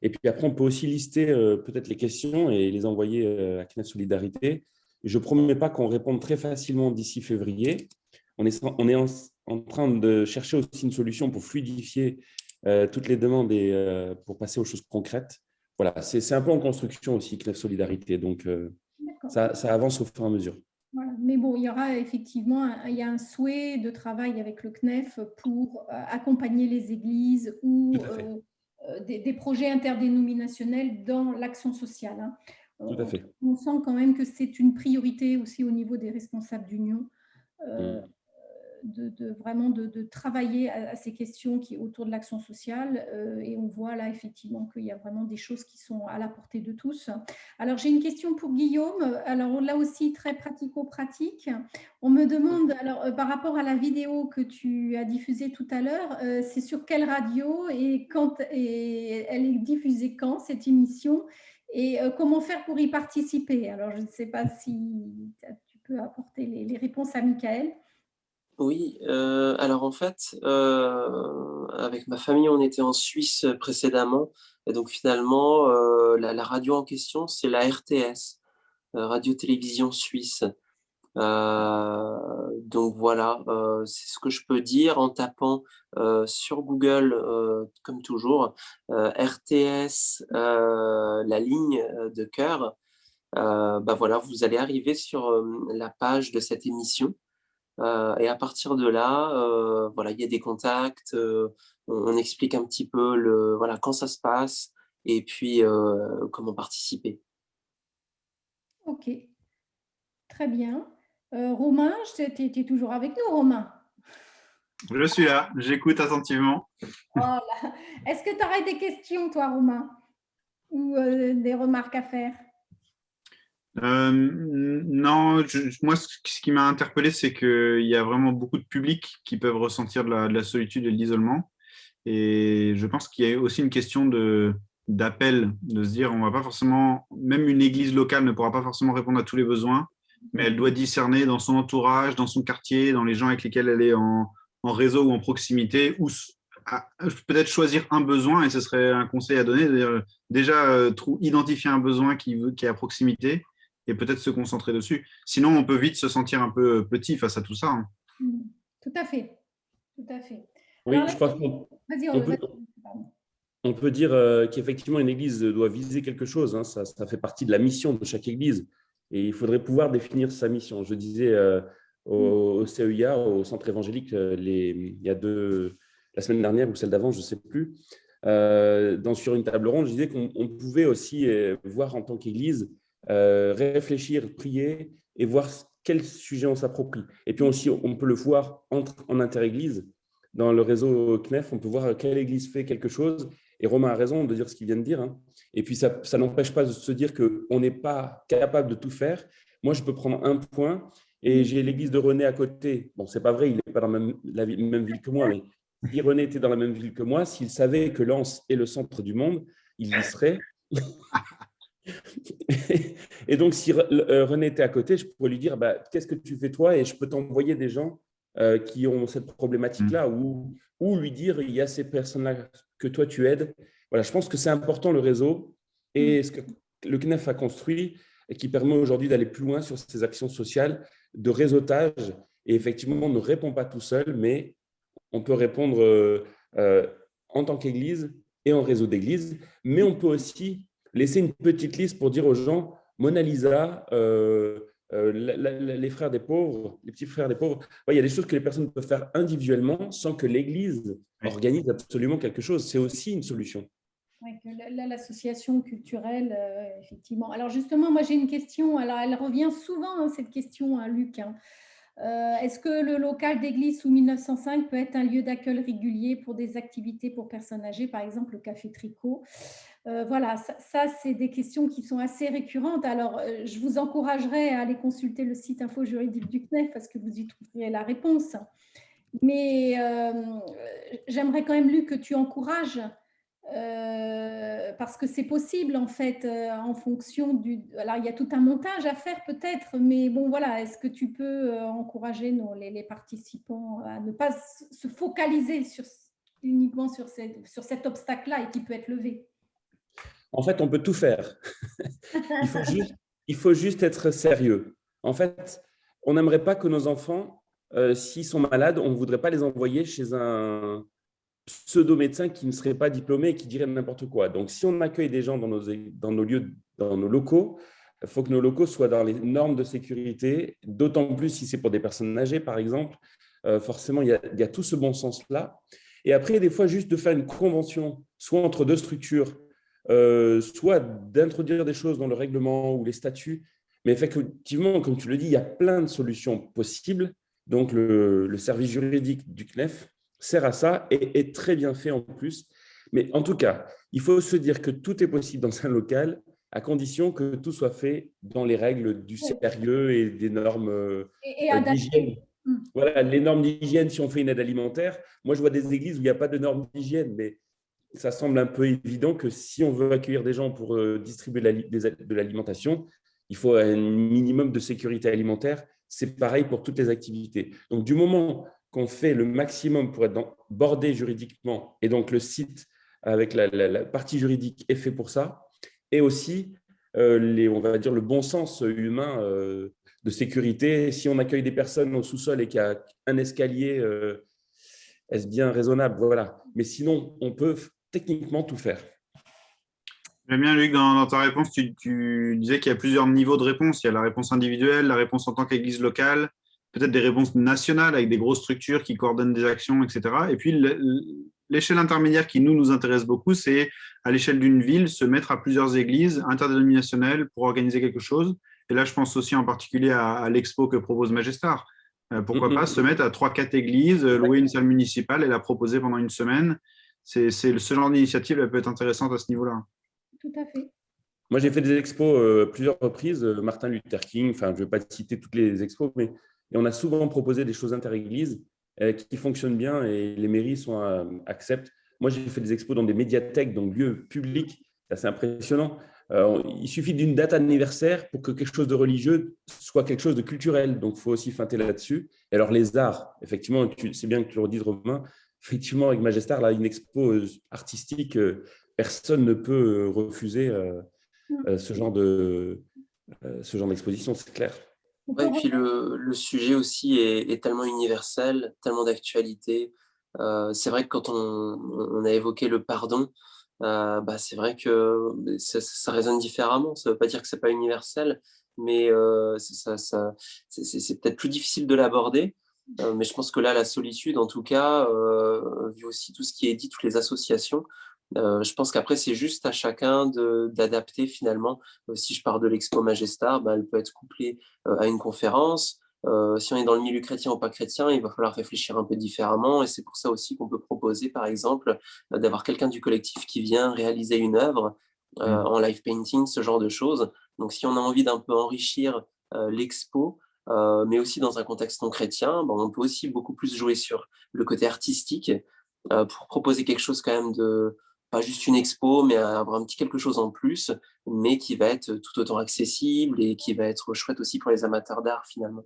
et puis après on peut aussi lister peut-être les questions et les envoyer à CNEF Solidarité. Je ne promets pas qu'on réponde très facilement d'ici février. On est en train de chercher aussi une solution pour fluidifier toutes les demandes et pour passer aux choses concrètes. Voilà, c'est un peu en construction aussi, CNEF Solidarité, donc ça avance au fur et à mesure. Voilà. Mais bon, il y aura effectivement il y a un souhait de travail avec le CNEF pour accompagner les églises ou des projets interdénominationnels dans l'action sociale. Hein. Tout à fait. On sent quand même que c'est une priorité aussi au niveau des responsables d'union. Vraiment de travailler à ces questions qui autour de l'action sociale et on voit là effectivement qu'il y a vraiment des choses qui sont à la portée de tous. Alors j'ai une question pour Guillaume, alors là aussi très pratico-pratique. On me demande, alors par rapport à la vidéo que tu as diffusée tout à l'heure, c'est sur quelle radio et elle est diffusée quand cette émission et comment faire pour y participer? Alors je ne sais pas si tu peux apporter les réponses à Michael. Oui, alors en fait, avec ma famille, on était en Suisse précédemment. Et donc finalement, la radio en question, c'est la RTS, Radio-Télévision Suisse. Donc voilà, c'est ce que je peux dire en tapant sur Google, comme toujours, RTS, la ligne de cœur. Voilà, vous allez arriver sur la page de cette émission. Et à partir de là, voilà, il y a des contacts, on explique un petit peu voilà, quand ça se passe et puis comment participer. Ok, très bien. Romain, tu es toujours avec nous, Romain? Je suis là, j'écoute attentivement. Oh là. Est-ce que tu aurais des questions, toi, Romain, ou des remarques à faire? Non, moi, ce qui m'a interpellé, c'est qu'il y a vraiment beaucoup de publics qui peuvent ressentir de la solitude et de l'isolement. Et je pense qu'il y a aussi une question d'appel, de se dire, on va pas forcément, même une église locale ne pourra pas forcément répondre à tous les besoins, mais elle doit discerner dans son entourage, dans son quartier, dans les gens avec lesquels elle est en réseau ou en proximité, ou peut-être choisir un besoin, et ce serait un conseil à donner, déjà identifier un besoin qui est à proximité, et peut-être se concentrer dessus. Sinon, on peut vite se sentir un peu petit face à tout ça. Hein. Tout à fait. Tout à fait. Oui, alors, je pense qu'on peut dire qu'effectivement, une église doit viser quelque chose. Hein. Ça fait partie de la mission de chaque église. Et il faudrait pouvoir définir sa mission. Je disais au CEIA, au centre évangélique, il y a la semaine dernière ou celle d'avant, je ne sais plus, sur une table ronde, je disais qu'on pouvait aussi voir en tant qu'église, réfléchir, prier et voir quel sujet on s'approprie. Et puis aussi, on peut le voir en inter-église. Dans le réseau CNEF, on peut voir quelle église fait quelque chose. Et Romain a raison de dire ce qu'il vient de dire. Hein. Et puis, ça n'empêche pas de se dire qu'on n'est pas capable de tout faire. Moi, je peux prendre un point et j'ai l'église de René à côté. Bon, c'est pas vrai, il n'est pas dans la même ville que moi, mais si René était dans la même ville que moi, s'il savait que Lens est le centre du monde, il y serait. Et donc, si René était à côté, je pourrais lui dire qu'est-ce que tu fais toi? Et je peux t'envoyer des gens qui ont cette problématique-là ou lui dire il y a ces personnes-là que toi tu aides. Voilà, je pense que c'est important le réseau et ce que le CNEF a construit et qui permet aujourd'hui d'aller plus loin sur ces actions sociales de réseautage. Et effectivement, on ne répond pas tout seul, mais on peut répondre en tant qu'église et en réseau d'église, mais on peut aussi laisser une petite liste pour dire aux gens, Mona Lisa, les frères des pauvres, les petits frères des pauvres, il y a des choses que les personnes peuvent faire individuellement sans que l'Église organise absolument quelque chose. C'est aussi une solution. Ouais, l'association culturelle, effectivement. Alors justement, moi j'ai une question, alors elle revient souvent, cette question, à Luc. Est-ce que le local d'église sous 1905 peut être un lieu d'accueil régulier pour des activités pour personnes âgées, par exemple le café Tricot? Voilà, ça c'est des questions qui sont assez récurrentes. Alors, je vous encouragerais à aller consulter le site info juridique du CNEF parce que vous y trouverez la réponse. Mais j'aimerais quand même, Luc, que tu encourages, parce que c'est possible en fait, en fonction du… Alors, il y a tout un montage à faire peut-être, mais bon, voilà, est-ce que tu peux encourager les participants à ne pas se focaliser uniquement sur cet obstacle-là et qui peut être levé? En fait, on peut tout faire. Il faut juste être sérieux. En fait, on n'aimerait pas que nos enfants, s'ils sont malades, on ne voudrait pas les envoyer chez un pseudo-médecin qui ne serait pas diplômé et qui dirait n'importe quoi. Donc, si on accueille des gens dans nos lieux, dans nos locaux, il faut que nos locaux soient dans les normes de sécurité, d'autant plus si c'est pour des personnes âgées, par exemple. Forcément, il y a tout ce bon sens-là. Et après, des fois, juste de faire une convention, soit entre deux structures, soit d'introduire des choses dans le règlement ou les statuts. Mais effectivement, comme tu le dis, il y a plein de solutions possibles. Donc, le service juridique du CNEF sert à ça et est très bien fait en plus. Mais en tout cas, il faut se dire que tout est possible dans un local à condition que tout soit fait dans les règles du sérieux et des normes d'hygiène. Voilà, les normes d'hygiène, si on fait une aide alimentaire, moi je vois des églises où il n'y a pas de normes d'hygiène, mais ça semble un peu évident que si on veut accueillir des gens pour distribuer de l'alimentation, il faut un minimum de sécurité alimentaire. C'est pareil pour toutes les activités. Donc, du moment qu'on fait le maximum pour être bordé juridiquement, et donc le site avec la partie juridique est fait pour ça, et aussi, on va dire, le bon sens humain de sécurité. Si on accueille des personnes au sous-sol et qu'il y a un escalier, est-ce bien raisonnable? Voilà. Mais sinon, on peut techniquement tout faire. J'aime bien, Luc, dans ta réponse, tu disais qu'il y a plusieurs niveaux de réponse. Il y a la réponse individuelle, la réponse en tant qu'église locale, peut-être des réponses nationales avec des grosses structures qui coordonnent des actions, etc. Et puis, l'échelle intermédiaire qui nous intéresse beaucoup, c'est à l'échelle d'une ville, se mettre à plusieurs églises interdénominationnelles pour organiser quelque chose. Et là, je pense aussi en particulier à l'expo que propose Magestar. Pourquoi pas se mettre à 3-4 églises, louer une salle municipale et la proposer pendant une semaine. Ce genre d'initiative, elle peut être intéressante à ce niveau-là. Tout à fait. Moi, j'ai fait des expos plusieurs reprises, Martin Luther King, enfin, je ne vais pas citer toutes les expos, mais et on a souvent proposé des choses inter-églises qui fonctionnent bien et les mairies acceptent. Moi, j'ai fait des expos dans des médiathèques, donc lieux publics, c'est assez impressionnant. Il suffit d'une date anniversaire pour que quelque chose de religieux soit quelque chose de culturel, donc il faut aussi feinter là-dessus. Et alors, les arts, effectivement, c'est bien que tu le redises, Romain, effectivement, avec Magestar, là, une expo artistique, personne ne peut refuser ce genre d'exposition, c'est clair. Ouais, et puis le sujet aussi est tellement universel, tellement d'actualité. C'est vrai que quand on a évoqué le pardon, c'est vrai que ça résonne différemment. Ça ne veut pas dire que ce n'est pas universel, mais c'est peut-être plus difficile de l'aborder. Mais je pense que là, la solitude, en tout cas, vu aussi tout ce qui est dit, toutes les associations, je pense qu'après, c'est juste à chacun d'adapter finalement. Si je pars de l'Expo Magestar, elle peut être couplée à une conférence. Si on est dans le milieu chrétien ou pas chrétien, il va falloir réfléchir un peu différemment. Et c'est pour ça aussi qu'on peut proposer, par exemple, d'avoir quelqu'un du collectif qui vient réaliser une œuvre en live painting, ce genre de choses. Donc, si on a envie d'un peu enrichir l'expo, mais aussi dans un contexte non chrétien, on peut aussi beaucoup plus jouer sur le côté artistique pour proposer quelque chose quand même pas juste une expo, mais avoir un petit quelque chose en plus, mais qui va être tout autant accessible et qui va être chouette aussi pour les amateurs d'art finalement.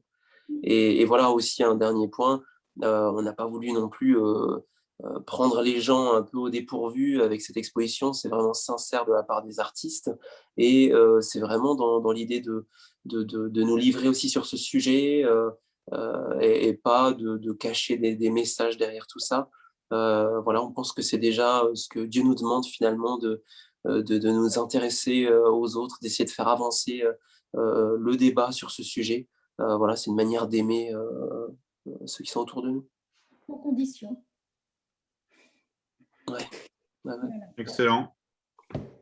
Et voilà aussi un dernier point, on n'a pas voulu non plus prendre les gens un peu au dépourvu avec cette exposition, c'est vraiment sincère de la part des artistes et c'est vraiment dans l'idée de nous livrer aussi sur ce sujet et pas de cacher des messages derrière tout ça. Voilà, on pense que c'est déjà ce que Dieu nous demande finalement de nous intéresser aux autres, d'essayer de faire avancer le débat sur ce sujet. Voilà, c'est une manière d'aimer ceux qui sont autour de nous. Aux conditions. Ouais. Voilà. Excellent.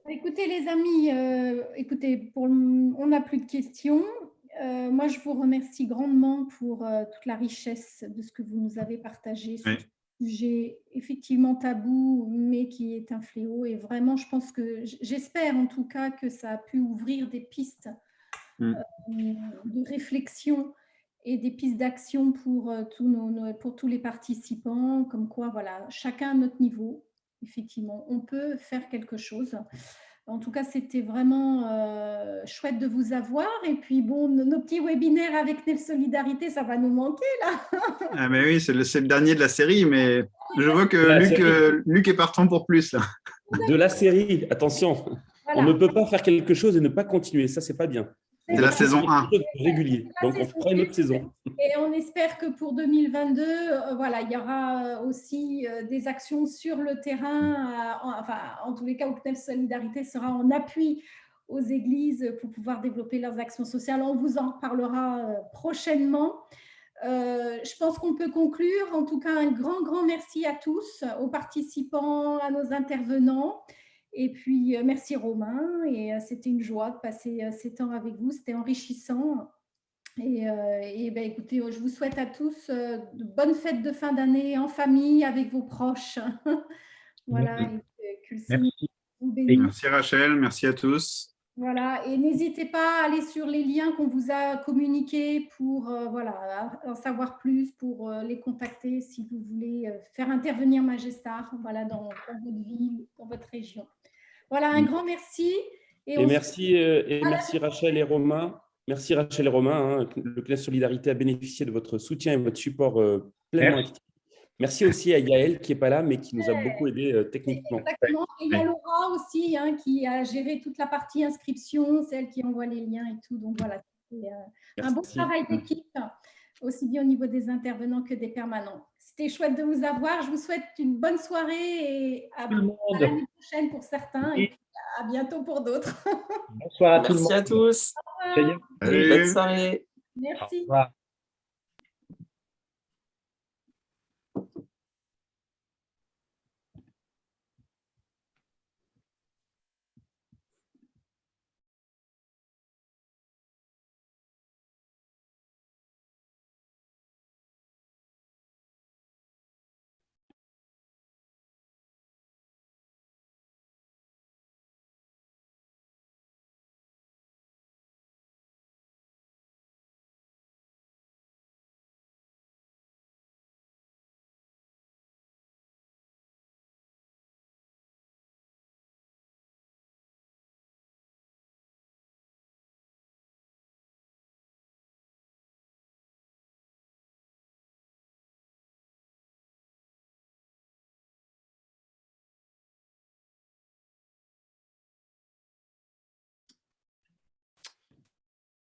Écoutez les amis, on n'a plus de questions. Moi, je vous remercie grandement pour toute la richesse de ce que vous nous avez partagé sur ce sujet effectivement tabou, mais qui est un fléau. Et vraiment, je pense que, j'espère en tout cas que ça a pu ouvrir des pistes de réflexion et des pistes d'action pour, pour tous les participants, comme quoi, voilà, chacun à notre niveau, effectivement, on peut faire quelque chose. En tout cas, c'était vraiment chouette de vous avoir. Et puis, bon, nos petits webinaires avec Nef Solidarité, ça va nous manquer, là. Ah, mais oui, c'est le dernier de la série, mais je vois que La série. Luc est partant pour plus, là. De la série, attention, Voilà. on ne peut pas faire quelque chose et ne pas continuer, ça c'est pas bien. C'est la saison 1. Régulier, donc on fera une autre saison. Et on espère que pour 2022, voilà, il y aura aussi des actions sur le terrain. Enfin, en tous les cas, CNEF Solidarité sera en appui aux églises pour pouvoir développer leurs actions sociales. On vous en parlera prochainement. Je pense qu'on peut conclure. En tout cas, un grand merci à tous, aux participants, à nos intervenants. Et puis, merci Romain. Et c'était une joie de passer ces temps avec vous. C'était enrichissant. Et ben, écoutez, je vous souhaite à tous de bonnes fêtes de fin d'année en famille, avec vos proches. Voilà. Et que le Seigneur vous bénisse. Merci Rachel, merci à tous. Voilà, et n'hésitez pas à aller sur les liens qu'on vous a communiqués pour voilà, en savoir plus, pour les contacter si vous voulez faire intervenir Magestar, voilà, dans votre ville, dans votre région. Voilà, un grand merci. Et merci Rachel et Romain. Merci Rachel et Romain. Hein. Le CNEF Solidarité a bénéficié de votre soutien et votre support pleinement actif. Merci aussi à Yael qui n'est pas là, mais qui nous a beaucoup aidé techniquement. Exactement. Et il y a Laura aussi qui a géré toute la partie inscription, celle qui envoie les liens et tout. Donc voilà, c'est un bon travail d'équipe, aussi bien au niveau des intervenants que des permanents. C'était chouette de vous avoir. Je vous souhaite une bonne soirée et à l'année prochaine pour certains et puis à bientôt pour d'autres. Bonsoir à tout le monde. Merci à tous. Bonne soirée. Merci. Au revoir.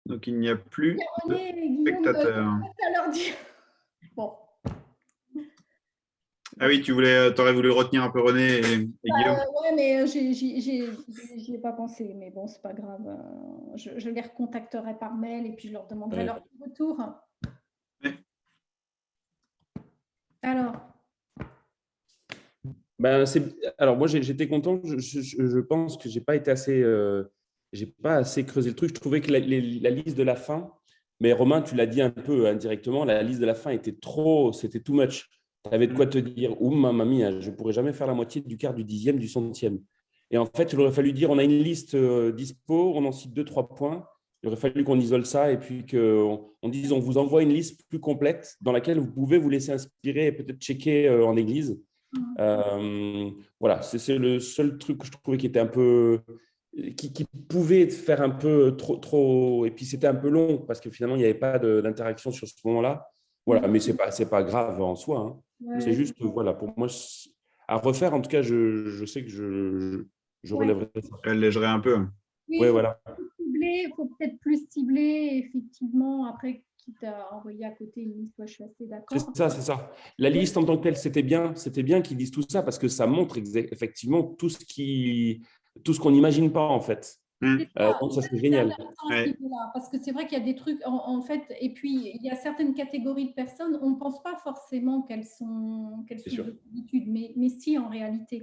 Donc, il n'y a plus de spectateurs. Bon. Ah oui, tu aurais voulu retenir un peu René et Guillaume. Oui, mais j'y ai pas pensé. Mais bon, c'est pas grave. Je les recontacterai par mail et puis je leur demanderai leur retour. Ouais. Alors alors moi, j'étais content. Je pense que j'ai pas été assez, j'ai pas assez creusé le truc. Je trouvais que la liste de la fin, mais Romain, tu l'as dit un peu indirectement, la liste de la fin était c'était too much. Tu avais de quoi te dire, mamma mia, je ne pourrais jamais faire la moitié du quart, du dixième, du centième. Et en fait, il aurait fallu dire, on a une liste dispo, on en cite 2-3 points. Il aurait fallu qu'on isole ça et puis qu'on dise, on vous envoie une liste plus complète dans laquelle vous pouvez vous laisser inspirer et peut-être checker en église. Voilà, c'est le seul truc que je trouvais qui était un peu… Qui pouvait faire un peu trop… Et puis, c'était un peu long parce que finalement, il n'y avait pas d'interaction sur ce moment-là. Voilà, mais ce n'est pas grave en soi. Hein. Ouais. C'est juste, voilà, pour moi, à refaire, en tout cas, je sais que je relèverai ça. Je allégerai un peu. Oui, ouais, voilà. Il faut peut-être plus cibler, effectivement, après, quitte à envoyer à côté une liste. Je suis assez d'accord. C'est ça. La liste en tant que telle, c'était bien qu'ils disent tout ça parce que ça montre effectivement tout ce qu'on n'imagine pas, en fait. Donc, ça, c'est génial. Parce que c'est vrai qu'il y a des trucs, en fait, et puis il y a certaines catégories de personnes, on ne pense pas forcément qu'elles sont de solitude, mais si, en réalité.